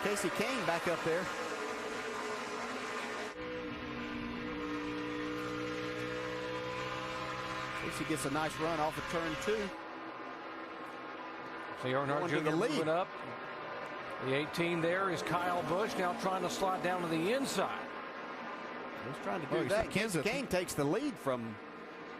There's Casey Kane back up there. Casey gets a nice run off of turn 2. See Earnhardt Jr. moving up. The 18 there is Kyle Busch, now trying to slide down to the inside. He's trying to do that. Casey Kane takes the lead from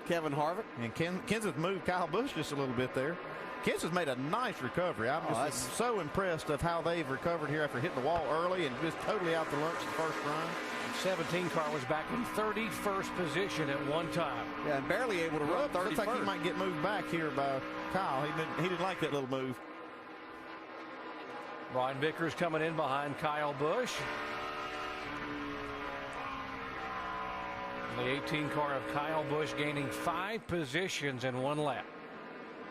Kevin Harvick. And Kenseth moved Kyle Busch just a little bit there. Kenseth made a nice recovery. I'm just so impressed of how they've recovered here after hitting the wall early and just totally out the lunch the first run. 17 car was back in 31st position at one time. Yeah, and barely able to run 31st. Looks like he might get moved back here by Kyle. He didn't like that little move. Brian Vickers coming in behind Kyle Busch. The 18 car of Kyle Busch gaining 5 positions in 1 lap.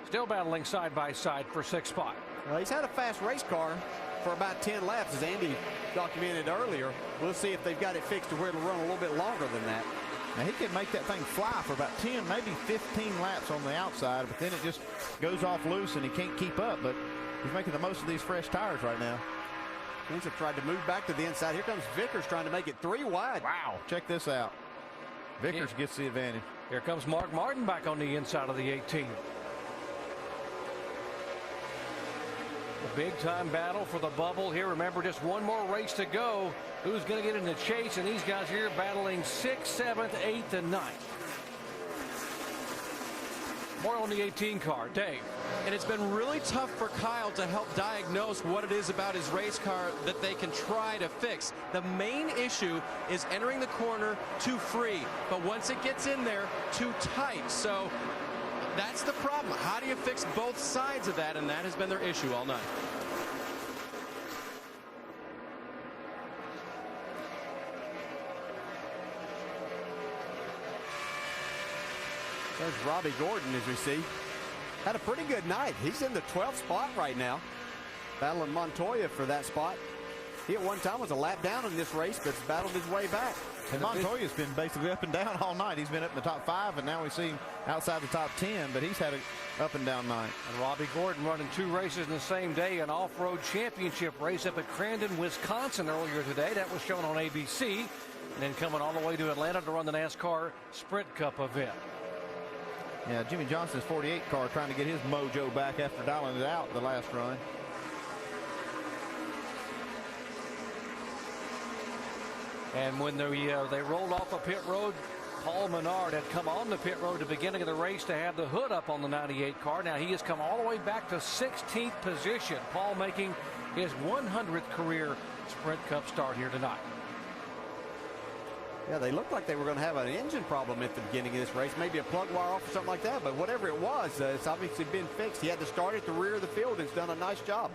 Still battling side by side for 6th spot. Well, he's had a fast race car for about 10 laps, as Andy documented earlier. We'll see if they've got it fixed to where it'll run a little bit longer than that. Now, he can make that thing fly for about 10, maybe 15 laps on the outside, but then it just goes off loose and he can't keep up. But he's making the most of these fresh tires right now. Kenseth tried to move back to the inside. Here comes Vickers trying to make it 3 wide. Wow. Check this out. Vickers gets the advantage. Here comes Mark Martin back on the inside of the 18. A big-time battle for the bubble here. Remember, just one more race to go. Who's going to get in the chase? And these guys here battling 6th, 7th, 8th, and 9th. More on the 18 car. Dave. And it's been really tough for Kyle to help diagnose what it is about his race car that they can try to fix. The main issue is entering the corner too free, but once it gets in there, too tight. So That's the problem. How do you fix both sides of that? And that has been their issue all night. There's Robbie Gordon, as we see. Had a pretty good night. He's in the 12th spot right now. Battling Montoya for that spot. He at one time was a lap down in this race, but battled his way back. And Montoya's been basically up and down all night. He's been up in the top 5, and now we see him outside the top 10, but he's had an up and down night. And Robbie Gordon running 2 races in the same day, an off-road championship race up at Crandon, Wisconsin earlier today. That was shown on ABC. And then coming all the way to Atlanta to run the NASCAR Sprint Cup event. Yeah, Jimmy Johnson's 48 car trying to get his mojo back after dialing it out the last run. And when they rolled off the pit road, Paul Menard had come on the pit road at the beginning of the race to have the hood up on the 98 car. Now he has come all the way back to 16th position. Paul making his 100th career Sprint Cup start here tonight. Yeah, they looked like they were going to have an engine problem at the beginning of this race, maybe a plug wire off or something like that, but whatever it was, it's obviously been fixed. He had to start at the rear of the field, and he's done a nice job.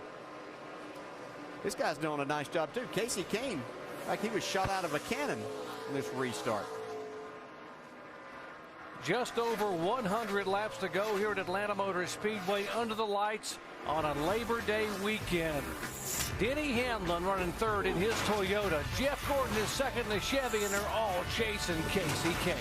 This guy's doing a nice job, too. Casey Kane, like he was shot out of a cannon in this restart. Just over 100 laps to go here at Atlanta Motor Speedway under the lights on a Labor Day weekend. Denny Hamlin running 3rd in his Toyota. Jeff Gordon is 2nd in the Chevy, and they're all chasing Casey Kane.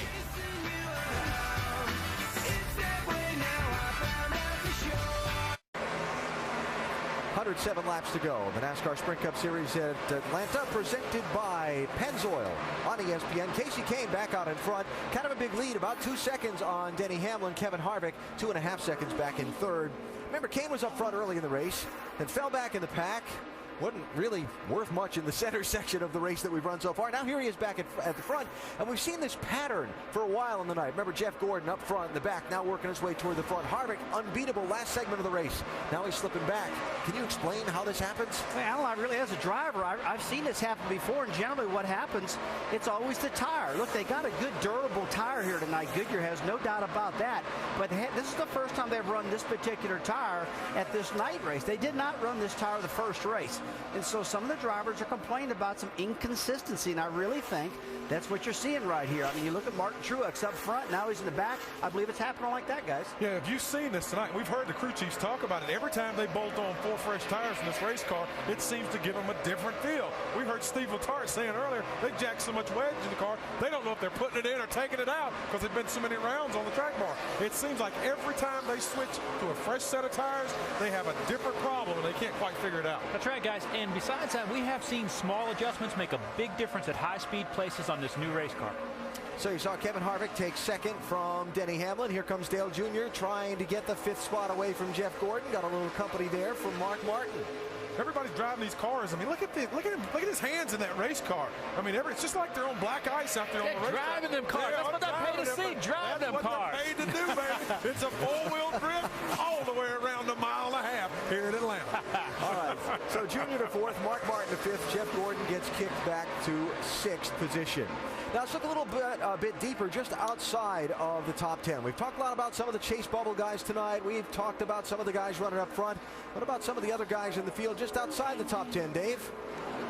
107 laps to go. The NASCAR Sprint Cup Series at Atlanta, presented by Pennzoil on ESPN. Casey Kane back out in front. Kind of a big lead, about 2 seconds on Denny Hamlin. Kevin Harvick, 2.5 seconds back in 3rd. Remember, Kane was up front early in the race and fell back in the pack. Wasn't really worth much in the center section of the race that we've run so far. Now here he is back at the front, and we've seen this pattern for a while in the night. Remember Jeff Gordon up front in the back, now working his way toward the front. Harvick, unbeatable last segment of the race. Now he's slipping back. Can you explain how this happens? Well, Alan, really, as a driver, I've seen this happen before, and generally what happens, it's always the tire. Look, they got a good, durable tire here tonight. Goodyear has no doubt about that. But this is the first time they've run this particular tire at this night race. They did not run this tire the first race. And so some of the drivers are complaining about some inconsistency, and I really think that's what you're seeing right here. I mean, you look at Martin Truex up front, now he's in the back. I believe it's happening like that, guys. Yeah, if you've seen this tonight, we've heard the crew chiefs talk about it. Every time they bolt on 4 fresh tires in this race car, it seems to give them a different feel. We heard Steve Letarte saying earlier, they jacked so much wedge in the car, they don't know if they're putting it in or taking it out because there's been so many rounds on the track bar. It seems like every time they switch to a fresh set of tires, they have a different problem and they can't quite figure it out. That's right, guys. And besides that, we have seen small adjustments make a big difference at high-speed places on this new race car. So you saw Kevin Harvick take 2nd from Denny Hamlin. Here comes Dale Jr. trying to get the 5th spot away from Jeff Gordon. Got a little company there from Mark Martin. Everybody's driving these cars. I mean, look at his hands in that race car. I mean, it's just like they're on black ice out there on the race car. Driving them cars. That's what they're paid to see. Drive them cars. That's what they're paid to do, baby. It's a 4-wheel drift all the way around a mile and a half here in Atlanta. All right. So Junior to 4th, Mark Martin to 5th. Jeff Gordon gets kicked back to 6th position. Now let's look a bit deeper, just outside of the top 10. We've talked a lot about some of the chase bubble guys tonight. We've talked about some of the guys running up front. What about some of the other guys in the field just outside the top 10, Dave?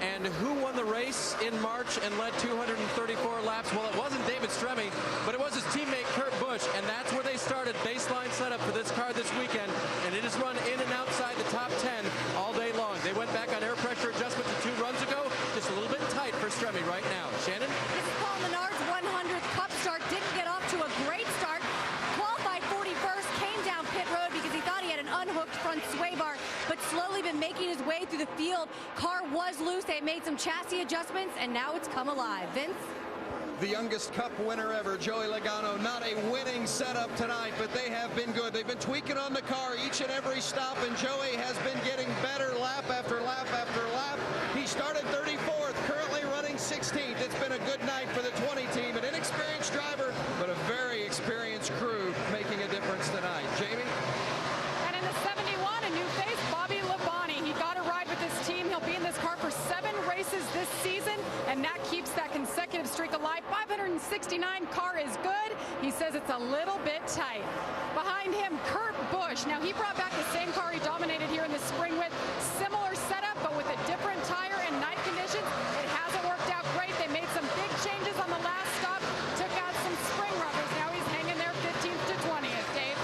And who won the race in March and led 234 laps? Well, it wasn't David Stremme, but it was his teammate Kurt Busch, and that's where they started baseline setup for this car this weekend, and it is run in and outside the top 10 all day long. They went back on air pressure adjustment to 2 runs ago, just a little bit tight for Stremme right now. Shannon? This is Paul Menard's 100th Cup start. Didn't get off to a great start. Qualified 41st, came down pit road because he thought he had an unhooked front sway bar, but slowly been making his way through the field. Car was loose. They made some chassis adjustments, and now it's come alive. Vince? The youngest Cup winner ever, Joey Logano. Not a winning setup tonight, but they have been good. They've been tweaking on the car each and every stop, and Joey has been getting better lap after lap after lap. He started 34th, currently running 16th. It's been a good night for the 20 team. An inexperienced driver, but a very experienced crew making a difference tonight. Jamie? And in the 71, a new face, Bobby Labonte. He got a ride with this team. He'll be in this car for 7 races this season, and that keeps that consecutive streak alive. 569 car is good. He said says it's a little bit tight. Behind him, Kurt Busch. Now, he brought back the same car he dominated here in the spring with. Similar setup, but with a different tire and night conditions. It hasn't worked out great. They made some big changes on the last stop. Took out some spring rubbers. Now he's hanging there 15th to 20th, Dave.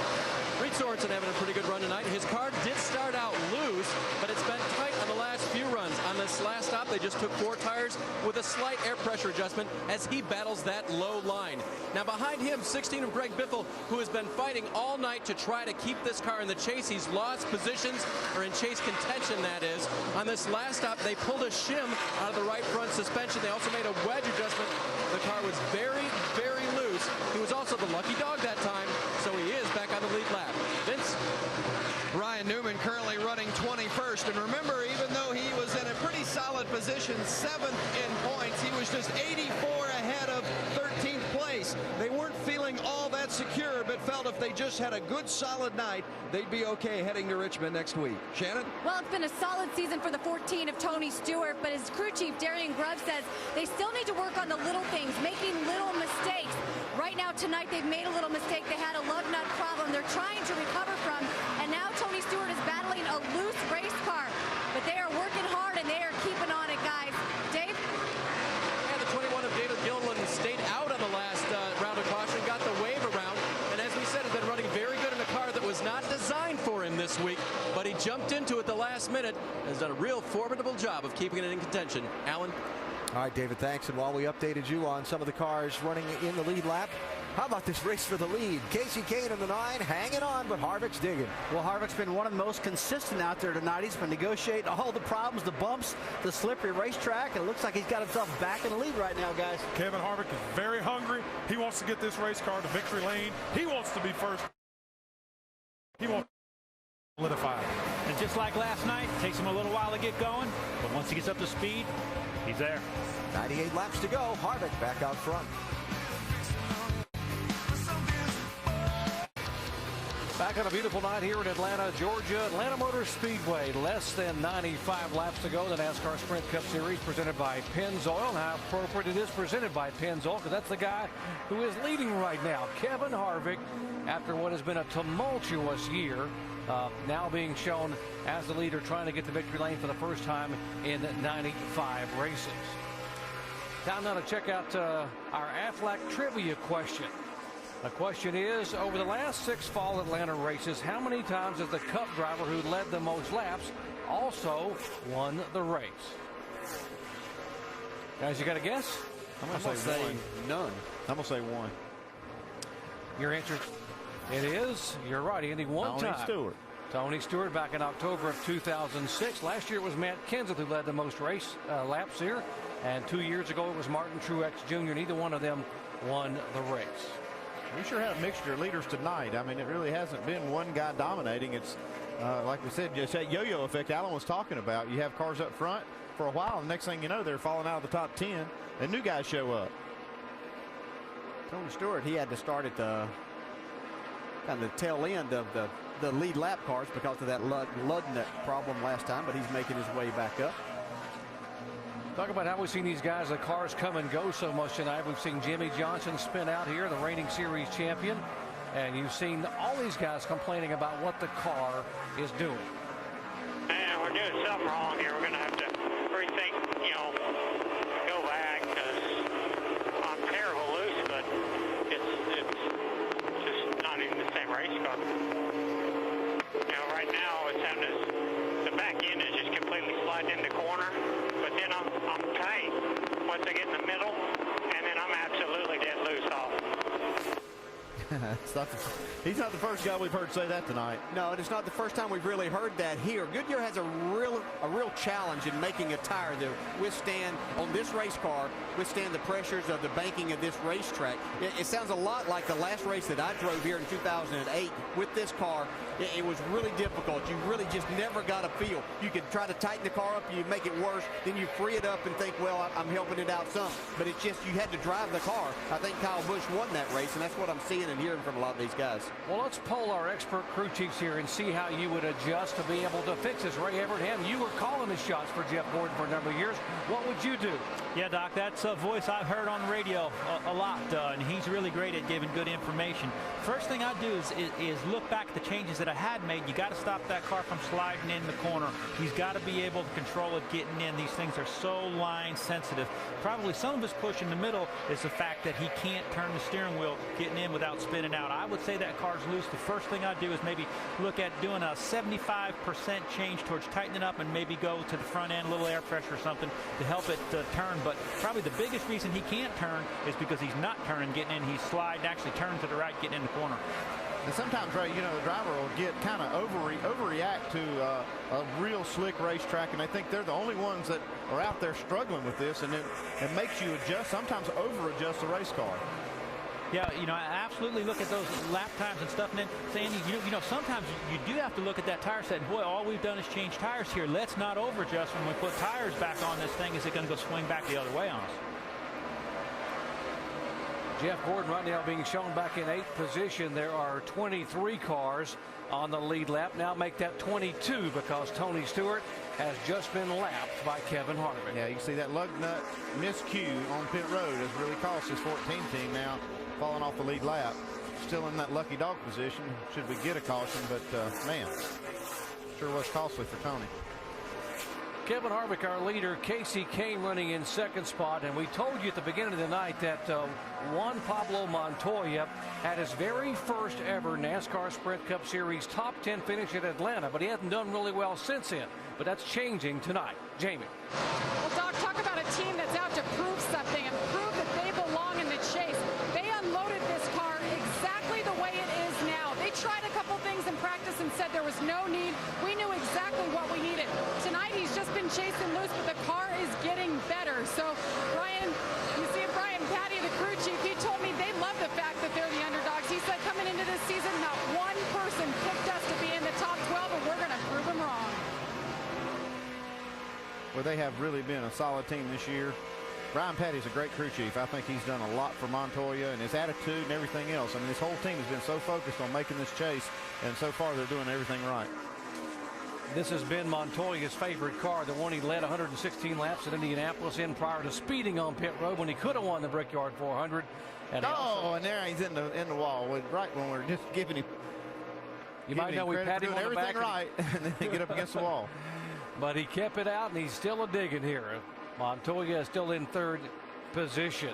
Reed Sorensen having a pretty good run tonight. His car did start out loose, but it's been tight on the last few runs. On this last stop, they just took 4 tires with a slight air pressure adjustment as he battles that low line. Now behind him, 16 of Greg Biffle, who has been fighting all night to try to keep this car in the chase. He's lost positions, or in chase contention, that is. On this last stop, they pulled a shim out of the right front suspension. They also made a wedge adjustment. The car was very, very loose. He was also the lucky dog that time, so he is back on the lead lap. Vince? Ryan Newman currently running 21st, and remember, even though he was in a pretty solid position, 7th in points, he was just 84 ahead of 13th place. They weren't feeling all that secure, but felt if they just had a good solid night, they'd be okay heading to Richmond next week. Shannon? Well, it's been a solid season for the 14 of Tony Stewart, but his crew chief, Darian Grubb, says they still need to work on the little things, making little mistakes. Right now, tonight, they've made a little mistake. They had a lug nut problem they're trying to recover from, and now Tony Stewart is battling a loose race car. But they are working hard, and they are keeping on it, guys. Dave? Yeah, the 21 of David Gilliland stayed out on the last round of caution, got the wave around, and as we said, has been running very good in a car that was not designed for him this week, but he jumped into it the last minute, has done a real formidable job of keeping it in contention. Alan? All right, David, thanks. And while we updated you on some of the cars running in the lead lap, how about this race for the lead? Casey Kane in the 9, hanging on, but Harvick's digging. Well, Harvick's been one of the most consistent out there tonight. He's been negotiating all the problems, the bumps, the slippery racetrack. It looks like he's got himself back in the lead right now, guys. Kevin Harvick is very hungry. He wants to get this race car to victory lane. He wants to be first. He wants to solidify. And just like last night, it takes him a little while to get going, but once he gets up to speed, he's there. 98 laps to go. Harvick back out front. Back on a beautiful night here in Atlanta, Georgia. Atlanta Motor Speedway. Less than 95 laps to go. The NASCAR Sprint Cup Series presented by Pennzoil. How appropriate it is presented by Pennzoil, because that's the guy who is leading right now. Kevin Harvick, after what has been a tumultuous year, now being shown as the leader, trying to get the victory lane for the first time in 95 races. Time now to check out our Aflac trivia question. The question is, over the last 6 fall Atlanta races, how many times has the Cup driver who led the most laps also won the race? Guys, you got a guess? I'm going to say one. None. I'm going to say 1. Your answer? It is. You're right, Andy. One time. Tony Stewart. Tony Stewart back in October of 2006. Last year it was Matt Kenseth who led the most race laps here. And 2 years ago it was Martin Truex Jr. Neither one of them won the race. We sure had a mixture of leaders tonight. I mean, it really hasn't been one guy dominating. It's, like we said, just that yo-yo effect Alan was talking about. You have cars up front for a while, and the next thing you know, they're falling out of the top 10, and new guys show up. Tony Stewart, he had to start at the kind of the tail end of the lead lap cars because of that lug nut problem last time, but he's making his way back up. Talk about how we've seen these guys, the cars come and go so much tonight. We've seen Jimmy Johnson spin out here, the reigning series champion. And you've seen all these guys complaining about what the car is doing. Man, we're doing something wrong here. We're going to have to rethink, go back, because I'm terrible loose, but it's just not even the same race car. Right now what's happening is the back end is just completely sliding in the corner, but then I'm tight once I get in the middle, and then I'm absolutely dead loose off. He's not the first guy we've heard say that tonight. No, and it's not the first time we've really heard that here. Goodyear has a real challenge in making a tire that withstand, on this race car, withstand the pressures of the banking of this racetrack. It sounds a lot like the last race that I drove here in 2008 with this car. It was really difficult. You really just never got a feel. You could try to tighten the car up, you make it worse, then you free it up and think, well, I'm helping it out some. But it's just, you had to drive the car. I think Kyle Busch won that race, and that's what I'm seeing and hearing hearing from a lot of these guys. Well, let's poll our expert crew chiefs here and see how you would adjust to be able to fix this. Ray Evernham, you were calling the shots for Jeff Gordon for a number of years. What would you do? Yeah, Doc, that's a voice I've heard on the radio a lot, and he's really great at giving good information. First thing I do is look back at the changes that I had made. You got to stop that car from sliding in the corner. He's got to be able to control it getting in. These things are so line sensitive. Probably some of his push in the middle is the fact that he can't turn the steering wheel getting in without spinning out. I would say that car's loose. The first thing I do is maybe look at doing a 75% change towards tightening up and maybe go to the front end, a little air pressure or something to help it turn. But probably the biggest reason he can't turn is because he's not turning, getting in. He's sliding, actually turning to the right, getting in the corner. And sometimes, Ray, you know, the driver will get kind of overreact to a real slick racetrack, and they think they're the only ones that are out there struggling with this, and it makes you adjust, sometimes over-adjust the race car. Yeah, you know, I absolutely look at those lap times and stuff, and then saying, you know, sometimes you do have to look at that tire set, and boy, all we've done is change tires here. Let's not over-adjust when we put tires back on this thing. Is it going to go swing back the other way on us? Jeff Gordon right now being shown back in 8th position. There are 23 cars on the lead lap. Now make that 22 because Tony Stewart has just been lapped by Kevin Harvick. Yeah, you can see that lug nut miscue on pit road has really cost his 14 team now, falling off the lead lap. Still in that lucky dog position should we get a caution, but man, sure was costly for Tony. Kevin Harvick, our leader, Casey Kane running in 2nd spot, and we told you at the beginning of the night that Juan Pablo Montoya had his very first ever NASCAR Sprint Cup Series top 10 finish at Atlanta, but he hasn't done really well since then. But that's changing tonight. Jamie. Well, Doc, talk about a team that's out to prove something and prove that they belong in the chase. They unloaded this car exactly the way it is now. They tried a couple things in practice and said there was no need. We knew exactly what we needed. Tonight he's just been chasing loose, but the car is getting better. So, Brian, you see Brian Patty, the crew chief, he told me they love the fact that they're the underdogs. He said coming into this season, not one person picked us to be in the top 12, and we're going to prove them wrong. Well, they have really been a solid team this year. Brian Patty's a great crew chief. I think he's done a lot for Montoya and his attitude and everything else. I mean, this whole team has been so focused on making this chase, and so far they're doing everything right. This has been Montoya's favorite car, the one he led 116 laps at Indianapolis in prior to speeding on pit road when he could have won the Brickyard 400. And and there he's in the wall, right when we're just giving him. You might know we pat him on the back. Everything right, and then they get up against the wall. But he kept it out, and he's still a digging here. Montoya is still in 3rd position.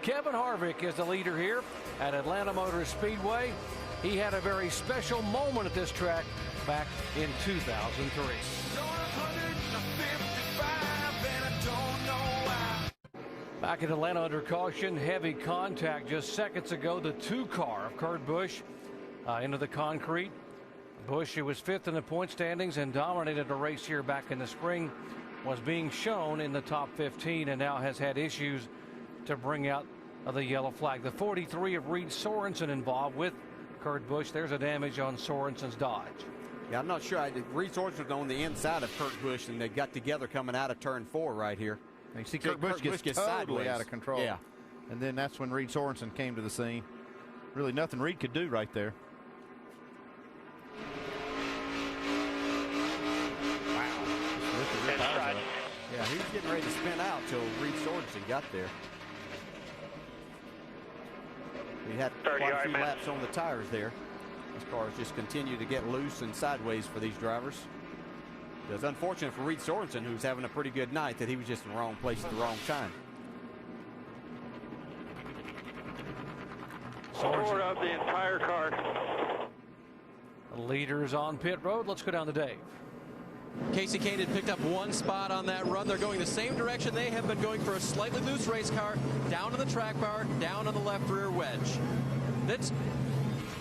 Kevin Harvick is the leader here at Atlanta Motor Speedway. He had a very special moment at this track back in 2003. Back in Atlanta under caution, heavy contact just seconds ago. The 2 car of Kurt Busch into the concrete. Busch, who was 5th in the point standings and dominated a race here back in the spring, was being shown in the top 15 and now has had issues to bring out the yellow flag. The 43 of Reed Sorensen involved with Kurt Busch. There's a damage on Sorensen's Dodge. Yeah, I'm not sure. Reed Sorensen was on the inside of Kurt Busch, and they got together coming out of turn 4 right here. You see Kurt Busch gets totally sideways. out of control. Yeah. And then that's when Reed Sorensen came to the scene. Really nothing Reed could do right there. Yeah, he was getting ready to spin out till Reed Sorensen got there. He had quite a few laps on the tires there. These cars just continue to get loose and sideways for these drivers. It was unfortunate for Reed Sorensen, who's having a pretty good night, that he was just in the wrong place at the wrong time. Forward up the entire car. Leaders on pit road. Let's go down to Dave. Casey Kane had picked up 1 spot on that run. They're going the same direction they have been going for a slightly loose race car. Down to the track bar, down on the left rear wedge. That's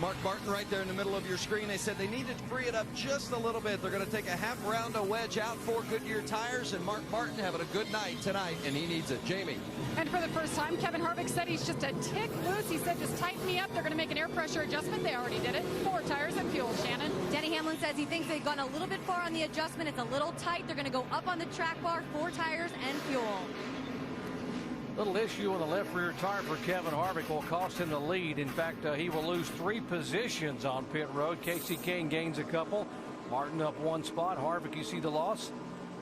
Mark Martin right there in the middle of your screen. They said they needed to free it up just a little bit. They're going to take a half round of wedge out for Goodyear tires, and Mark Martin having a good night tonight, and he needs it. Jamie. And for the first time, Kevin Harvick said he's just a tick loose. He said just tighten me up. They're going to make an air pressure adjustment. They already did it. 4 tires and fuel, Shannon. Denny Hamlin says he thinks they've gone a little bit far on the adjustment. It's a little tight. They're going to go up on the track bar, 4 tires and fuel. Little issue on the left rear tire for Kevin Harvick will cost him the lead. In fact, he will lose 3 positions on pit road. Casey Kane gains a couple. Martin up 1 spot. Harvick, you see the loss.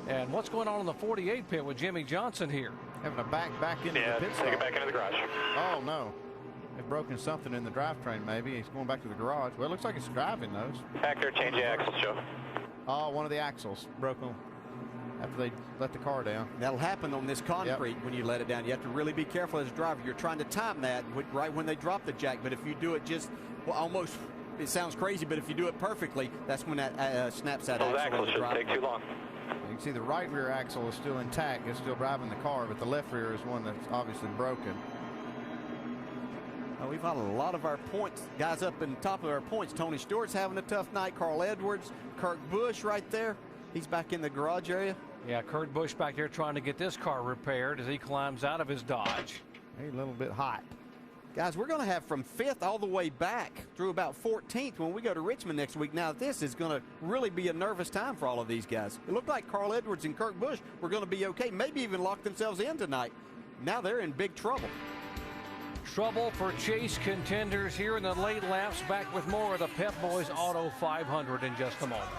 And what's going on in the 48 pit with Jimmy Johnson here? Having to back into the pit stop. Take it back into the garage. Oh, no. They've broken something in the drivetrain, maybe. He's going back to the garage. Well, it looks like it's driving those. Factor, change the axles, Joe. Oh, one of the axles broke them after they let the car down. That'll happen on this concrete when you let it down. You have to really be careful as a driver. You're trying to time that right when they drop the jack, but if you do it just almost, it sounds crazy, but if you do it perfectly, that's when that snaps that axle. Those axles shouldn't take too long. You can see the right rear axle is still intact. It's still driving the car, but the left rear is one that's obviously broken. We've had a lot of our points, guys up in top of our points. Tony Stewart's having a tough night. Carl Edwards, Kurt Busch right there. He's back in the garage area. Yeah, Kurt Busch back here trying to get this car repaired as he climbs out of his Dodge. He's a little bit hot. Guys, we're going to have from 5th all the way back through about 14th when we go to Richmond next week. Now, this is going to really be a nervous time for all of these guys. It looked like Carl Edwards and Kurt Busch were going to be okay, maybe even lock themselves in tonight. Now they're in big trouble. Trouble for chase contenders here in the late laps. Back with more of the Pep Boys Auto 500 in just a moment.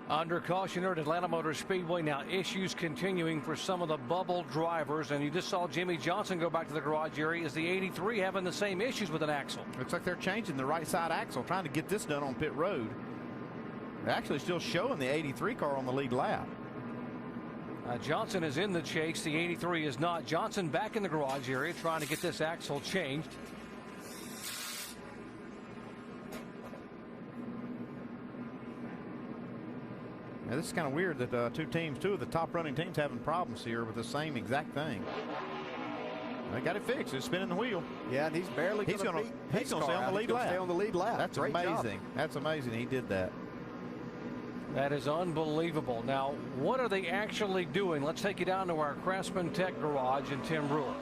Under caution at Atlanta Motor Speedway now, issues continuing for some of the bubble drivers, and you just saw Jimmy Johnson go back to the garage area. Is the 83 having the same issues with an axle? Looks like they're changing the right side axle, trying to get this done on pit road. They're actually still showing the 83 car on the lead lap. Johnson is in the chase. The 83 is not. Johnson back in the garage area trying to get this axle changed. Now, this is kind of weird that two of the top running teams having problems here with the same exact thing. They got it fixed. It's spinning the wheel. Yeah, and he's barely going to stay on the lead lap. Stay on the lead lap. That's Great amazing. Job. That's amazing. He did that. That is unbelievable. Now, what are they actually doing? Let's take you down to our Craftsman Tech garage in Tim Brewer.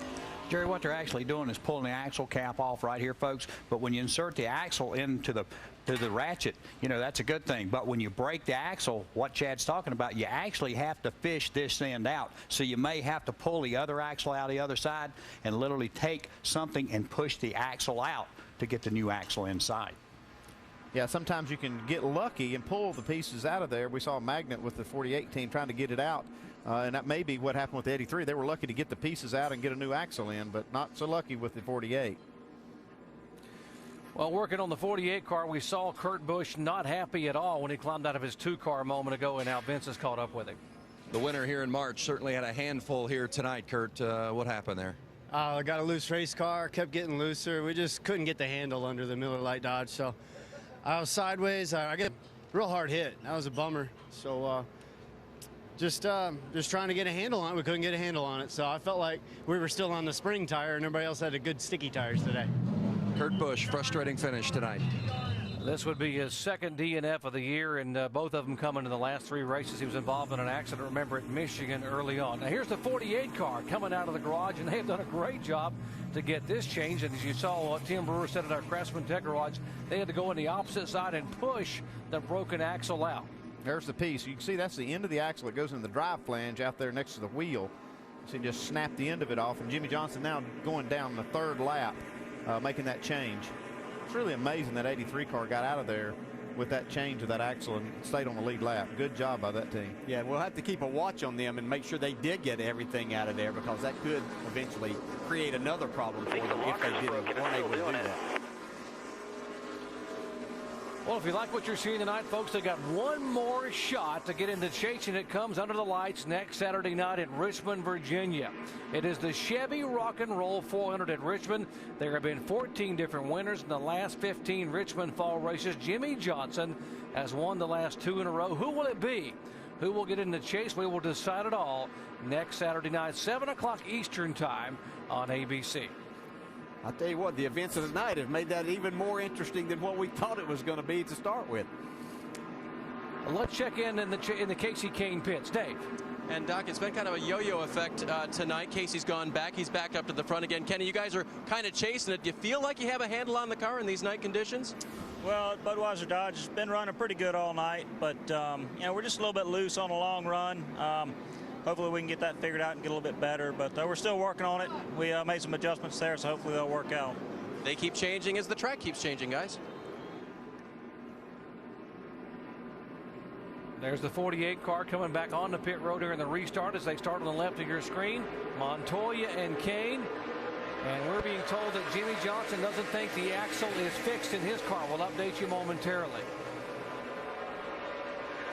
Jerry, what they're actually doing is pulling the axle cap off right here, folks. But when you insert the axle into the ratchet, you know, that's a good thing. But when you break the axle, what Chad's talking about, you actually have to fish this end out. So you may have to pull the other axle out the other side and literally take something and push the axle out to get the new axle inside. Yeah, sometimes you can get lucky and pull the pieces out of there. We saw a magnet with the 48 team trying to get it out. And that may be what happened with the 83. They were lucky to get the pieces out and get a new axle in, but not so lucky with the 48. Well, working on the 48 car, we saw Kurt Busch not happy at all when he climbed out of his 2-car a moment ago, and now Vince has caught up with him. The winner here in March certainly had a handful here tonight, Kurt. What happened there? I got a loose race car, kept getting looser. We just couldn't get the handle under the Miller Lite Dodge, so I was sideways. I get a real hard hit. That was a bummer. So just trying to get a handle on it. We couldn't get a handle on it. So I felt like we were still on the spring tire and everybody else had a good sticky tires today. Kurt Busch, frustrating finish tonight. This would be his second DNF of the year, and both of them coming in the last 3 races. He was involved in an accident, remember, at Michigan early on. Now here's the 48 car coming out of the garage, and they have done a great job to get this changed. And as you saw what Tim Brewer said at our Craftsman Tech garage, they had to go on the opposite side and push the broken axle out. There's the piece. You can see that's the end of the axle. It goes in the drive flange out there next to the wheel. So you just snap the end of it off. And Jimmy Johnson now going down the 3rd lap, making that change. It's really amazing that 83 car got out of there with that change of that axle and stayed on the lead lap. Good job by that team. Yeah, we'll have to keep a watch on them and make sure they did get everything out of there, because that could eventually create another problem for them if they weren't able to do that. Well, if you like what you're seeing tonight, folks, they got one more shot to get into chasing. It comes under the lights next Saturday night in Richmond, Virginia. It is the Chevy Rock and Roll 400 at Richmond. There have been 14 different winners in the last 15 Richmond fall races. Jimmy Johnson has won the last 2 in a row. Who will it be? Who will get in the chase? We will decide it all next Saturday night, 7 o'clock Eastern time on ABC. I'll tell you what, the events of the night have made that even more interesting than what we thought it was going to be to start with. Let's check in the Casey Kane pits. Dave. And, Doc, it's been kind of a yo-yo effect tonight. Casey's gone back. He's back up to the front again. Kenny, you guys are kind of chasing it. Do you feel like you have a handle on the car in these night conditions? Well, Budweiser Dodge has been running pretty good all night, but, you know, we're just a little bit loose on a long run. hopefully we can get that figured out and get a little bit better. But we're still working on it. We made some adjustments there, so hopefully they'll work out. They keep changing as the track keeps changing, guys. There's the 48 car coming back on the pit road here in the restart as they start on the left of your screen. Montoya and Kane. And we're being told that Jimmy Johnson doesn't think the axle is fixed in his car. We'll update you momentarily.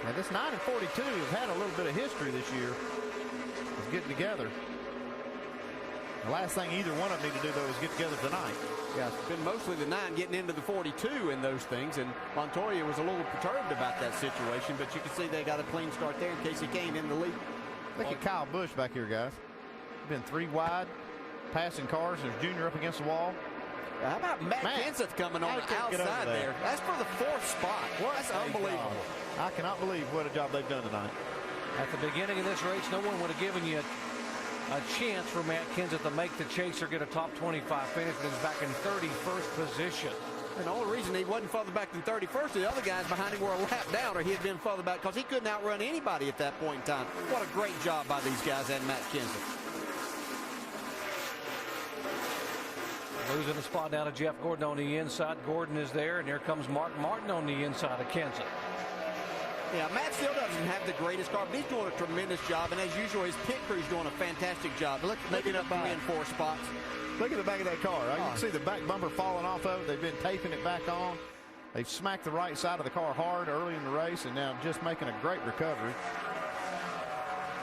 Now this 9 and 42 have had a little bit of history this year of getting together. The last thing either one of them need to do, though, is get together tonight. Yeah, it's been mostly the 9 getting into the 42 in those things, and Montoya was a little perturbed about that situation, but you can see they got a clean start there in case he came in the lead. Look at Kyle Busch back here, guys. Been 3 wide, passing cars. There's Junior up against the wall. How about Matt Kenseth coming on the outside there? That's for the 4th spot. That's unbelievable. I cannot believe what a job they've done tonight. At the beginning of this race, no one would have given you a chance for Matt Kenseth to make the chase or get a top 25 finish, but he's back in 31st position. And the only reason he wasn't further back than 31st, the other guys behind him were a lap down, or he had been further back because he couldn't outrun anybody at that point in time. What a great job by these guys and Matt Kenseth. Losing the spot down to Jeff Gordon on the inside. Gordon is there, and here comes Mark Martin on the inside of Kenseth. Yeah, Matt still doesn't have the greatest car, but he's doing a tremendous job. And as usual, his pit crew's doing a fantastic job. Look at up 3 and 4 spots. Look at the back of that car. Right? You can see the back bumper falling off of it. They've been taping it back on. They've smacked the right side of the car hard early in the race, and now just making a great recovery.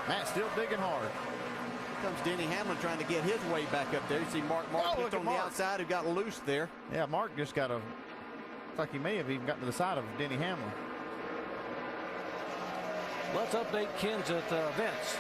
Matt's still digging hard. Here comes Denny Hamlin trying to get his way back up there. You see Mark just on the outside who got loose there. Yeah, Mark just got looks like he may have even gotten to the side of Denny Hamlin. Let's update Kenseth, Vince.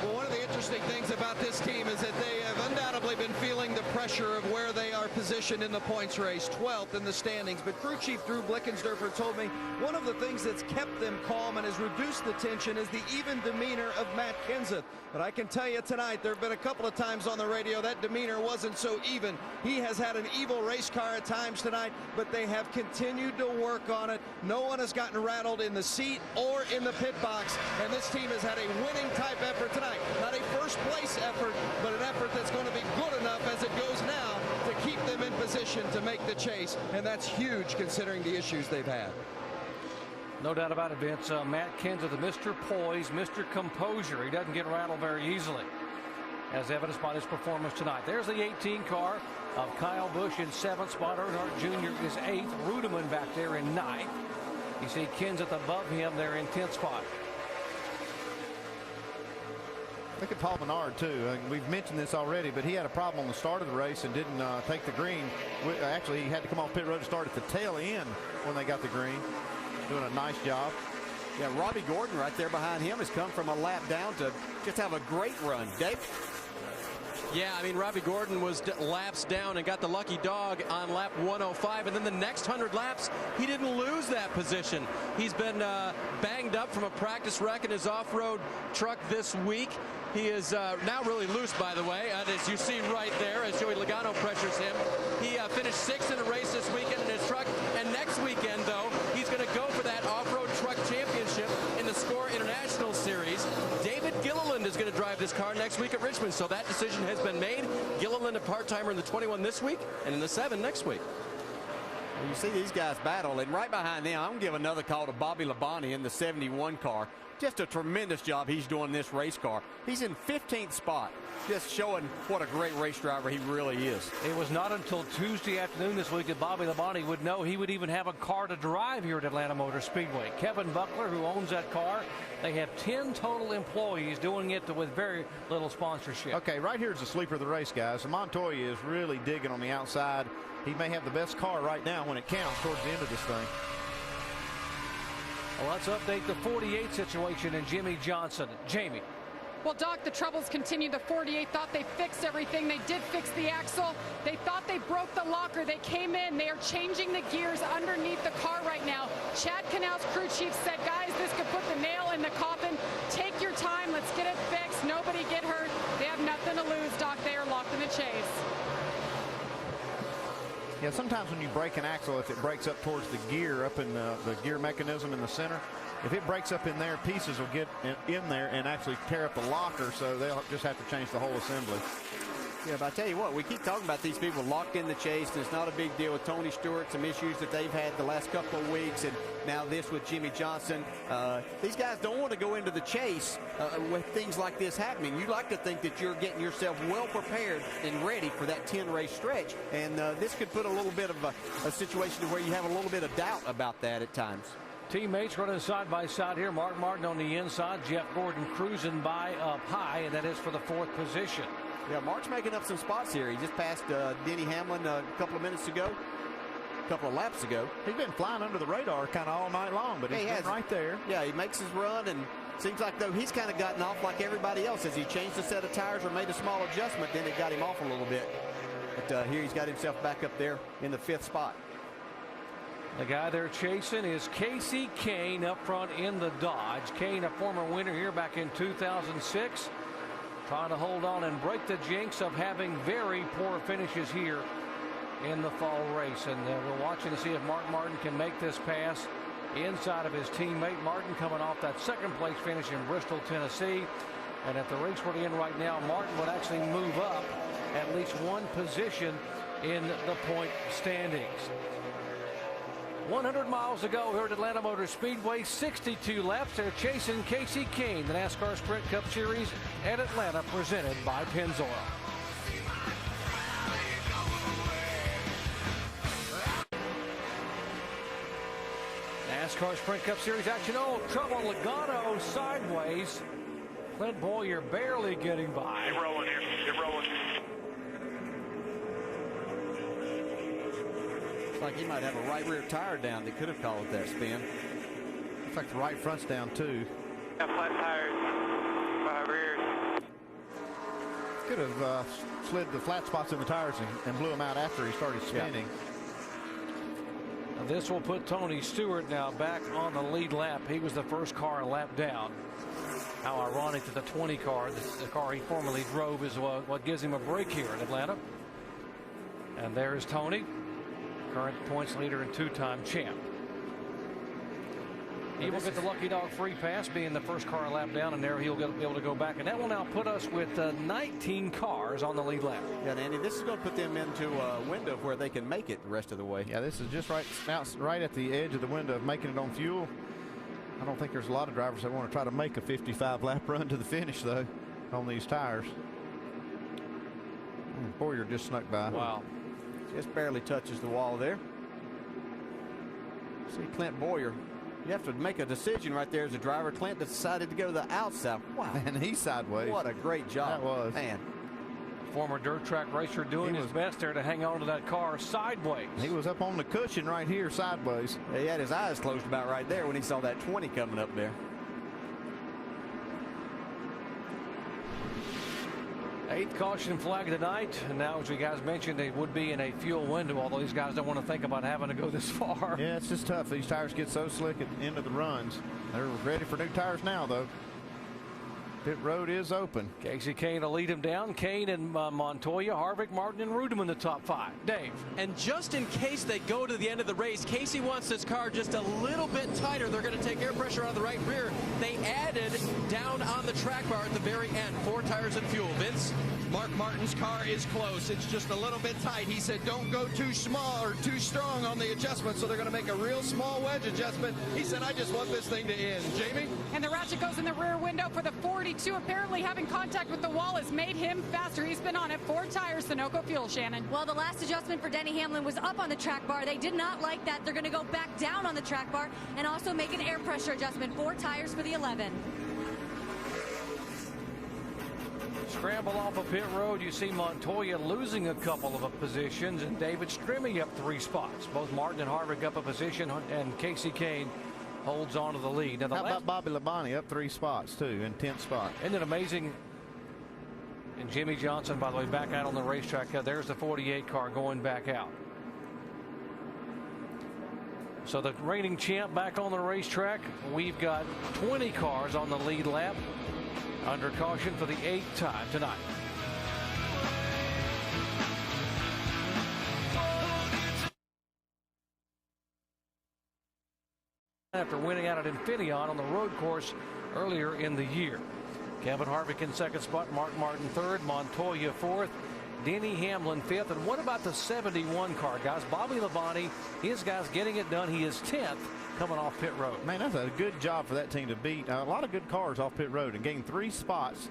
Well, one of the interesting things about this team is that they have undoubtedly been feeling the pressure of where they are positioned in the points race, 12th in the standings. But crew chief Drew Blickensderfer told me one of the things that's kept them calm and has reduced the tension is the even demeanor of Matt Kenseth. But I can tell you tonight, there have been a couple of times on the radio that demeanor wasn't so even. He has had an evil race car at times tonight, but they have continued to work on it. No one has gotten rattled in the seat or in the pit box, and this team has had a winning type effort tonight. Not a first place effort, but an effort that's going to be good enough as it goes now to keep them in position to make the chase, and that's huge considering the issues they've had. No doubt about it, Vince. Matt Kenseth, Mr. Poise, Mr. Composure. He doesn't get rattled very easily, as evidenced by his performance tonight. There's the 18 car of Kyle Busch in 7th spot. Earnhardt Jr. is 8th. Rudeman back there in 9th. You see Kenseth above him there in 10th spot. Look at Paul Menard, too. We've mentioned this already, but he had a problem on the start of the race and didn't take the green. Actually, he had to come off pit road to start at the tail end when they got the green. Doing a nice job. Yeah, Robbie Gordon right there behind him has come from a lap down to just have a great run. Dave? Yeah, I mean, Robbie Gordon was laps down and got the lucky dog on lap 105, and then the next 100 laps, he didn't lose that position. He's been banged up from a practice wreck in his off-road truck this week. He is now really loose, by the way, as you see right there, as Joey Logano pressures him. He finished 6th in a race this weekend in his truck, and next weekend, though, he's going to go for that off-road truck championship in the SCORE International Series. David Gilliland is going to drive this car next week at Richmond, so that decision has been made. Gilliland a part-timer in the 21 this week and in the 7 next week. Well, you see these guys battle, and right behind them, I'm going to give another call to Bobby Labonte in the 71 car. Just a tremendous job he's doing in this race car. He's in 15th spot, just showing what a great race driver he really is. It was not until Tuesday afternoon this week that Bobby Labonte would know he would even have a car to drive here at Atlanta Motor Speedway. Kevin Buckler, who owns that car, they have 10 total employees doing it with very little sponsorship. Okay, right here's the sleeper of the race, guys. Montoya is really digging on the outside. He may have the best car right now when it counts towards the end of this thing. Well, let's update the 48 situation and Jimmy Johnson. Jamie. Well, Doc, the troubles continue. The 48 thought they fixed everything. They did fix the axle. They thought they broke the locker. They came in. They are changing the gears underneath the car right now. Chad Canal's crew chief said, guys, this could put the nail in the coffin. Take your time. Let's get it fixed. Nobody get hurt. They have nothing to lose, Doc. They are locked in the chase. Yeah, sometimes when you break an axle, if it breaks up towards the gear, up in the gear mechanism in the center, if it breaks up in there, pieces will get in there and actually tear up the locker, so they'll just have to change the whole assembly. Yeah, but I tell you what, we keep talking about these people locked in the chase, and it's not a big deal with Tony Stewart, some issues that they've had the last couple of weeks, and now this with Jimmy Johnson. These guys don't want to go into the chase with things like this happening. You like to think that you're getting yourself well prepared and ready for that 10-race stretch, and this could put a little bit of a situation where you have a little bit of doubt about that at times. Teammates running side by side here. Mark Martin on the inside, Jeff Gordon cruising by up high, and that is for the 4th position. Yeah, Mark's making up some spots here. He just passed Denny Hamlin a couple of minutes ago, a couple of laps ago. He's been flying under the radar kind of all night long, but he's been right there. Yeah, he makes his run, and seems like, though, he's kind of gotten off like everybody else. As he changed a set of tires or made a small adjustment, then it got him off a little bit. But here he's got himself back up there in the 5th spot. The guy they're chasing is Casey Kane up front in the Dodge. Kane, a former winner here back in 2006. Trying to hold on and break the jinx of having very poor finishes here in the fall race. And we're watching to see if Mark Martin can make this pass inside of his teammate. Martin coming off that 2nd place finish in Bristol, Tennessee. And if the race were to end right now, Martin would actually move up at least 1 position in the point standings. 100 miles to go here at Atlanta Motor Speedway, 62 laps. They're chasing Casey Kane, the NASCAR Sprint Cup Series at Atlanta, presented by Pennzoil. NASCAR Sprint Cup Series action. Oh, trouble. Logano sideways. Clint Boyer barely getting by. Get rolling here. Get rolling. Looks like he might have a right rear tire down that could have caused that spin. Looks like the right front's down too. Got flat tires. 5 rears. Could have slid the flat spots in the tires and blew them out after he started spinning. Now this will put Tony Stewart now back on the lead lap. He was the first car a lap down. How ironic that the 20 car, the car he formerly drove, is what gives him a break here in Atlanta. And there's Tony, current points leader and 2-time champ. He will get the lucky dog free pass, being the first car a lap down, and there he'll be able to go back. And that will now put us with 19 cars on the lead lap. Yeah, Andy, this is going to put them into a window where they can make it the rest of the way. Yeah, this is just right at the edge of the window of making it on fuel. I don't think there's a lot of drivers that want to try to make a 55-lap run to the finish, though, on these tires. Boyer just snuck by. Wow. Just barely touches the wall there. See Clint Boyer. You have to make a decision right there as a driver. Clint decided to go to the outside. Wow. And he's sideways. What a great job. That was. Man. Former dirt track racer doing his best there to hang on to that car sideways. He was up on the cushion right here sideways. He had his eyes closed about right there when he saw that 20 coming up there. 8th caution flag tonight. And now, as you guys mentioned, they would be in a fuel window, although these guys don't want to think about having to go this far. Yeah, it's just tough. These tires get so slick at the end of the runs. They're ready for new tires now, though. Pit road is open. Casey Kane will lead him down. Kane and Montoya, Harvick, Martin, and Rudem in the top 5. Dave. And just in case they go to the end of the race, Casey wants this car just a little bit tighter. They're going to take air pressure out of the right rear. They added down on the track bar at the very end 4 tires and fuel. Vince? Mark Martin's car is close. It's just a little bit tight. He said don't go too small or too strong on the adjustment, so they're going to make a real small wedge adjustment. He said, I just want this thing to end. Jamie? And the ratchet goes in the rear window for the 42. Apparently having contact with the wall has made him faster. He's been on it. 4 tires, Sunoco fuel, Shannon. Well, the last adjustment for Denny Hamlin was up on the track bar. They did not like that. They're going to go back down on the track bar and also make an air pressure adjustment. 4 tires for the 11. Scramble off of pit road. You see Montoya losing a couple of positions, and David Strimmy up 3 spots. Both Martin and Harvick up a position, and Casey Kane holds on to the lead. Now, how about Bobby Labonte up 3 spots, too, in 10th spot? Isn't it amazing? And Jimmy Johnson, by the way, back out on the racetrack. There's the 48 car going back out. So the reigning champ back on the racetrack. We've got 20 cars on the lead lap, under caution for the 8th time tonight. after winning out at Infineon on the road course earlier in the year. Kevin Harvick in second spot, Mark Martin third, Montoya fourth, Denny Hamlin fifth. And what about the 71 car, guys? Bobby Labonte, his guys getting it done. He is 10th coming off pit road. Man, that's a good job for that team to beat a lot of good cars off pit road and gain 3 spots.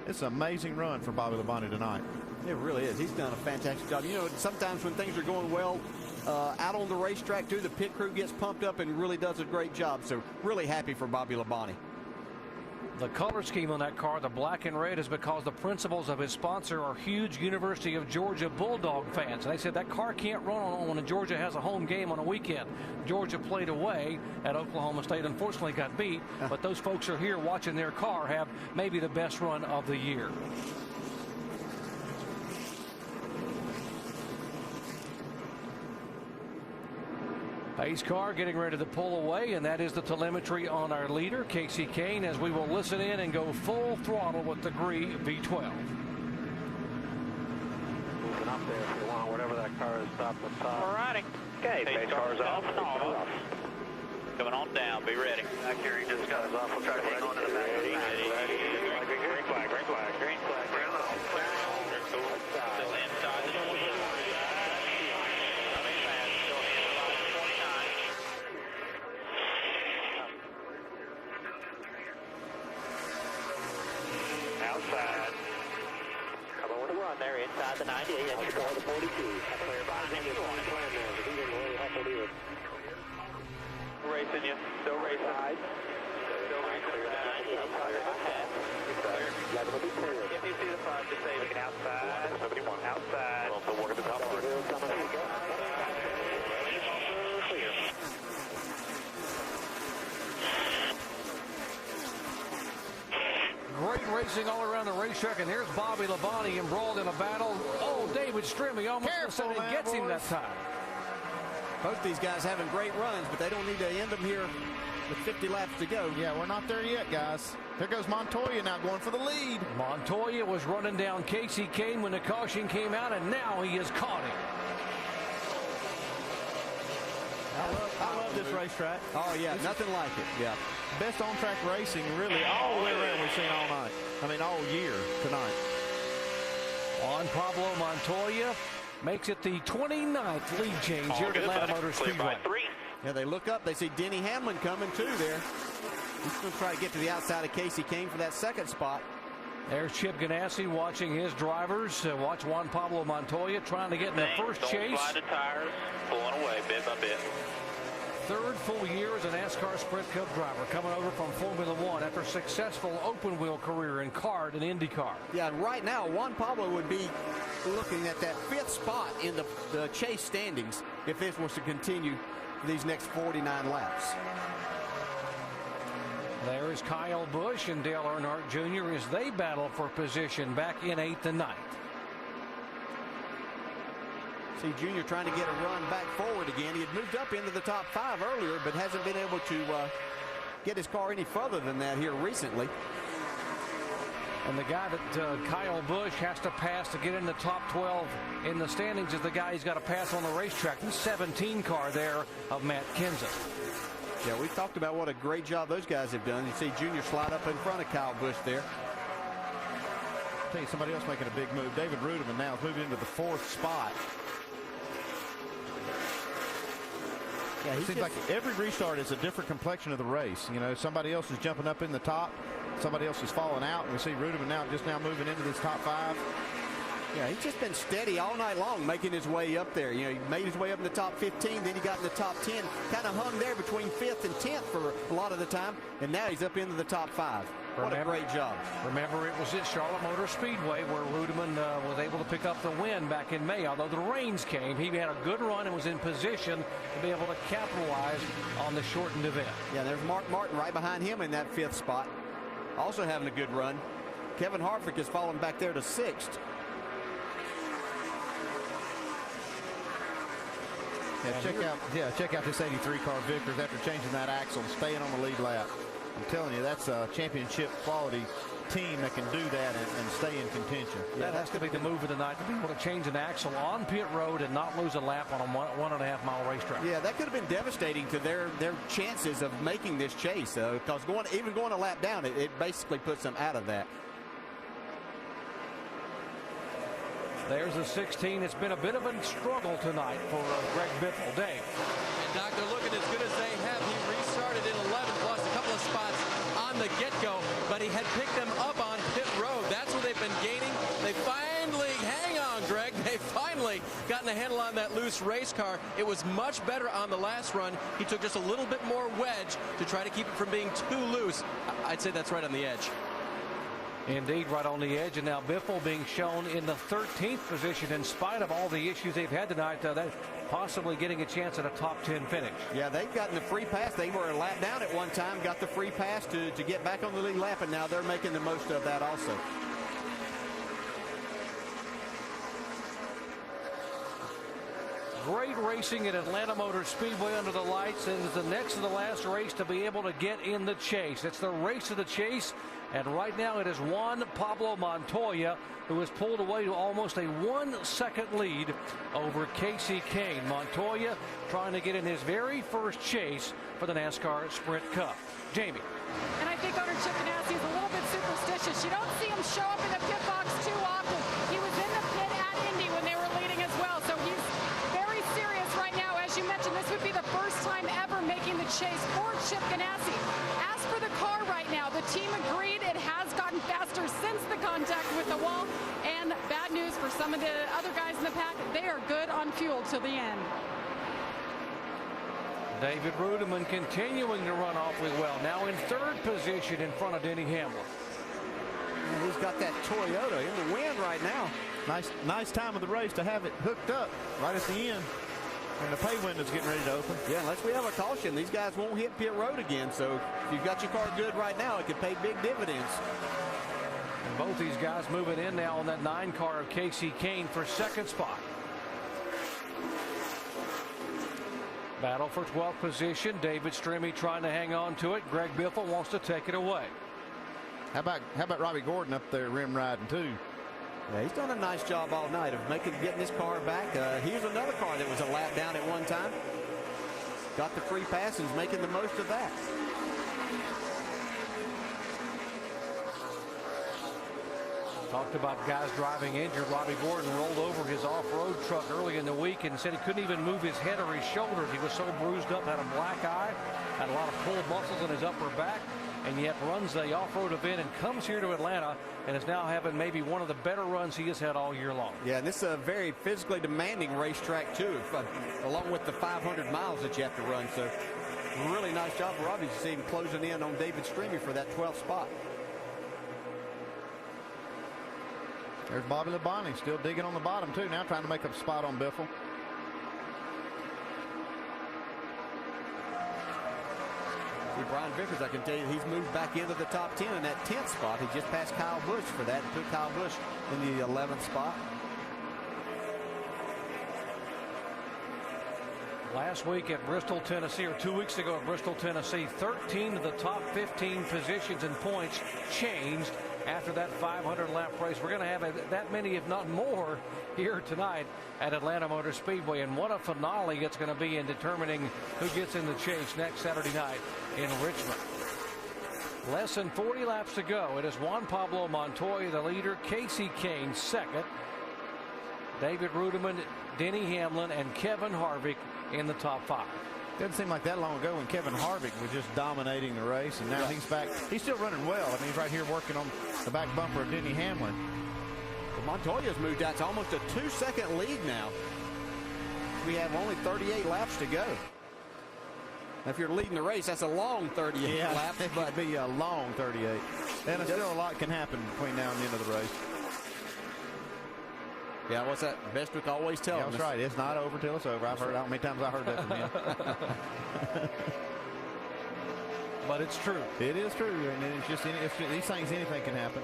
It's an amazing run for Bobby Labonte tonight. It really is. He's done a fantastic job. You know, sometimes when things are going well out on the racetrack too, the pit crew gets pumped up and really does a great job. So really happy for Bobby Labonte. The color scheme on that car, the black and red, is because the principals of his sponsor are huge University of Georgia Bulldog fans. And they said that car can't run on when Georgia has a home game on a weekend. Georgia played away at Oklahoma State, unfortunately got beat, but those folks are here watching their car have maybe the best run of the year. Pace car getting ready to pull away, and that is the telemetry on our leader, Casey Kane, as we will listen in and go full throttle with the Gree V12. Moving up there if you want, whatever that car is, stop the top. All righty. Okay, pace car's off. Coming on down, be ready. Back here, he just got us off. We'll try to hang on to the back of the pack. Green flag, green flag, green flag. Still inside the 20. Outside. Come on with a run there inside the 98. That's your car, the 42. Clear behind you. Racing you. Still racing. Still racing. If you see the front, just say looking outside. 71. Outside. Also work at the top part. Clear. Great racing all around the racetrack, and there's Bobby Labonte embroiled in a battle. Oh, David Strimmy almost gets him that time. Both these guys having great runs, but they don't need to end them here with 50 laps to go. Yeah, we're not there yet, guys. There goes Montoya now going for the lead. Montoya was running down Casey Kane when the caution came out, and now he has caught him. I love this racetrack. Oh, yeah, nothing like it. Yeah. Best on-track racing, really, all the way around we've seen all night. I mean, all year tonight. Juan Pablo Montoya makes it the 29th lead change here at Atlanta Motor Speedway. Yeah, they look up. They see Denny Hamlin coming, too, there. He's going to try to get to the outside of Casey Kane for that second spot. There's Chip Ganassi watching his drivers. Watch Juan Pablo Montoya trying to get in the first chase. Don't slide the tires, pulling away bit by bit. Third full year as a NASCAR Sprint Cup driver, coming over from Formula One after a successful open wheel career in kart and IndyCar. Yeah, and right now Juan Pablo would be looking at that 5th spot in the chase standings if this was to continue these next 49 laps. There is Kyle Busch and Dale Earnhardt Jr. as they battle for position back in 8th and 9th. See Junior trying to get a run back forward again. He had moved up into the top 5 earlier, but hasn't been able to get his car any further than that here recently. And the guy that Kyle Busch has to pass to get in the top 12 in the standings is the guy he's got to pass on the racetrack, the 17 car there of Matt Kenseth. Yeah, we've talked about what a great job those guys have done. You see Junior slide up in front of Kyle Busch there. I'll tell you somebody else making a big move. David Rudeman now is moving into the 4th spot. Yeah, it seems like every restart is a different complexion of the race. You know, somebody else is jumping up in the top, somebody else is falling out, and we see Rudeman now moving into this top 5. Yeah, he's just been steady all night long, making his way up there. You know, he made his way up in the top 15, then he got in the top 10, kind of hung there between 5th and 10th for a lot of the time, and now he's up into the top 5. What a great job. Remember, it was at Charlotte Motor Speedway where Rudeman was able to pick up the win back in May. Although the rains came, he had a good run and was in position to be able to capitalize on the shortened event. Yeah, there's Mark Martin right behind him in that 5th spot, also having a good run. Kevin Harvick has fallen back there to 6th. Yeah, check out this 83 car Vickers after changing that axle, staying on the lead lap. I'm telling you, that's a championship quality team that can do that and stay in contention. That has to be the move of the night, to be able to change an axle on pit road and not lose a lap on a 1.5 mile racetrack. Yeah, that could have been devastating to their chances of making this chase, because even going a lap down, it basically puts them out of that. There's a 16. It's been a bit of a struggle tonight for Greg Biffle. Dave. And Doc, they're looking as good as they have. He restarted in 11th, lost a couple of spots on the get-go, but he had picked them up on pit road. That's where they've been gaining. They finally, hang on, Greg, they finally gotten a handle on that loose race car. It was much better on the last run. He took just a little bit more wedge to try to keep it from being too loose. I'd say that's right on the edge. Indeed, right on the edge, and now Biffle being shown in the 13th position in spite of all the issues they've had tonight. They're possibly getting a chance at a top 10 finish. Yeah, they've gotten the free pass. They were a lap down at one time, got the free pass to get back on the lead lap, and now they're making the most of that also. Great racing at Atlanta Motor Speedway under the lights, and it's the next to the last race to be able to get in the chase. It's the race of the chase, and right now it is Juan Pablo Montoya who has pulled away to almost a 1-second lead over Casey Kane. Montoya trying to get in his very first chase for the NASCAR Sprint Cup. Jamie. And I think owner Chip Ganassi is a little bit superstitious. You don't see him show up in the pit box too often. He was in the pit at Indy when they were leading as well, so he's very serious right now. As you mentioned, this would be the first time ever making the chase for Chip Ganassi. As for the car right now, the team agreed it has gotten faster since the contact with the wall. And bad news for some of the other guys in the pack, they are good on fuel till the end. David Rudeman continuing to run awfully well. Now in third position in front of Denny Hamlin. And he's got that Toyota in the wind right now. Nice time of the race to have it hooked up right at the end. And the pay window's getting ready to open. Yeah, unless we have a caution, these guys won't hit pit road again. So if you've got your car good right now, it could pay big dividends. And both these guys moving in now on that 9 car of Casey Kane for second spot. Battle for 12th position. David Stremme trying to hang on to it. Greg Biffle wants to take it away. How about Robbie Gordon up there rim riding too? Yeah, he's done a nice job all night of getting his car back. Here's another car that was a lap down at one time. Got the free pass and is making the most of that. Talked about guys driving injured. Robbie Gordon rolled over his off-road truck early in the week and said he couldn't even move his head or his shoulders. He was so bruised up, had a black eye, had a lot of pulled muscles in his upper back, and yet runs the off-road event and comes here to Atlanta and is now having maybe one of the better runs he has had all year long. Yeah, and this is a very physically demanding racetrack too, along with the 500 miles that you have to run. So really nice job for Robbie to see him closing in on David Stremme for that 12th spot. There's Bobby Labonte still digging on the bottom too, now trying to make a spot on Biffle. See, Brian Vickers, I can tell you, he's moved back into the top 10 in that 10th spot. He just passed Kyle Busch for that and put Kyle Busch in the 11th spot. Last week at Bristol, Tennessee, or 2 weeks ago at Bristol, Tennessee, 13 of the top 15 positions and points changed after that 500-lap race. We're going to have that many, if not more, here tonight at Atlanta Motor Speedway. And what a finale it's going to be in determining who gets in the chase next Saturday night in Richmond. Less than 40 laps to go. It is Juan Pablo Montoya, the leader. Casey Kane, second. David Rudeman, Denny Hamlin, and Kevin Harvick in the top 5. Doesn't seem like that long ago when Kevin Harvick was just dominating the race, and now he's back. He's still running well. I mean, he's right here working on the back bumper of Denny Hamlin. But Montoya's moved out to almost a 2-second lead now. We have only 38 laps to go. Now, if you're leading the race, that's a long 38 laps. It would be a long 38. And still a lot can happen between now and the end of the race. Yeah, what's that? Bestwick always tells us. That's right. It's not over till it's over. I've heard how many times I heard that from him. but it's true. It is true, and it's just these things, anything can happen.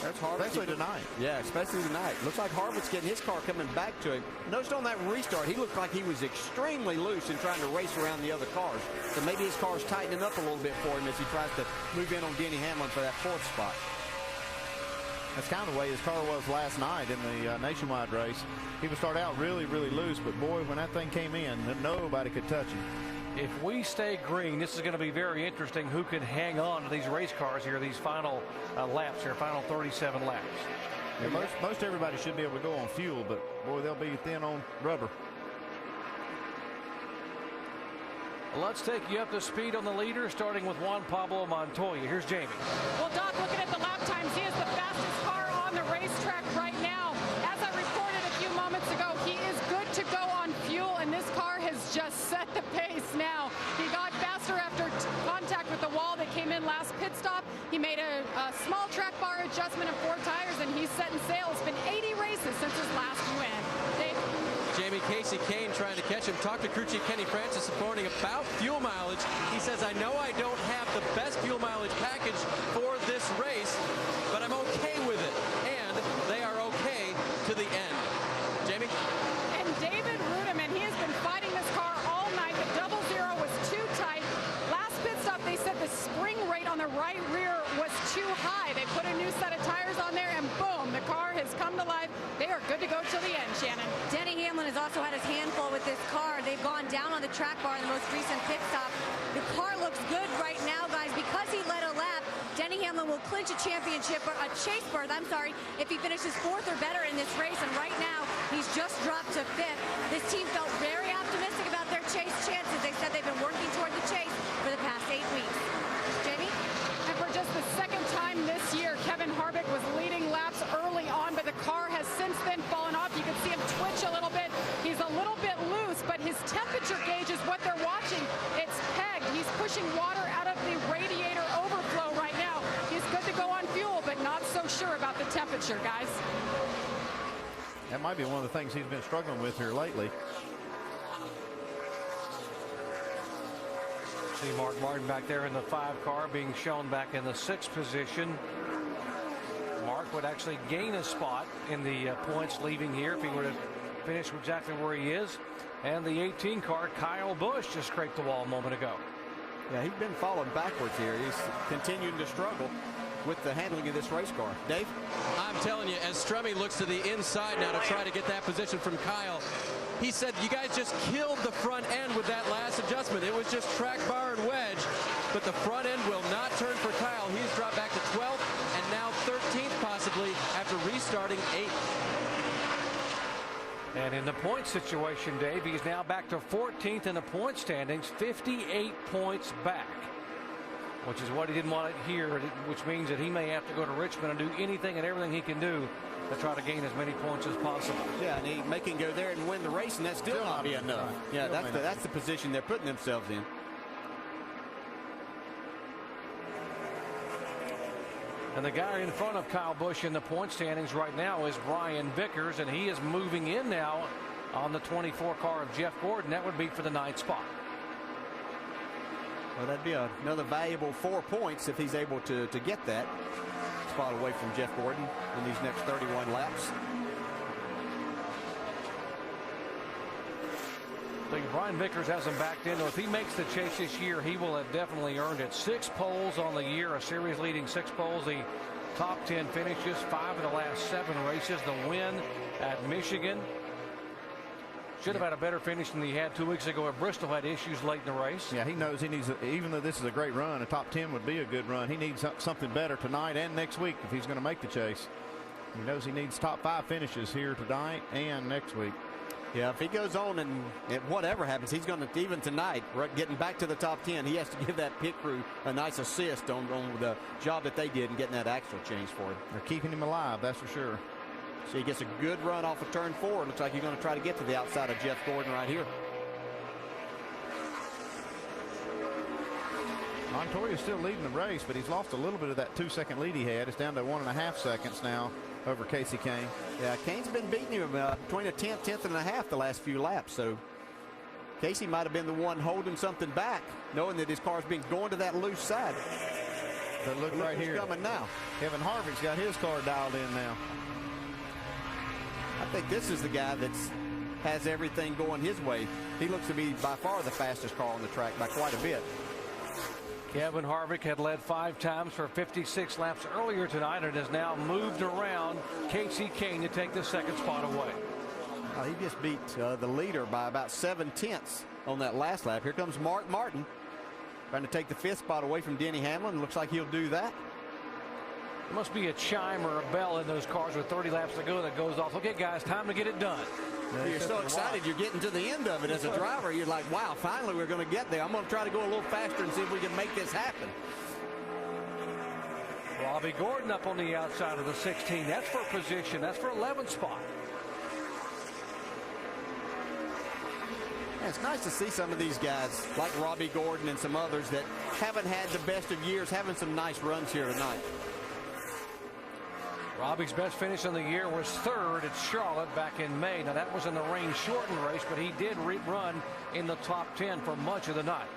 That's hard. Especially tonight. Yeah, especially tonight. Looks like Harvick's getting his car coming back to him. Notice on that restart, he looked like he was extremely loose in trying to race around the other cars. So maybe his car's tightening up a little bit for him as he tries to move in on Denny Hamlin for that 4th spot. That's kind of the way his car was last night in the nationwide race. He would start out really, really loose, but boy, when that thing came in, nobody could touch him. If we stay green, this is going to be very interesting who can hang on to these race cars here, these final laps here, final 37 laps. Yeah, most everybody should be able to go on fuel, but boy, they'll be thin on rubber. Let's take you up to speed on the leader, starting with Juan Pablo Montoya. Here's Jamie. Well, Doc, looking at the lap times, he is the fastest car on the racetrack right now. As I reported a few moments ago, he is good to go on fuel, and this car has just set the pace now. He got faster after contact with the wall that came in last pit stop. He made a small track bar adjustment of 4 tires, and he's setting sail. It's been 80 races since his last win. Dave? Jamie, Casey Kane trying to catch him. Talked to crew chief Kenny Francis this morning about fuel mileage. He says, I know I don't have the best fuel mileage package for this race, but I'm okay with it. And they are okay to the end. Jamie? And David Rudiman, he has been fighting this car all night. The 00 was too tight. Last pit stop, they said the spring rate on the right rear was too high. They put a new set of tires on there, and boom, the car has come to life. They are good to go till the end, Shannon. Denny Hamlin has also had his handful with this car. They've gone down on the track bar in the most recent pit stop. The car looks good right now, guys. Because he led a lap, Denny Hamlin will clinch a championship, or a chase berth, if he finishes 4th or better in this race. And right now, he's just dropped to 5th. This team felt very optimistic about their chase chances. They said they've been working toward the chase for the past 8 weeks. Jamie? And for just the 2nd time this year, Kevin Harvick was leading laps early on, but the car has since then fallen off. You can see him twitch a little bit. He's a little bit loose, but his temperature gauge is what they're watching. It's pegged. He's pushing water out of the radiator overflow right now. He's good to go on fuel, but not so sure about the temperature, guys. That might be one of the things he's been struggling with here lately. See Mark Martin back there in the 5 car being shown back in the 6th position. Mark would actually gain a spot in the points leaving here if he were to finish exactly where he is. And the 18 car, Kyle Busch, just scraped the wall a moment ago. Yeah, he's been falling backwards here. He's continuing to struggle with the handling of this race car. Dave? I'm telling you, as Strummy looks to the inside now to try to get that position from Kyle, he said, you guys just killed the front end with that last adjustment. It was just track bar and wedge, but the front end will not turn for Kyle. He's dropped back to 12th and now 13th possibly after restarting 8th. And in the point situation, Dave, he's now back to 14th in the point standings, 58 points back, which is what he didn't want to hear, which means that he may have to go to Richmond and do anything and everything he can do to try to gain as many points as possible. Yeah, and he may can go there and win the race, and that's still not be enough. Yeah, that's the position they're putting themselves in. And the guy in front of Kyle Busch in the point standings right now is Brian Vickers, and he is moving in now on the 24 car of Jeff Gordon. That would be for the 9th spot. Well, that'd be another valuable 4 points if he's able to get that spot away from Jeff Gordon in these next 31 laps. I think Brian Vickers hasn't backed into. If he makes the chase this year, he will have definitely earned it. 6 poles on the year, a series leading 6 poles. The top 10 finishes, 5 of the last 7 races. The win at Michigan. Should have had a better finish than he had 2 weeks ago at Bristol. Had issues late in the race. Yeah, he knows he needs, even though this is a great run, a top 10 would be a good run. He needs something better tonight and next week if he's going to make the chase. He knows he needs top 5 finishes here tonight and next week. Yeah, if he goes on and whatever happens, he's going to, even tonight, getting back to the top 10, he has to give that pit crew a nice assist on the job that they did in getting that axle changed for him. They're keeping him alive, that's for sure. So he gets a good run off of turn 4. Looks like he's going to try to get to the outside of Jeff Gordon right here. Montoya's still leading the race, but he's lost a little bit of that 2-second lead he had. It's down to 1.5 seconds now over Casey Kane. Yeah, Kane's been beating him between a 10th and a half the last few laps. So Casey might have been the one holding something back, knowing that his car's been going to that loose side. But look right here. Coming now. Kevin Harvick's got his car dialed in now. I think this is the guy that has everything going his way. He looks to be by far the fastest car on the track by quite a bit. Kevin Harvick had led 5 times for 56 laps earlier tonight and has now moved around Casey Kane to take the 2nd spot away. He just beat the leader by about 7/10 on that last lap. Here comes Mark Martin trying to take the 5th spot away from Denny Hamlin. Looks like he'll do that. There must be a chime or a bell in those cars with 30 laps to go that goes off. Okay, guys, time to get it done. You're so excited you're getting to the end of it as a driver. You're like, wow, finally we're going to get there. I'm going to try to go a little faster and see if we can make this happen. Robbie Gordon up on the outside of the 16. That's for position. That's for 11th spot. And it's nice to see some of these guys like Robbie Gordon and some others that haven't had the best of years having some nice runs here tonight. Robbie's best finish on the year was 3rd at Charlotte back in May. Now that was in the rain-shortened race, but he did run in the top 10 for much of the night.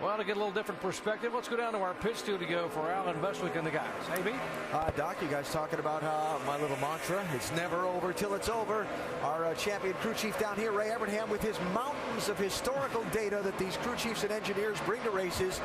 Well, to get a little different perspective, let's go down to our pit studio for Alan Bestwick and the guys. Hey, B? Doc, you guys talking about my little mantra, it's never over till it's over. Our champion crew chief down here, Ray Evernham, with his mountains of historical data that these crew chiefs and engineers bring to races.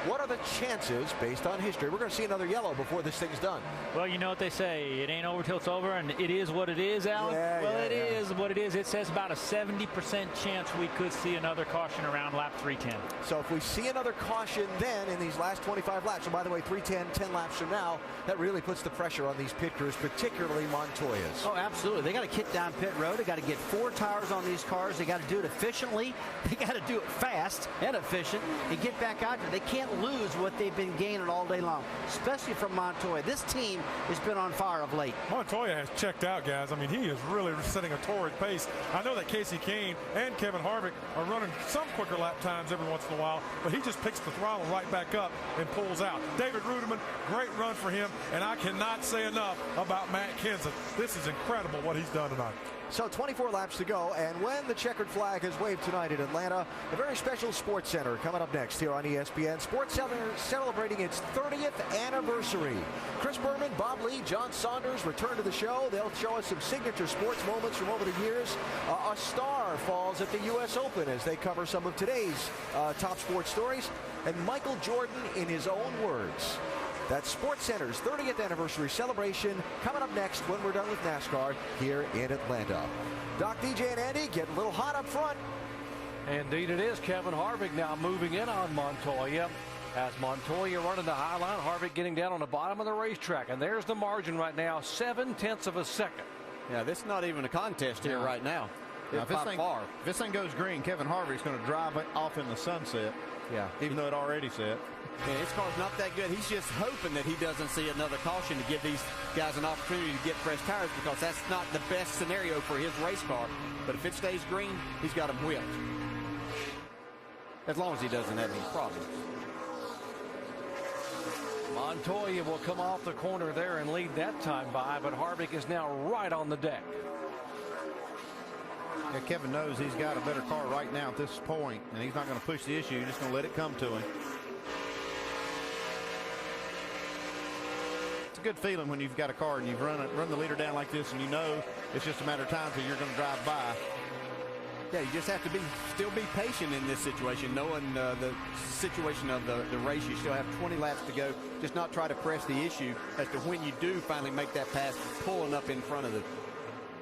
What are the chances, based on history? We're going to see another yellow before this thing's done. Well, you know what they say. It ain't over till it's over, and it is what it is, Alan. It is what it is. It says about a 70% chance we could see another caution around lap 310. So if we see another caution then in these last 25 laps, and by the way, 310, 10 laps from now, that really puts the pressure on these pit crews, particularly Montoya's. Oh, absolutely. They got to kick down pit road. They got to get 4 tires on these cars. They got to do it efficiently. They got to do it fast and efficient and get back out there. They can't lose what they've been gaining all day long, especially from Montoya. This team has been on fire of late. Montoya has checked out, guys. I mean, he is really setting a torrid pace. I know that Casey Kane and Kevin Harvick are running some quicker lap times every once in a while, but he just picks the throttle right back up and pulls out. David Ruderman, great run for him, and I cannot say enough about Matt Kenseth. This is incredible what he's done tonight. So 24 laps to go, and when the checkered flag is waved tonight in Atlanta, a very special Sports Center coming up next here on ESPN. Sports Center celebrating its 30th anniversary. Chris Berman, Bob Lee, John Saunders return to the show. They'll show us some signature sports moments from over the years. A star falls at the U.S. Open as they cover some of today's top sports stories. And Michael Jordan, in his own words. That's Sports Center's 30th anniversary celebration coming up next when we're done with NASCAR here in Atlanta. Doc, DJ, and Andy getting a little hot up front. Indeed it is. Kevin Harvick now moving in on Montoya. As Montoya running the high line, Harvick getting down on the bottom of the racetrack. And there's the margin right now, 0.7 of a second. Yeah, this is not even a contest here right now. Now, if this thing goes green, Kevin Harvick's going to drive it off in the sunset. Yeah. Even though it already set. Yeah, his car's not that good. He's just hoping that he doesn't see another caution to give these guys an opportunity to get fresh tires, because that's not the best scenario for his race car. But if it stays green, he's got him whipped. As long as he doesn't have any problems. Montoya will come off the corner there and lead that time by, but Harvick is now right on the deck. Yeah, Kevin knows he's got a better car right now at this point, and he's not going to push the issue. He's just going to let it come to him. It's a good feeling when you've got a car and you've run the leader down like this, and you know it's just a matter of time until you're going to drive by. Yeah, you just have to still be patient in this situation, knowing the situation of the race. You still have 20 laps to go. Just not try to press the issue as to when you do finally make that pass, pulling up in front of the.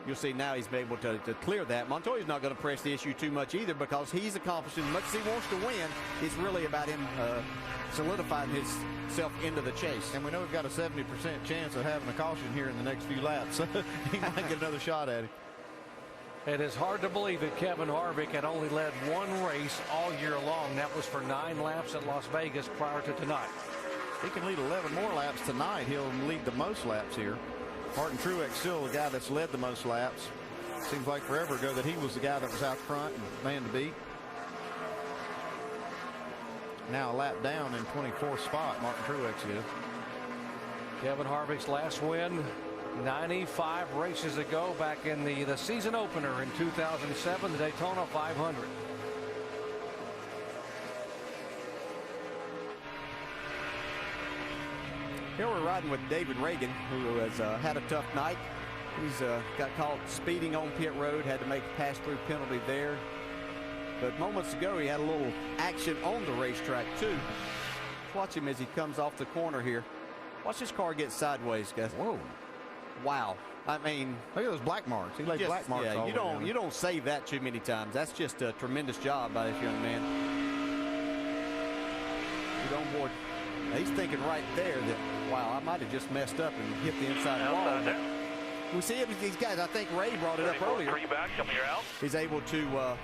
You'll see now he's been able to clear that. Montoya's not going to press the issue too much either, because he's accomplished as much as he wants to win. It's really about him solidifying himself into the chase. And we know we've got a 70% chance of having a caution here in the next few laps. So he might get another shot at it. It is hard to believe that Kevin Harvick had only led one race all year long. That was for 9 laps at Las Vegas prior to tonight. He can lead 11 more laps tonight. He'll lead the most laps here. Martin Truex still the guy that's led the most laps. Seems like forever ago that he was the guy that was out front and man to beat. Now a lap down in 24th spot, Martin Truex is. Kevin Harvick's last win 95 races ago back in the season opener in 2007, the Daytona 500. Here we're riding with David Reagan, who has had a tough night. He's got caught speeding on pit road, had to make a pass-through penalty there. But moments ago, he had a little action on the racetrack, too. Watch him as he comes off the corner here. Watch this car get sideways, guys. Whoa. Wow. I mean, look at those black marks. He laid black marks all over. You don't save that too many times. That's just a tremendous job by this young man. Get on board. Now, he's thinking right there that, wow, I might have just messed up and hit the inside wall. We see it with these guys. I think Ray brought it up earlier. Back, coming out. He's able to,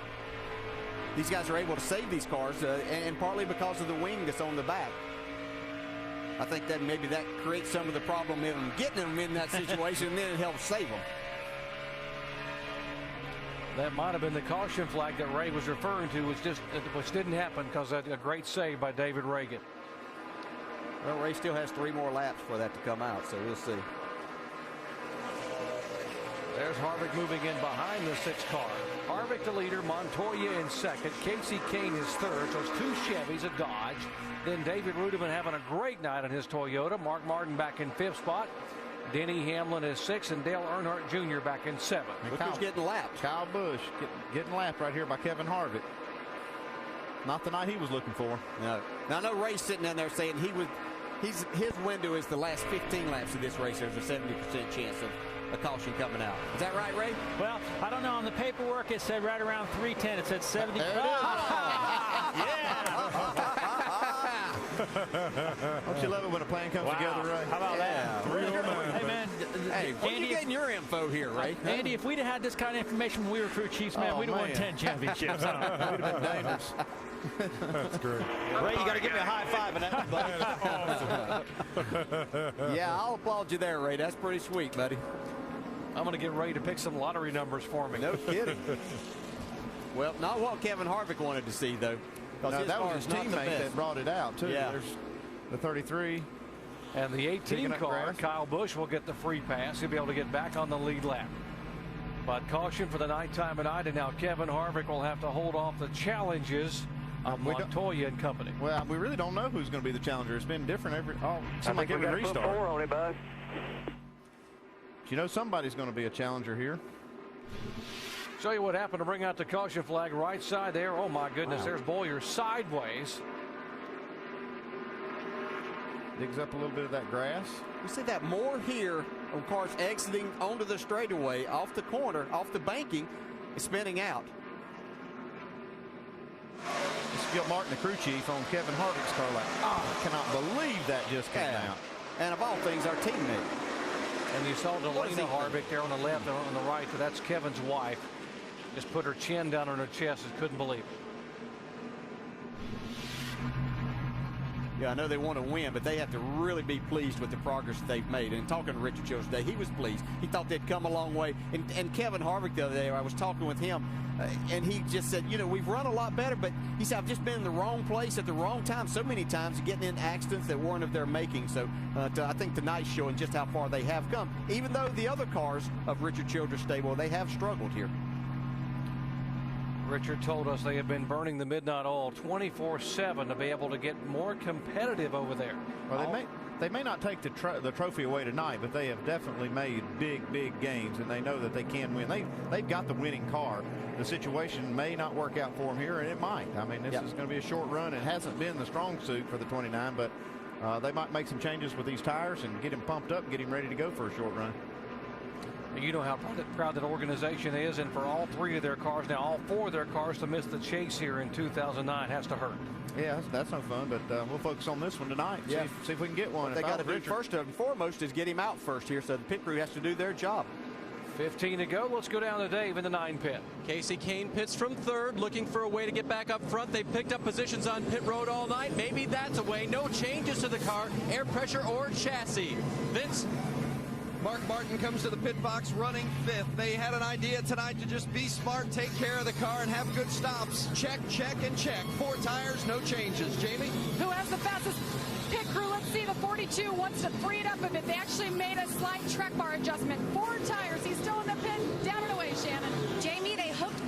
these guys are able to save these cars, and partly because of the wing that's on the back. I think that maybe that creates some of the problem in them getting them in that situation, and then it helps save them. That might have been the caution flag that Ray was referring to, which didn't happen because of a great save by David Reagan. Well, Ray still has 3 more laps for that to come out, so we'll see. There's Harvick moving in behind the 6th car. Harvick the leader, Montoya in 2nd, Casey Kane is 3rd, so it's 2 Chevys, a Dodge. Then David Rudiman having a great night on his Toyota. Mark Martin back in 5th spot. Denny Hamlin is 6th, and Dale Earnhardt Jr. back in 7th. Look who's getting lapped. Kyle Busch getting lapped right here by Kevin Harvick. Not the night he was looking for. No. Now, I know Ray's sitting down there saying his window is the last 15 laps of this race. There's a 70% chance of a caution coming out. Is that right, Ray? Well, I don't know. On the paperwork, it said right around 310. It said 70. Don't you love it when a plan comes together, Ray? How about that? Hey, man. Hey, what are you getting your info here, Ray? Andy, if we'd have had this kind of information when we were crew chiefs, man, we'd have won 10 championships. We'd have been dangerous. That's great. Ray, you got to give me a high five on that one, buddy. Yeah, I'll applaud you there, Ray. That's pretty sweet, buddy. I'm going to get Ray to pick some lottery numbers for me. No kidding. Well, not what Kevin Harvick wanted to see, though. No, that was his teammate that brought it out, too. Yeah. There's the 33. And the 18 car, Kyle Busch, will get the free pass. He'll be able to get back on the lead lap. But caution for the nighttime tonight, and now Kevin Harvick will have to hold off the challenges of Montoya and company. Well, we really don't know who's going to be the challenger. It's been different seems like every restart. Put 4 on it, bud. You know somebody's going to be a challenger here. Show you what happened to bring out the caution flag right side there. Oh my goodness, wow. There's Boyer sideways. Digs up a little bit of that grass. We see that more here on cars exiting onto the straightaway, off the corner, off the banking, spinning out. This is Gil Martin, the crew chief, on Kevin Harvick's car. Like, I cannot believe that just came out. And of all things, our teammate. And you saw Delana Harvick there on the left and on the right. So that's Kevin's wife. Just put her chin down on her chest and couldn't believe it. Yeah, I know they want to win, but they have to really be pleased with the progress that they've made. And talking to Richard Childress today, he was pleased. He thought they'd come a long way. And Kevin Harvick the other day, I was talking with him, and he just said, you know, we've run a lot better, but he said, I've just been in the wrong place at the wrong time so many times, getting in accidents that weren't of their making. So I think tonight's showing just how far they have come, even though the other cars of Richard Childress stable, they have struggled here. Richard told us they have been burning the midnight oil 24/7 to be able to get more competitive over there. Well, they may not take the trophy away tonight, but they have definitely made big gains, and they know that they can win. They've got the winning car. The situation may not work out for them here, and it might. I mean, this is going to be a short run. It hasn't been the strong suit for the 29, but they might make some changes with these tires and get him pumped up, get him ready to go for a short run. You know how proud that organization is, and for all 3 of their cars, now all 4 of their cars, to miss the chase here in 2009 has to hurt. Yeah, that's no fun, but we'll focus on this one tonight. Yeah. See if we can get one. What they got to do first and foremost is get him out first here, so the pit crew has to do their job. 15 to go. Let's go down to Dave in the 9 pit. Casey Kane pits from 3rd, looking for a way to get back up front. They picked up positions on pit road all night. Maybe that's a way. No changes to the car, air pressure or chassis. Vince? Mark Martin comes to the pit box running 5th. They had an idea tonight to just be smart, take care of the car, and have good stops. Check, check, and check. 4 tires, no changes. Jamie? Who has the fastest pit crew? Let's see. The 42 wants to free it up a bit. They actually made a slight track bar adjustment. 4 tires. He's still in the pit. Down and away, Shannon. Jamie, they hooked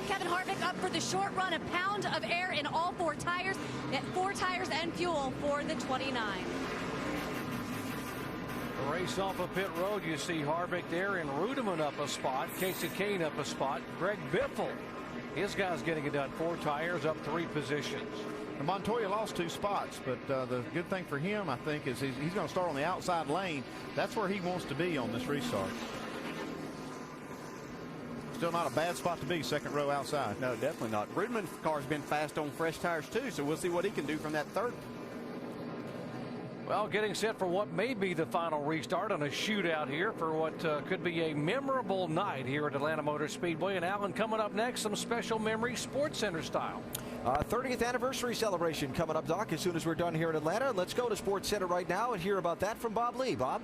Kevin Harvick up for the short run. A pound of air in all 4 tires. 4 tires and fuel for the 29. The race off of pit road, you see Harvick there and Rudeman up a spot. Casey Kane up a spot. Greg Biffle, his guy's getting it done. 4 tires, up 3 positions. And Montoya lost 2 spots, but the good thing for him, I think, is he's going to start on the outside lane. That's where he wants to be on this restart. Still not a bad spot to be, second row outside. No, definitely not. Rudeman's car's been fast on fresh tires too, so we'll see what he can do from that third. Well, getting set for what may be the final restart on a shootout here for what could be a memorable night here at Atlanta Motor Speedway. And Alan, coming up next, some special memory Sports Center style. 30th anniversary celebration coming up, Doc, as soon as we're done here in Atlanta. Let's go to Sports Center right now and hear about that from Bob Lee. Bob?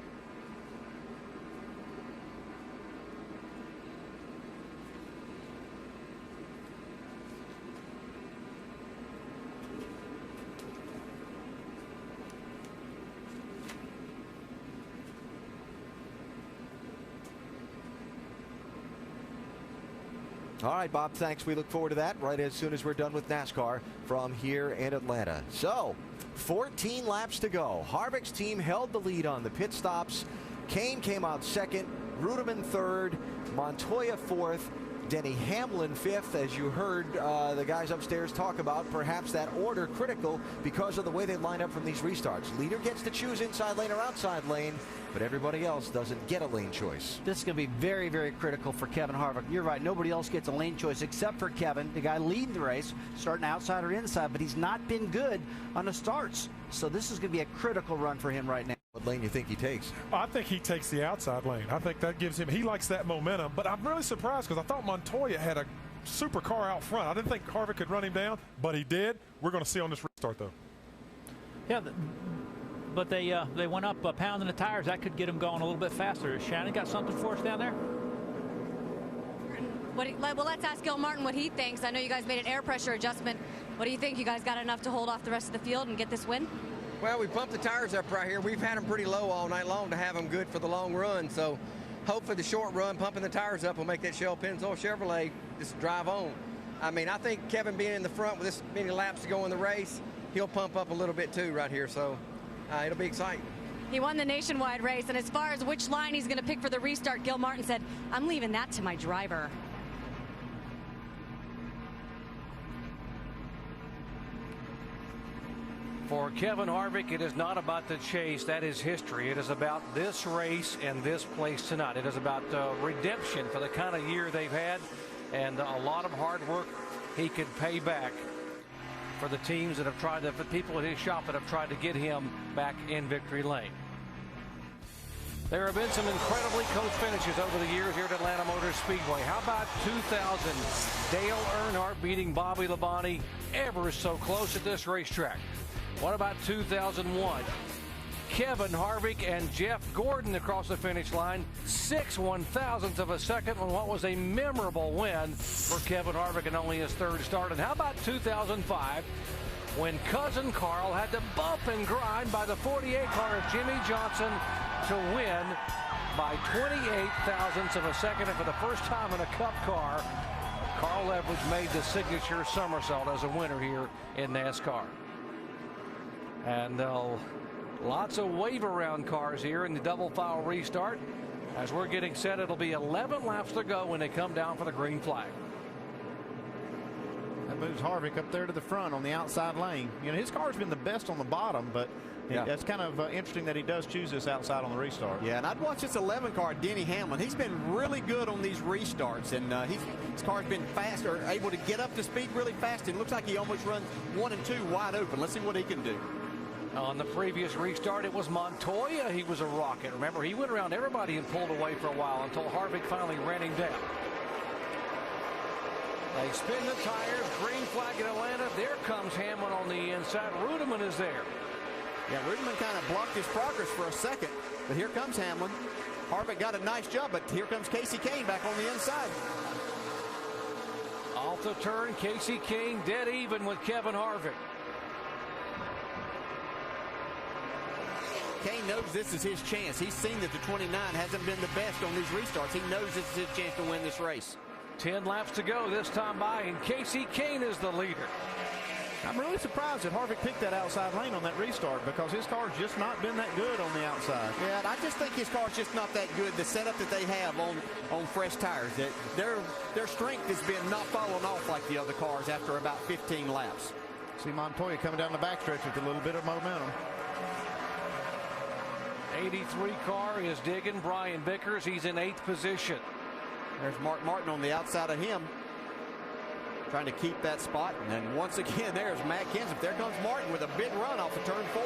All right, Bob, thanks. We look forward to that right as soon as we're done with NASCAR from here in Atlanta. So, 14 laps to go. Harvick's team held the lead on the pit stops. Kane came out second, Rudeman third, Montoya fourth, Denny Hamlin fifth. As you heard the guys upstairs talk about, perhaps that order critical because of the way they line up from these restarts. Leader gets to choose inside lane or outside lane, but everybody else doesn't get a lane choice. This is going to be very, very critical for Kevin Harvick. You're right. Nobody else gets a lane choice except for Kevin, the guy leading the race, starting outside or inside, but he's not been good on the starts. So this is going to be a critical run for him right now. What lane do you think he takes? I think he takes the outside lane. I think that gives him, he likes that momentum. But I'm really surprised because I thought Montoya had a super car out front. I didn't think Harvick could run him down, but he did. We're going to see on this restart, though. Yeah, but they went up a pound in the tires. That could get them going a little bit faster. Has Shannon got something for us down there? Well, let's ask Gil Martin what he thinks. I know you guys made an air pressure adjustment. What do you think? You guys got enough to hold off the rest of the field and get this win? Well, we pumped the tires up right here. We've had them pretty low all night long to have them good for the long run. So hopefully the short run, pumping the tires up will make that Shell Pennzoil Chevrolet just drive on. I mean, I think Kevin being in the front with this many laps to go in the race, he'll pump up a little bit too right here. So it'll be exciting. He won the nationwide race, and as far as which line he's going to pick for the restart, Gil Martin said, I'm leaving that to my driver. For Kevin Harvick, it is not about the chase. That is history. It is about this race and this place tonight. It is about redemption for the kind of year they've had, and a lot of hard work he could pay back for the teams that have tried to, for people at his shop that have tried to get him back in victory lane. There have been some incredibly close finishes over the years here at Atlanta Motor Speedway. How about 2000, Dale Earnhardt beating Bobby Labonte ever so close at this racetrack? What about 2001? Kevin Harvick and Jeff Gordon across the finish line, 6/1000th of a second on what was a memorable win for Kevin Harvick and only his third start. And how about 2005, when Cousin Carl had to bump and grind by the 48 car of Jimmy Johnson to win by 28/1000ths of a second, and for the first time in a Cup car, Carl Edwards made the signature somersault as a winner here in NASCAR. And lots of wave around cars here in the double file restart. As we're getting set, it'll be 11 laps to go when they come down for the green flag. That moves Harvick up there to the front on the outside lane. You know, his car's been the best on the bottom, but yeah, that's kind of interesting that he does choose this outside on the restart. Yeah, and I'd watch this 11 car, Denny Hamlin. He's been really good on these restarts, and his car's been fast, or able to get up to speed really fast, and it looks like he almost runs 1 and 2 wide open. Let's see what he can do. On the previous restart, it was Montoya. He was a rocket. Remember, he went around everybody and pulled away for a while until Harvick finally ran him down. They spin the tires. Green flag in Atlanta. There comes Hamlin on the inside. Rudeman is there. Yeah, Rudeman kind of blocked his progress for a second, but here comes Hamlin. Harvick got a nice job, but here comes Casey Kane back on the inside. Off the turn, Casey Kane dead even with Kevin Harvick. Kane knows this is his chance. He's seen that the 29 hasn't been the best on these restarts. He knows this is his chance to win this race. 10 laps to go this time by, and Casey Kane is the leader. I'm really surprised that Harvick picked that outside lane on that restart because his car's just not been that good on the outside. Yeah, I just think his car's just not that good. The setup that they have on fresh tires, that their strength has been not falling off like the other cars after about 15 laps. See Montoya coming down the backstretch with a little bit of momentum. 83 car is digging Brian Vickers. He's in 8th position. There's Mark Martin on the outside of him, trying to keep that spot. And then once again, there's Matt Kenseth. There comes Martin with a big run off of turn 4.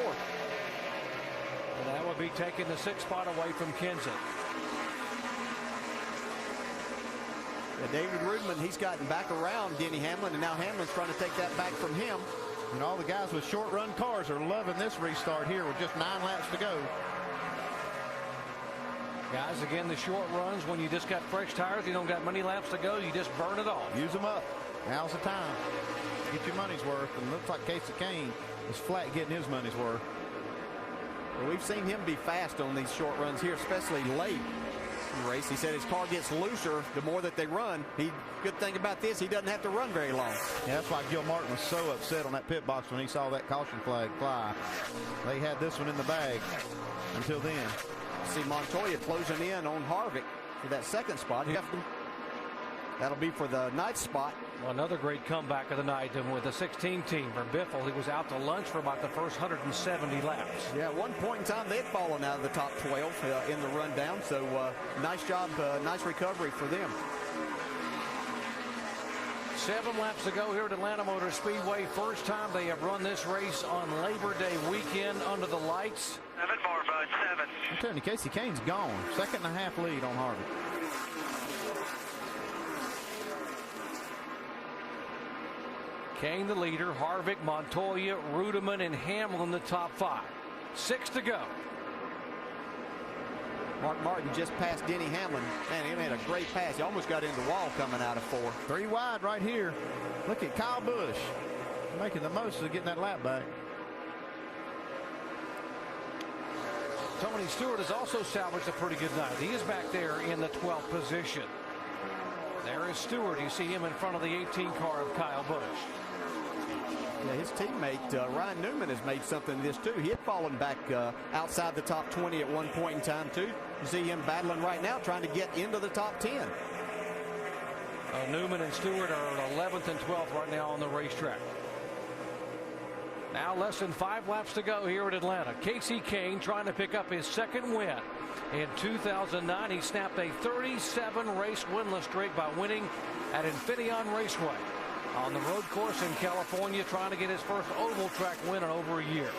And that would be taking the 6th spot away from Kenseth. Yeah, David Rudman, he's gotten back around Denny Hamlin, and now Hamlin's trying to take that back from him. And all the guys with short run cars are loving this restart here with just 9 laps to go. Guys, again, the short runs, when you just got fresh tires, you don't got many laps to go, you just burn it off. Use them up. Now's the time. Get your money's worth. And looks like Casey Kane is flat getting his money's worth. Well, we've seen him be fast on these short runs here, especially late in the race. He said his car gets looser the more that they run. Good thing about this, he doesn't have to run very long. Yeah, that's why Gil Martin was so upset on that pit box when he saw that caution flag fly. They had this one in the bag until then. See Montoya closing in on Harvick for that 2nd spot. That'll be for the 9th spot. Well, another great comeback of the night with the 16 team for Biffle. He was out to lunch for about the first 170 laps. Yeah, at one point in time, they'd fallen out of the top 12 in the rundown. So nice job, nice recovery for them. 7 laps to go here at Atlanta Motor Speedway. First time they have run this race on Labor Day weekend under the lights. 7 more, bud, 7. I'm telling you, Casey Kane's gone. 2.5 lead on Harvick. Kane the leader, Harvick, Montoya, Rudeman, and Hamlin the top 5. 6 to go. Mark Martin just passed Denny Hamlin. Man, he made a great pass. He almost got into the wall coming out of 4. 3 wide right here. Look at Kyle Busch making the most of getting that lap back. Tony Stewart has also salvaged a pretty good night. He is back there in the 12th position. There is Stewart. You see him in front of the 18 car of Kyle Busch. Yeah, his teammate Ryan Newman has made something of this too. He had fallen back outside the top 20 at one point in time too. You see him battling right now, trying to get into the top 10. Newman and Stewart are 11th and 12th right now on the racetrack. Now less than 5 laps to go here at Atlanta. Casey Kane trying to pick up his 2nd win. In 2009, he snapped a 37 race winless streak by winning at Infineon Raceway on the road course in California, trying to get his first oval track win in over a year.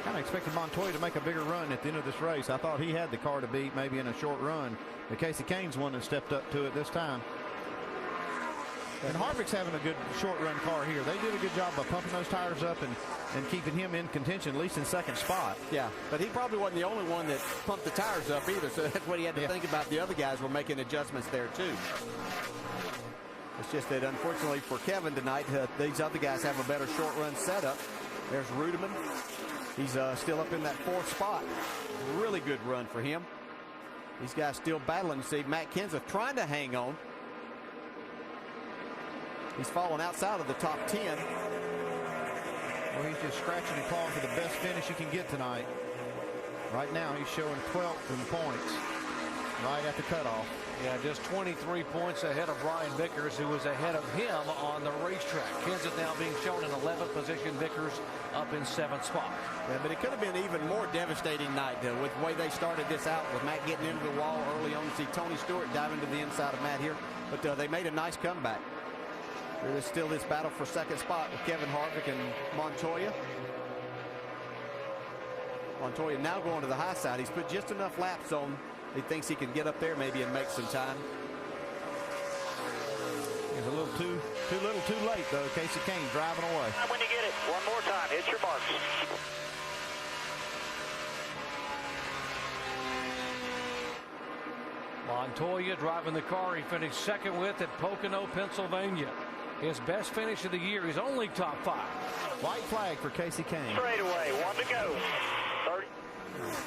Kind of expected Montoya to make a bigger run at the end of this race. I thought he had the car to beat maybe in a short run. But Casey Kane's one that stepped up to it this time. And Harvick's having a good short run car here. They did a good job of pumping those tires up and keeping him in contention, at least in 2nd spot. Yeah, but he probably wasn't the only one that pumped the tires up either, so that's what he had to think about. The other guys were making adjustments there too. It's just that unfortunately for Kevin tonight, these other guys have a better short run setup. There's Rudeman. He's still up in that 4th spot. Really good run for him. These guys still battling. See Matt Kenseth trying to hang on. He's fallen outside of the top 10. Well, he's just scratching and clawing for the best finish he can get tonight. Right now, he's showing 12th in points right at the cutoff. Yeah, just 23 points ahead of Brian Vickers, who was ahead of him on the racetrack. Kenseth now being shown in 11th position, Vickers up in 7th spot. Yeah, but it could have been an even more devastating night with the way they started this out, with Matt getting into the wall early on. See Tony Stewart diving to the inside of Matt here, but they made a nice comeback. There is still this battle for 2nd spot with Kevin Harvick and Montoya. Montoya now going to the high side. He's put just enough laps on. He thinks he can get up there maybe and make some time. He's a little too little too late though. Casey Kane driving away. When you get it, one more time, hit your marks. Montoya driving the car he finished second with at Pocono, Pennsylvania. His best finish of the year. He's only top 5. White flag for Casey Kane. Straightaway, 1 to go. 30.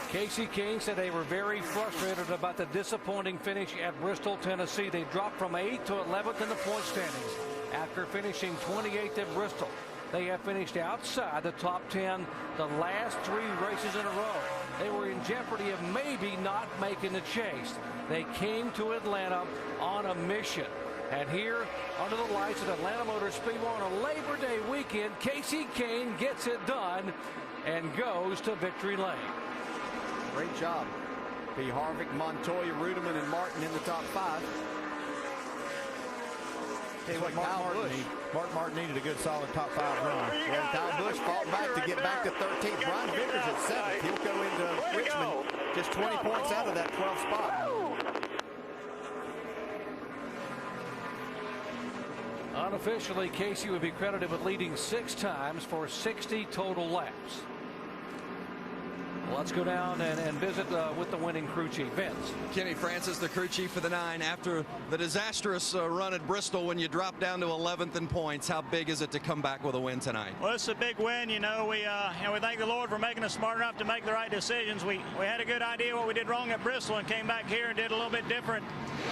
Casey Kane said they were very frustrated about the disappointing finish at Bristol, Tennessee. They dropped from 8th to 11th in the point standings after finishing 28th at Bristol. They have finished outside the top 10 the last 3 races in a row. They were in jeopardy of maybe not making the chase. They came to Atlanta on a mission. And here, under the lights at Atlanta Motor Speedway on a Labor Day weekend, Casey Kane gets it done and goes to victory lane. Great job. B. Harvick, Montoya, Ruderman, and Martin in the top 5. Hey, what Mark Martin needed a good solid top 5 run. Well, Kyle Busch fought back to get back to 13th. Brian Vickers at 7th. He'll go into Richmond just 20 points out of that 12th spot. Unofficially, Casey would be credited with leading 6 times for 60 total laps. Let's go down and visit with the winning crew chief, Vince. Kenny Francis, the crew chief for the 9. After the disastrous run at Bristol, when you drop down to 11th in points, how big is it to come back with a win tonight? Well, it's a big win. You know, we thank the Lord for making us smart enough to make the right decisions. We had a good idea what we did wrong at Bristol and came back here and did a little bit different.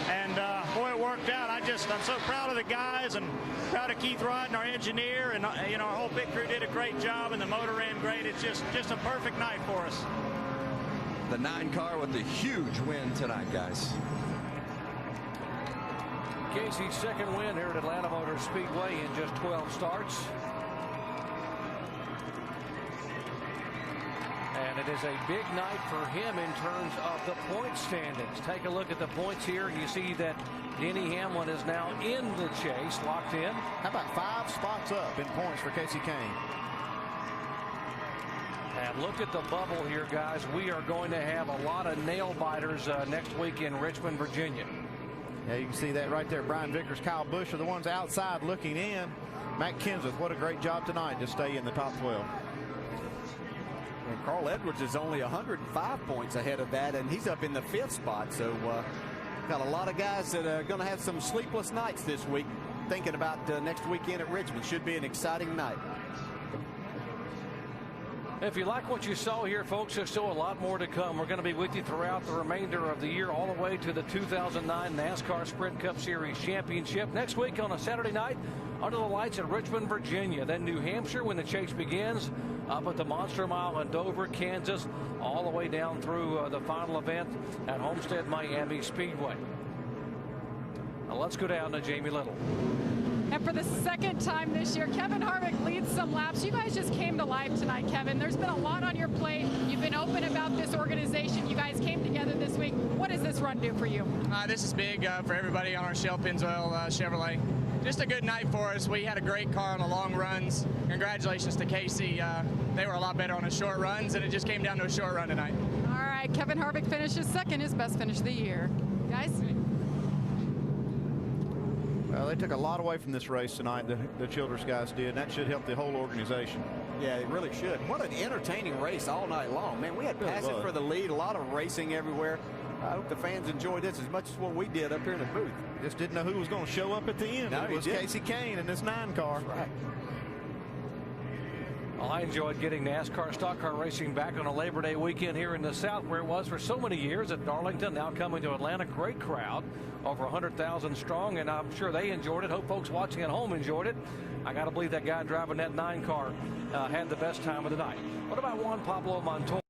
And boy, it worked out. I'm so proud of the guys and proud of Keith Rodden, our engineer, and our whole pit crew did a great job, and the motor ran great. It's just a perfect night for us. The 9 car with the huge win tonight, guys. Casey's second win here at Atlanta Motor Speedway in just 12 starts. And it is a big night for him in terms of the point standings. Take a look at the points here. You see that Denny Hamlin is now in the chase, locked in. How about 5 spots up in points for Casey Kane? And look at the bubble here, guys. We are going to have a lot of nail biters next week in Richmond, Virginia. Yeah, you can see that right there. Brian Vickers, Kyle Busch are the ones outside looking in. Matt Kenseth, what a great job tonight to stay in the top 12. And Carl Edwards is only 105 points ahead of that, and he's up in the 5th spot. So got a lot of guys that are going to have some sleepless nights this week thinking about next weekend at Richmond. Should be an exciting night. If you like what you saw here, folks, there's still a lot more to come. We're going to be with you throughout the remainder of the year, all the way to the 2009 NASCAR Sprint Cup Series Championship. Next week on a Saturday night, under the lights at Richmond, Virginia. Then New Hampshire when the chase begins, up at the Monster Mile in Dover, Kansas, all the way down through the final event at Homestead Miami Speedway. Now let's go down to Jamie Little. And for the second time this year, Kevin Harvick leads some laps. You guys just came to life tonight, Kevin. There's been a lot on your plate. You've been open about this organization. You guys came together this week. What does this run do for you? This is big for everybody on our Shell Pennzoil Chevrolet. Just a good night for us. We had a great car on the long runs. Congratulations to Casey. They were a lot better on the short runs, and it just came down to a short run tonight. All right, Kevin Harvick finishes second, his best finish of the year. Guys? Well, they took a lot away from this race tonight, the Childress guys did, and that should help the whole organization. Yeah, it really should. What an entertaining race all night long. Man, we had passing for the lead, a lot of racing everywhere. I hope the fans enjoyed this as much as what we did up here in the booth. Just didn't know who was going to show up at the end. No, it was Casey Kane in this 9 car. That's right. Well, I enjoyed getting NASCAR stock car racing back on a Labor Day weekend here in the South, where it was for so many years at Darlington, now coming to Atlanta. Great crowd, over 100,000 strong, and I'm sure they enjoyed it. Hope folks watching at home enjoyed it. I got to believe that guy driving that 9 car had the best time of the night. What about Juan Pablo Montoya?